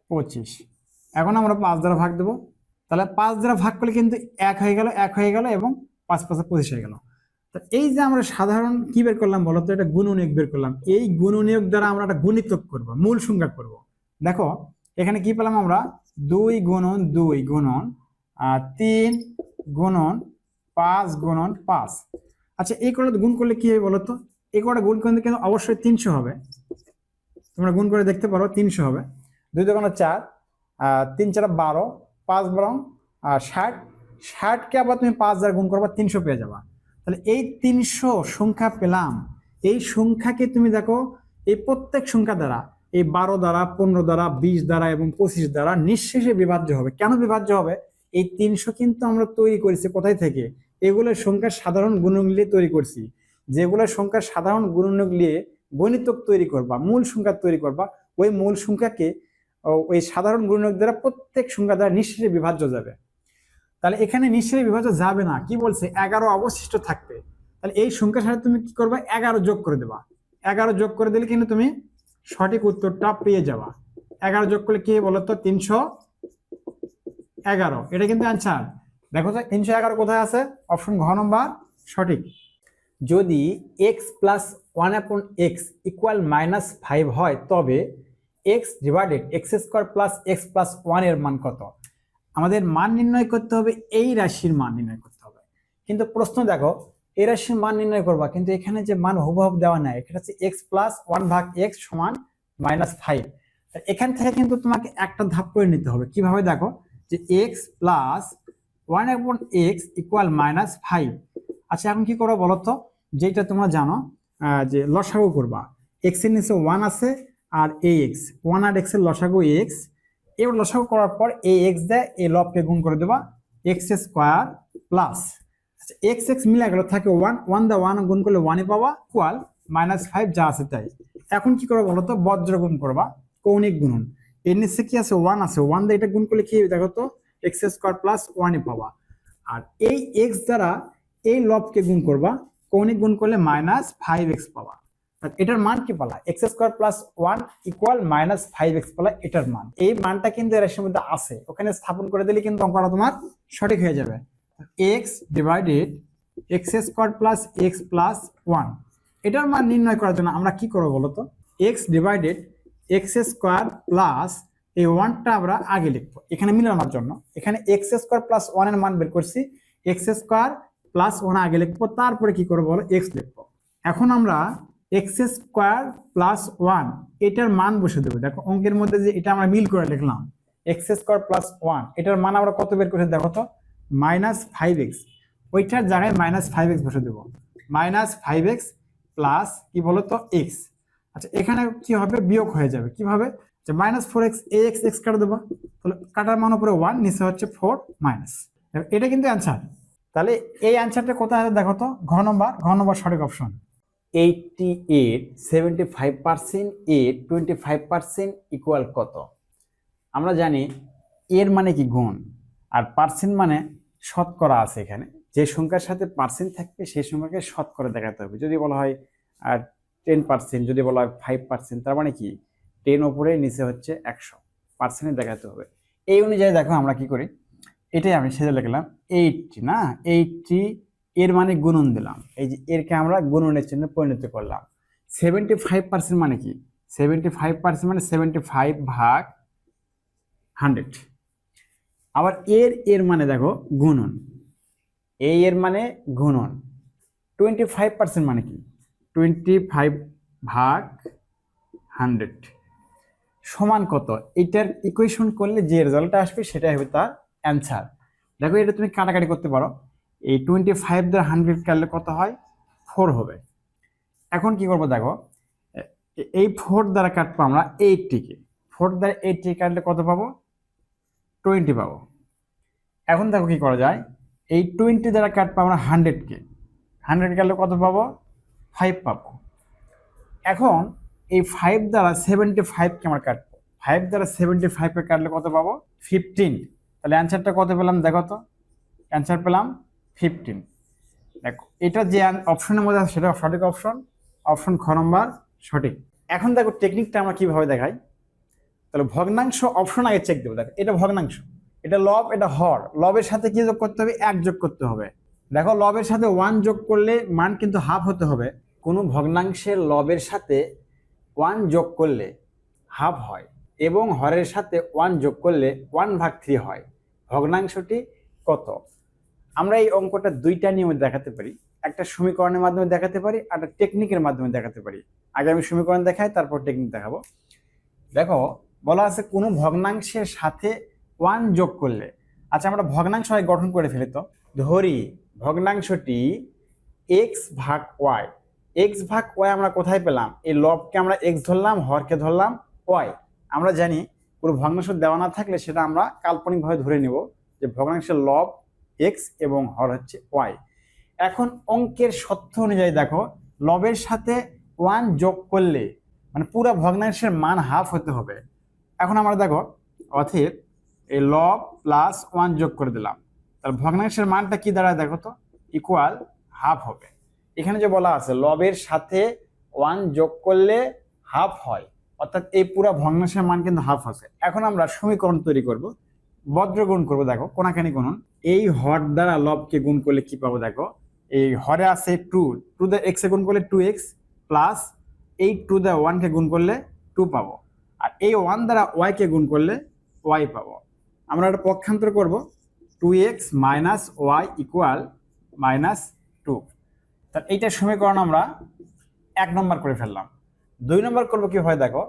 A: 25। এখন আমরা 5 দ্বারা ভাগ দেবো, তাহলে 5 দ্বারা ভাগ করলে কিন্তু 1 হয়ে গেল, 1 হয়ে গেল এবং 5 5 25 হয়ে গেল। তো এই যে আমরা সাধারণ কি বের করলাম বলো তো? এটা গুণনীয়ক বের করলাম। এই গুণনীয়ক দ্বারা আমরা একটা গুণিতক করব, মূল সংখ্যা করব। দেখো এখানে কি পেলাম আমরা? 2 গুণন 2 গুণন 3 গুণন 5 গুণন 5। আচ্ছা এই কটা গুণ করলে কি হবে বলো তো? এই কটা গুণ করলে কিন্তু অবশ্যই 300 হবে। তোমরা গুণ করে দেখতে পারো, 300 হবে। 2 দুগুণে 4, 3 4 12, 5 বরং 60। 60কে আবার তুমি 5 দ্বারা গুণ করবা, 300 পেয়ে যাবা। তাহলে এই 300 সংখ্যা পেলাম। এই সংখ্যাকে তুমি দেখো এই প্রত্যেক সংখ্যা দ্বারা, এই 12 দ্বারা, 15 দ্বারা, 20 দ্বারা এবং 25 দ্বারা নিঃশেষে বিভাজ্য হবে। কেন বিভাজ্য হবে? এই 300 কিন্তু আমরা তৈরি করেছি কোথায় থেকে? এগুলোর সংখ্যার সাধারণ গুণক নিয়ে তৈরি করছি। যেগুলোর সংখ্যার সাধারণ গুণক নিয়ে গণিতক তৈরি করবা, মূল সংখ্যা তৈরি করবা, ওই মূল সংখ্যাকে ওই সাধারণ গুণক দ্বারা প্রত্যেক সংখ্যা দ্বারা নিঃশেষে বিভাজ্য যাবে। তাহলে এখানে নিঃশেষে বিভাজ্য যাবে না, কি বলছে? 11 অবশিষ্ট থাকবে। তাহলে এই সংখ্যার সাথে তুমি কি করবা? 11 যোগ করে দেবা। 11 যোগ করে দিলে কিন্তু তুমি সঠিক উত্তরটা পেয়ে যাবা। 11 যোগ করলে কি বলো তো? 311। এটা কিন্তু অ্যান্সার। দেখো তো 311 কোথায় আছে? অপশন ঘ নম্বর সঠিক। যদি x প্লাস 1/x ইকুয়াল -5 হয় তবে x divided x square plus x plus 1 এর মান কত? আমাদের মান নির্ণয় করতে হবে, এই রাশির মান নির্ণয় করতে হবে। কিন্তু প্রশ্ন দেখো, এই রাশির মান নির্ণয় করবা, কিন্তু এখানে যে মান হুবহু দেওয়া নাই, এটা হচ্ছে x প্লাস 1/x সমান -5। এখান থেকে কিন্তু তোমাকে একটা ধাপ করে নিতে হবে। কিভাবে দেখো, যে x প্লাস 1/x ইকুয়াল -5। আচ্ছা এখন কি করো বলো তো? যেটা তোমরা জানো যে লসাগু করবা, x এর নিচে 1 আছে আর ax, 1 আর x এর লসাগু x। এবার লসাগু করার পর এই x দেয় এই লবকে গুণ করে দেবা, x square plus x x মিলে গেল, থাকে 1, 1 দা 1 গুণ করলে 1 পাবা, ইকুয়াল -5 যা আছে তাই। এখন কি করবো বলো তো? বজ্র গুণ করবা, কৌণিক গুণন। এর নিচে কি আছে? 1 আছে, 1 দা এটা গুণ করলে কি দেখো তো? x স্কোয়ার প্লাস 1 পাবা। আর এই x দ্বারা এই লবকে গুণ করবা, কৌণিক গুণ করলে -5x পাবা। এটার মান কি পালা? x square plus 1 equal -5x পালা, এটার মান। এই মানটা কিন্তু এর রাশির মধ্যে আছে, ওখানে স্থাপন করে দিলে কিন্তু অঙ্কটা তোমার সঠিক হয়ে যাবে। x divided x square plus x plus 1, এটার মান নির্ণয় করার জন্য আমরা কি করবো বলতো? x divided x square plus এই 1টা আমরা আগে লিখবো এখানে মিলানোর জন্য। এখানে x স্কোয়ার প্লাস 1 এর মান বের করছি, x স্কোয়ার প্লাস 1 আগে লিখবো, তারপরে কি করবো বলো? x লিখবো। এখন আমরা x স্কোয়ার প্লাস 1 এটার মান বসে দেবো। দেখো অঙ্কের মধ্যে যে এটা আমরা মিল করে লিখলাম, x স্কোয়ার প্লাস 1, এটার মান আমরা কত বের করে দেখো তো? -5x। ওইটার জায়গায় -5x বসে দেবো, -5x প্লাস কি বলতো? x। আচ্ছা এখানে কি হবে? বিয়োগ হয়ে যাবে। কিভাবে? যে -4x, ax x কাটা দেবো, তাহলে কাটার মান উপরে 1, নিচে হচ্ছে 4 মাইনাস। এটা কিন্তু অ্যান্সার। তাহলে এই অ্যান্সারটা কোথায় আছে দেখো তো? ঘ নম্বর সঠিক অপশন। 88 75% এ 25% ইকুয়াল কত? আমরা জানি এর মানে কি? গুণ। আর পার্সেন্ট মানে শতকরা আছে। এখানে যে সংখ্যার সাথে পার্সেন্ট থাকবে সেই সংখ্যাকে শতকরা দেখাতে হবে। যদি বলা হয় আর
B: 10%, যদি বলা হয় 5%, তার মানে কি 10 উপরে নিচে হচ্ছে 100% দেখাতে হবে। এই অনুযায়ী দেখো আমরা কি করি, এটাই আমি সেটা লিখলাম 80 না, 80 এর মানে গুণন দিলাম, এই যে এরকে আমরা গুণনের চিহ্নে পরিণত করলাম। 75% মানে কি, 75% মানে 75 ভাগ 100। আবার এর মানে দেখো গুণন, এর মানে গুণন। 25% মানে কি, 25 ভাগ 100 সমান কত, এটার ইকুয়েশন করলে যে রেজাল্টটা আসবে সেটাই হবে তার অ্যান্সার। দেখো এটা তুমি কাটাকাটি করতে পারো, এই 25 দ্বারা 100 কাটলে কত হয়, 4 হবে। এখন কি করবো দেখো, এই 4 দ্বারা কাটবো আমরা 80 কে, 4 দ্বারা 80 কাটলে কত পাবো, 20 পাবো। এখন দেখো কি করা যায়, এই 20 দ্বারা কাটবো আমরা 100 কে, 100 কাটলে কত পাবো, 5 পাবো। এখন এই 5 দ্বারা 75 কে আমরা কাটবো, 5 দ্বারা 75 কে কাটলে কত পাবো, 15। তাহলে অ্যান্সারটা কত পেলাম দেখো তো, অ্যান্সার পেলাম 15। দেখো এটা যে অপশনের মধ্যে আছে সেটা সঠিক অপশন, অপশন খ নম্বর সঠিক। এখন দেখো টেকনিকটা আমরা কিভাবে দেখাই, তাহলে ভগ্নাংশ অপশন আগে চেক দেবো। দেখো এটা ভগ্নাংশ, এটা লব, এটা হর, লবের সাথে কি যোগ করতে হবে, 1 যোগ করতে হবে। দেখো লবের সাথে 1 যোগ করলে মান কিন্তু হাফ হতে হবে। কোনো ভগ্নাংশের লবের সাথে 1 যোগ করলে হাফ হয় এবং হরের সাথে 1 যোগ করলে 1/3 হয়। ভগ্নাংশটি কত? আমরা এই অঙ্কটা দুইটা নিয়মে দেখাতে পারি, একটা সমীকরণের মাধ্যমে দেখাতে পারি, আর একটা টেকনিকের মাধ্যমে দেখাতে পারি। আগে আমি সমীকরণ দেখাই, তারপর টেকনিক দেখাবো। দেখো বলা আছে কোনো ভগ্নাংশের সাথে 1 যোগ করলে, আচ্ছা আমরা ভগ্নাংশ গঠন করে ফেলি তো, ধরি ভগ্নাংশটি x ভাগ y, x ভাগ y আমরা কোথায় পেলাম, এই লবকে আমরা x ধরলাম, হরকে ধরলাম y। আমরা জানি কোনো ভগ্নাংশ দেওয়া না থাকলে সেটা আমরা কাল্পনিকভাবে ধরে নিব যে ভগ্নাংশের লব x এবং হর হচ্ছে y। এখন অঙ্কের সত্য অনুযায়ী দেখো লবের সাথে 1 যোগ করলে মানে পুরো ভগ্নাংশের মান হাফ হতে হবে। এখন আমরা দেখো অতএব এই লব প্লাস 1 যোগ করে দিলাম, তাহলে ভগ্নাংশের মানটা কি দাঁড়ায় দেখো তো, ইকুয়াল হাফ হবে। এখানে যে বলা আছে লবের সাথে 1 যোগ করলে হাফ হয়, অর্থাৎ এই পুরো ভগ্নাংশের মান কিন্তু হাফ আছে। এখন আমরা সমীকরণ তৈরি করব, বজ্র গুণ করবো। দেখো কোনাকানি গুণন, এই হর দ্বারা লবকে গুণ করলে কি পাবো, দেখো এই হরে আছে 2 দ্বারা x এ গুণ করলে 2x প্লাস এই 2 দ্বারা 1 কে গুণ করলে 2 পাবো, আর এই 1 দ্বারা y কে গুণ করলে y পাবো। আমরা এটা পক্ষান্তর করব, 2x মাইনাস y ইকুয়াল -2। তাহলে এইটা সমীকরণ আমরা 1 নম্বর করে ফেললাম। 2 নম্বর করবো কি হয় দেখো,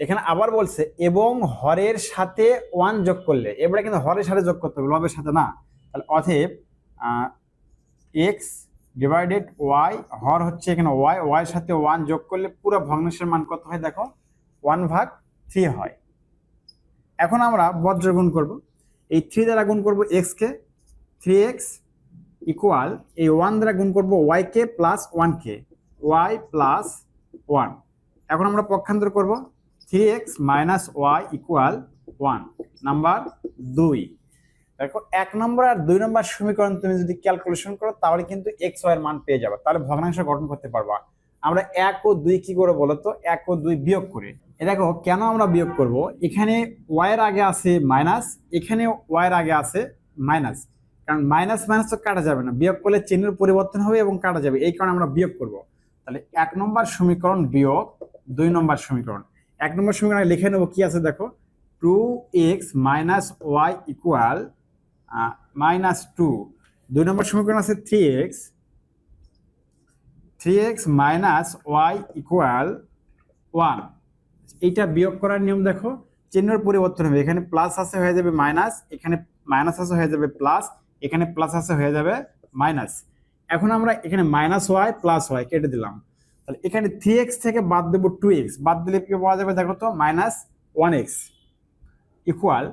B: এখানে আবার বলছে এবং হরের সাথে 1 যোগ করলে, এবারে কিন্তু হরের সাথে যোগ করতে হবে, লবের সাথে না। তাহলে অতএব x ডিভাইডেড y, হর হচ্ছে এখানে y, এর সাথে 1 যোগ করলে পুরো ভগ্নাংশের মান কত হয় দেখো, 1/3 হয়। এখন আমরা বজ্র গুণ করব, এই 3 দ্বারা গুণ করব x কে, 3x ইকুয়াল এই 1 দ্বারা গুণ করব y কে প্লাস 1 কে, y প্লাস 1। এখন আমরা পক্ষান্তর করব, 3x minus y equal 1, number 2। দেখো 1 নম্বর আর 2 নম্বর সমীকরণ তুমি যদি ক্যালকুলেশন করো তাহলে কিন্তু x y এর মান পেয়ে যাবে, তাহলে ভগ্নাংশ গঠন করতে পারবা। আমরা 1 ও 2 কি করে বলো তো, 1 ও 2 বিয়োগ করে। দেখো কেন আমরা বিয়োগ করব, এখানে y এর আগে আছে মাইনাস, এখানে y এর আগে আছে মাইনাস, কারণ মাইনাস মাইনাস তো কাটা যাবে না, বিয়োগ করলে চিহ্নের পরিবর্তন হবে এবং কাটা যাবে, এই কারণে আমরা বিয়োগ করব। তাহলে 1 নম্বর সমীকরণ বিয়োগ 2 নম্বর সমীকরণ। 1 নম্বর সমীকরণে লিখে নেব কি আছে দেখো, 2x মাইনাস y ইকুয়াল -2। 2 নম্বর সমীকরণ আছে 3x মাইনাস y ইকুয়াল 1। এইটা বিয়োগ করার নিয়ম দেখো, চিহ্নের পরিবর্তন হবে, এখানে প্লাস আছে হয়ে যাবে মাইনাস, এখানে মাইনাস আছে হয়ে যাবে প্লাস, এখানে প্লাস আছে হয়ে যাবে মাইনাস। এখন আমরা এখানে -y প্লাস y কেটে দিলাম, তাহলে এখানে 3x থেকে বাদ দেবো 2x, বাদ দিলে কি পাওয়া যাবে দেখো তো, -1x ইকুয়াল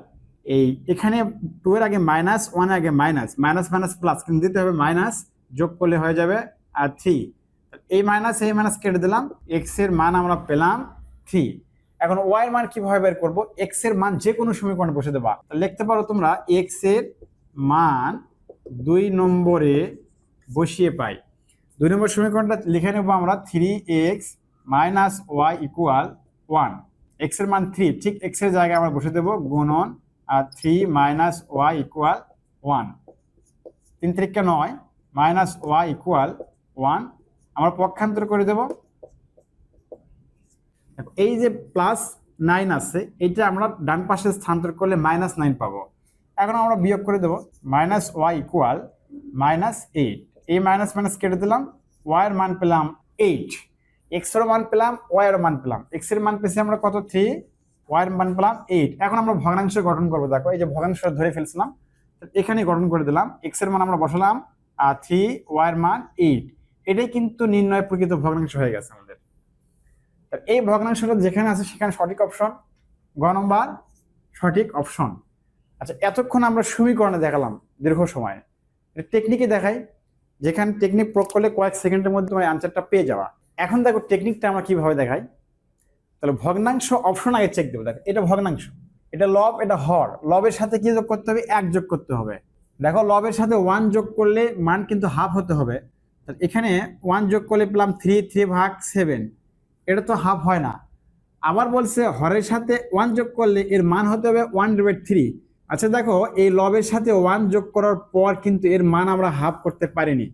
B: এই এখানে 2 এর আগে মাইনাস, 1 এর আগে মাইনাস, মাইনাস মাইনাস প্লাস, কিন্তু দিতে হবে মাইনাস, যোগ করলে হয়ে যাবে আর 3। এই মাইনাস কেটে দিলাম, x এর মান আমরা পেলাম 3। এখন y এর মান কিভাবে বের করব, x এর মান যে কোনো সমীকরণে বসে দেবা। লিখতে পারো তোমরা x এর মান 2 নম্বরে বসিয়ে পাই। 2 নম্বর সমীকরণটা লিখে নেব আমরা, 3x
A: minus Y equal 1। X এর মান 3, ঠিক এক্স এর জায়গায় আমরা বসে দেবো গুণন 3 minus Y equal 1। 3 3 9 minus Y equal 1। আমরা পক্ষান্তর করে দেব। এই যে +9 আছে, এটা আমরা ডান পাশে স্থানান্তর করলে -9 পাবো। এখন আমরা বিয়োগ করে দেব। Minus Y equal -8। এই মাইনাস মাইনাস কেটে দিলাম, ওয়াই এর মান পেলাম 8, এক্স এর মান পেলাম, ওয়াই এর মান পেলাম। এক্স এর মান পেয়েছি আমরা কত 3, ওয়াই এর মান পেলাম 8। এখন আমরা ভগ্নাংশ গঠন করবো। দেখো এই যে ভগ্নাংশ ধরে ফেলছিলাম, এখানে গঠন করে দিলাম। এক্স এর মান আমরা বসালাম 3, ওয়াই এর মান 8। এটাই কিন্তু নির্ণয় প্রকৃত ভগ্নাংশ হয়ে গেছে আমাদের। এই ভগ্নাংশটা যেখানে আছে সেখানে সঠিক অপশন, গ নম্বর সঠিক অপশন। আচ্ছা, এতক্ষণ আমরা সমীকরণে দেখালাম দীর্ঘ সময়, টেকনিকে দেখাই, যেখানে টেকনিক প্রয়োগ করলে কয়েক সেকেন্ডের মধ্যে তোমার অ্যান্সারটা পেয়ে যাওয়া। এখন দেখো টেকনিকটা আমরা কিভাবে দেখাই। তাহলে ভগ্নাংশ অপশন আগে চেক দেবো। দেখো এটা ভগ্নাংশ, এটা লব, এটা হর। লবের সাথে কি যোগ করতে হবে? 1 যোগ করতে হবে। দেখো লবের সাথে 1 যোগ করলে মান কিন্তু হাফ হতে হবে। এখানে 1 যোগ করলে পেলাম 3, 3 ভাগ 7, এটা তো হাফ হয় না। আবার বলছে হরের সাথে 1 যোগ করলে এর মান হতে হবে 1/3। আচ্ছা দেখো, এই লবের সাথে 1 যোগ করার পর কিন্তু এর মান আমরা হাফ করতে পারিনি।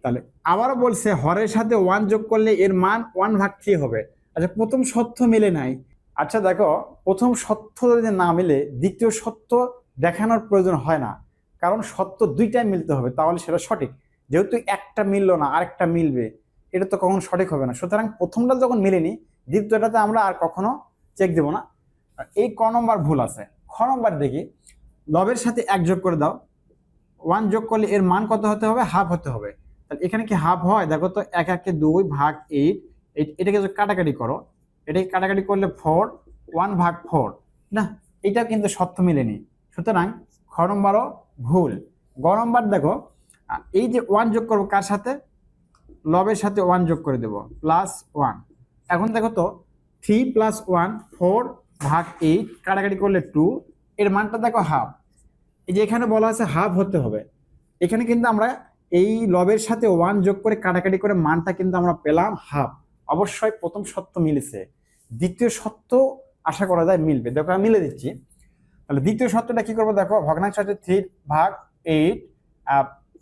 A: তাহলে আবারও বলছে হরের সাথে 1 যোগ করলে এর মান 1/3 হবে। আচ্ছা, প্রথম সত্য মিলে নাই। আচ্ছা দেখো, প্রথম সত্য যদি না মিলে দ্বিতীয় সত্য দেখানোর প্রয়োজন হয় না, কারণ সত্য দুইটাই মিলতে হবে, তাহলে সেটা সঠিক। যেহেতু একটা মিললো না আরেকটা মিলবে, এটা তো কখনো সঠিক হবে না। সুতরাং প্রথমটা যখন মিলেনি, দ্বিতীয়টাতে আমরা আর কখনো চেক দেব না। এই ক নম্বর ভুল আছে। খ নম্বর দেখি, লবের সাথে 1 যোগ করে দাও। 1 যোগ করলে এর মান কত হতে হবে? হাফ হতে হবে। তাহলে এখানে কি হাফ হয়? দেখো তো, 1 1 2 ভাগ 8, এটাকে যদি কাটাকাটি করো, এটাকে কাটাকাটি করলে 4, 1/4 না, এটা কিন্তু সত্য মিলেনি। সুতরাং খ নম্বরও ভুল। গ নম্বর দেখো, এই যে 1 যোগ করবো কার সাথে? লবের সাথে 1 যোগ করে দেব, +1। এখন দেখো তো, 3 + 1 4 ভাগ 8, কাটাকাটি করলে 2, এর মানটা দেখো হাফ। এই যে এখানে বলা আছে হাফ হতে হবে, এখানে কিন্তু আমরা এই লবের সাথে 1 যোগ করে কাটাকাটি করে মানটা কিন্তু আমরা পেলাম হাফ। অবশ্যই প্রথম সত্য মিলেছে, দ্বিতীয় সত্য আশা করা যায় মিলবে। দেখো আমি মিলে দিচ্ছি। তাহলে দ্বিতীয় সত্যটা কি করবো? দেখো ভগ্নাংশ সাথে 3 ভাগ 8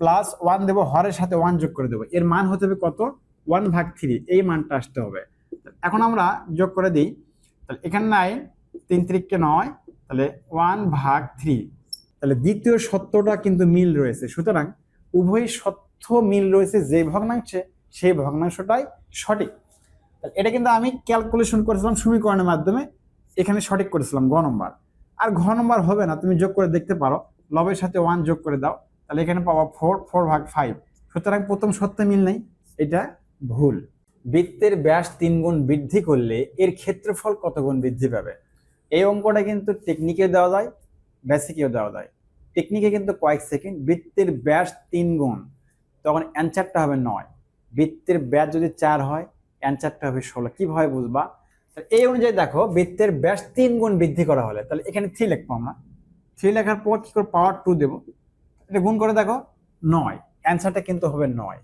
A: +1 দেবো, হরের সাথে 1 যোগ করে দেবো, এর মান হতে হবে কত? 1/3। এই মানটা আসতে হবে। এখন আমরা যোগ করে দিই। তাহলে এখানে 9, 3 3 9, তাহলে 1/3। তাহলে দ্বিতীয় সত্যটা কিন্তু মিল রয়েছে। সুতরাং উভয় সত্য মিল রয়েছে যে ভগ্নাংশে, সেই ভগ্নাংশটাই সঠিক। এটা কিন্তু আমি ক্যালকুলেশন করেছিলাম সমীকরণের মাধ্যমে, এখানে সঠিক করেছিলাম গ নম্বর। আর ঘ নম্বর হবে না, তুমি যোগ করে দেখতে পারো। লবের সাথে 1 যোগ করে দাও, তাহলে এখানে পাবা 4, 4/5। সুতরাং প্রথম সত্য মিল নেই, এটা ভুল। বৃত্তের ব্যাস 3 গুণ বৃদ্ধি করলে এর ক্ষেত্রফল কত গুণ বৃদ্ধি পাবে? এই অঙ্কটা কিন্তু টেকনিকে দেওয়া যায়, বেসিকেও দেওয়া যায়। টেকনিকে কিন্তু কয়েক সেকেন্ড। বৃত্তের ব্যাস 3 গুণ, তখন অ্যান্সারটা হবে 9। বৃত্তের ব্যাস যদি 4 হয়, অ্যান্সারটা হবে 16। কিভাবে বুঝবা? এই অনুযায়ী দেখো, বৃত্তের ব্যাস 3 গুণ বৃদ্ধি করা হলে, তাহলে এখানে 3 লিখবো আমরা। 3 লেখার পর কি করে? পাওয়ার 2 দেবো, এটা গুণ করে দেখো 9, অ্যান্সারটা কিন্তু হবে 9।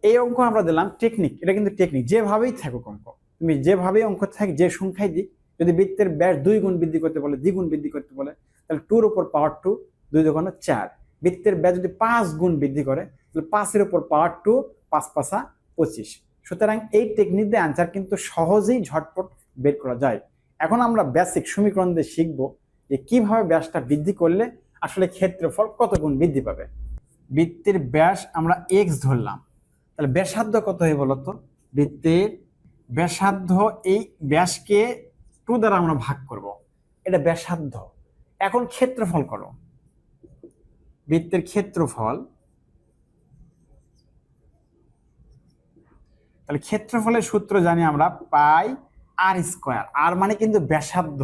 A: এই অঙ্ক আমরা দিলাম টেকনিক, এটা কিন্তু টেকনিক। যেভাবেই থাকুক অঙ্ক, তুমি যেভাবেই অঙ্ক থাকে, যে সংখ্যায় দিক, যদি বৃত্তের ব্যাস 2 গুণ বৃদ্ধি করতে বলে, দ্বিগুণ বৃদ্ধি করতে বলে, তাহলে 2 এর উপর পাওয়ার 2, 2 2 4। বৃত্তের ব্যাস যদি 5 গুণ বৃদ্ধি করে, তাহলে 5 এর উপর পাওয়ার 2, 5 5 25। সুতরাং এই টেকনিক দিয়ে আনসার কিন্তু সহজেই ঝটপট বের করা যায়। এখন আমরা বেসিক সমীকরণ দিয়ে শিখবো যে কিভাবে ব্যাসটা বৃদ্ধি করলে আসলে ক্ষেত্রফল কত গুণ বৃদ্ধি পাবে। বৃত্তের ব্যাস আমরা x ধরলাম, তাহলে ব্যাসার্ধ কত হয় বলতো? বৃত্তের ব্যাসার্ধ, এই ব্যাসকে 2 দ্বারা আমরা ভাগ করব, এটা ব্যাসার্ধ। এখন ক্ষেত্রফল করো, বৃত্তের ক্ষেত্রফল। তাহলে ক্ষেত্রফলের সূত্র জানি আমরা, পাই আর স্কোয়ার। আর মানে কিন্তু ব্যাসার্ধ,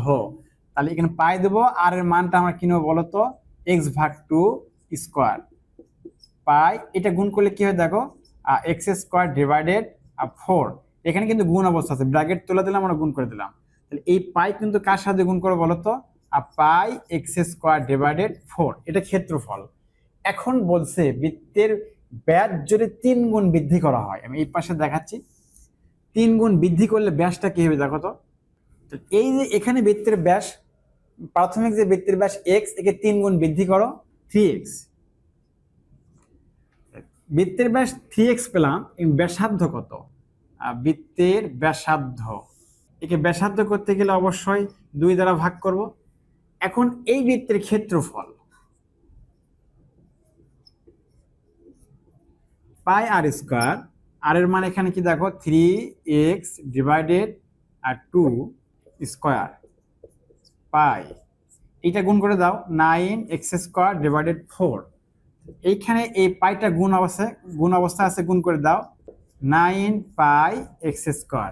A: তাহলে এখানে পাই দেবো, আর এর মানটা আমরা কি নেবো বলতো? x/2 square. পাই, এটা গুণ করলে কি হয় দেখো, x² / 4। এখানে কিন্তু গুণ অবস্থা আছে, ব্র্যাকেট তুলে দিলাম, আমরা গুণ করে দিলাম। তাহলে এই পাই কিন্তু কার সাথে গুণ করবো বলতো? পাই x² / 4, এটা ক্ষেত্রফল। এখন বলছে বৃত্তের ব্যাস যদি 3 গুণ বৃদ্ধি করা হয়, আমি এই পাশে দেখাচ্ছি,
B: 3 গুণ বৃদ্ধি করলে ব্যাসটা কি হবে দেখো তো। তো এই যে এখানে বৃত্তের ব্যাস, প্রাথমিক যে বৃত্তের ব্যাস এক্স, একে 3 গুণ বৃদ্ধি করো 3x। বৃত্তের ব্যাস 3x পেলাম, এই ব্যাসার্ধ কত? বৃত্তের ব্যাসার্ধ, একে ব্যাসার্ধ করতে গেলে অবশ্যই 2 দ্বারা ভাগ করব। এখন এই বৃত্তের ক্ষেত্রফল পাই আর স্কোয়ার, আর এর মান এখানে কি দেখো 3x ডিভাইডেড আর 2 স্কোয়ার পাই, এইটা গুণ করে দাও 9x স্কোয়ার ডিভাইডেড 4। এইখানে এই পাইটা গুণ অবস্থা আছে, গুণ করে দাও 9 পাই এক্স স্কোয়ার।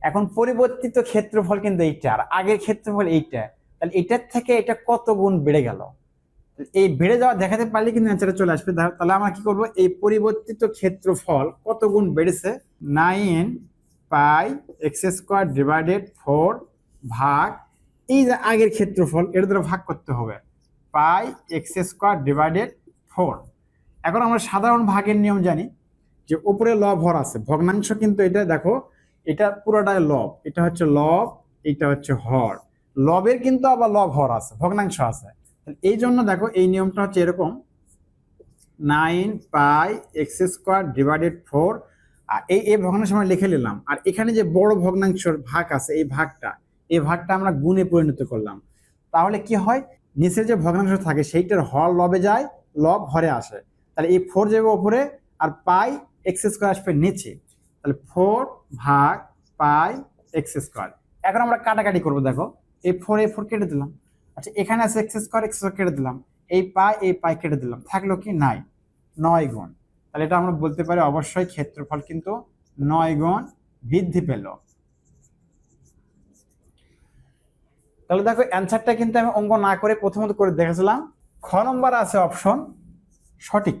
B: এখন পরিবর্তিত ক্ষেত্রফল কিন্তু এইটা, আর আগের ক্ষেত্রফল এইটা, তাহলে এটার থেকে এটা কত গুণ বেড়ে গেল? এই বেড়ে যাওয়া দেখাতে পারলে কিন্তু অ্যান্সারে চলে আসবে। তাহলে আমরা কি করব, এই পরিবর্তিত ক্ষেত্রফল কত গুণ বেড়েছে 9 পাই এক্স স্কোয়ার ডিভাইডেড 4 ভাগ এই যে আগের ক্ষেত্রফল, এর দ্বারা ভাগ করতে হবে পাই এক্স স্কোয়ার ডিভাইডেড 4। এখন আমরা সাধারণ ভাগের নিয়ম জানি যে উপরে লব হর আছে, ভগ্নাংশ কিন্তু এটা দেখো, এটা পুরোটাই লব, এটা হচ্ছে লব, এটা হচ্ছে হর। লবের কিন্তু আবার লব হর আছে, ভগ্নাংশ আছে। এই জন্য দেখো এই নিয়মটা হচ্ছে এরকম 9 পাই এক্স স্কোয়ার ডিভাইডেড 4, আর এই ভগ্নাংশ আমরা লিখে নিলাম। আর এখানে যে বড় ভগ্নাংশের ভাগ আছে, এই ভাগটা আমরা গুণে পরিণত করলাম। তাহলে কি হয়, নিচে যে ভগ্নাংশ থাকে সেইটার হর লবে যায়, লব হরে আসে। তাহলে এই 4 যাবে উপরে, আর পাই এক্স স্কোয়ার আসবে নিচে। তাহলে 4 ভাগ পাই এক্স স্কোয়ার। এখন আমরা কাটাকাটি করবো, দেখো এই 4 কেটে দিলাম। আচ্ছা, এখানে আছে এক্স স্কোয়ার কেটে দিলাম, এই পাই কেটে দিলাম, থাকলো কি 9 গুণ। তাহলে এটা আমরা বলতে পারি অবশ্যই ক্ষেত্রফল কিন্তু 9 গুণ বৃদ্ধি পেল। তাহলে দেখো অ্যান্সারটা কিন্তু আমি অঙ্ক না করে প্রথমত করে দেখেছিলাম। খ নম্বর আছে অপশন সঠিক।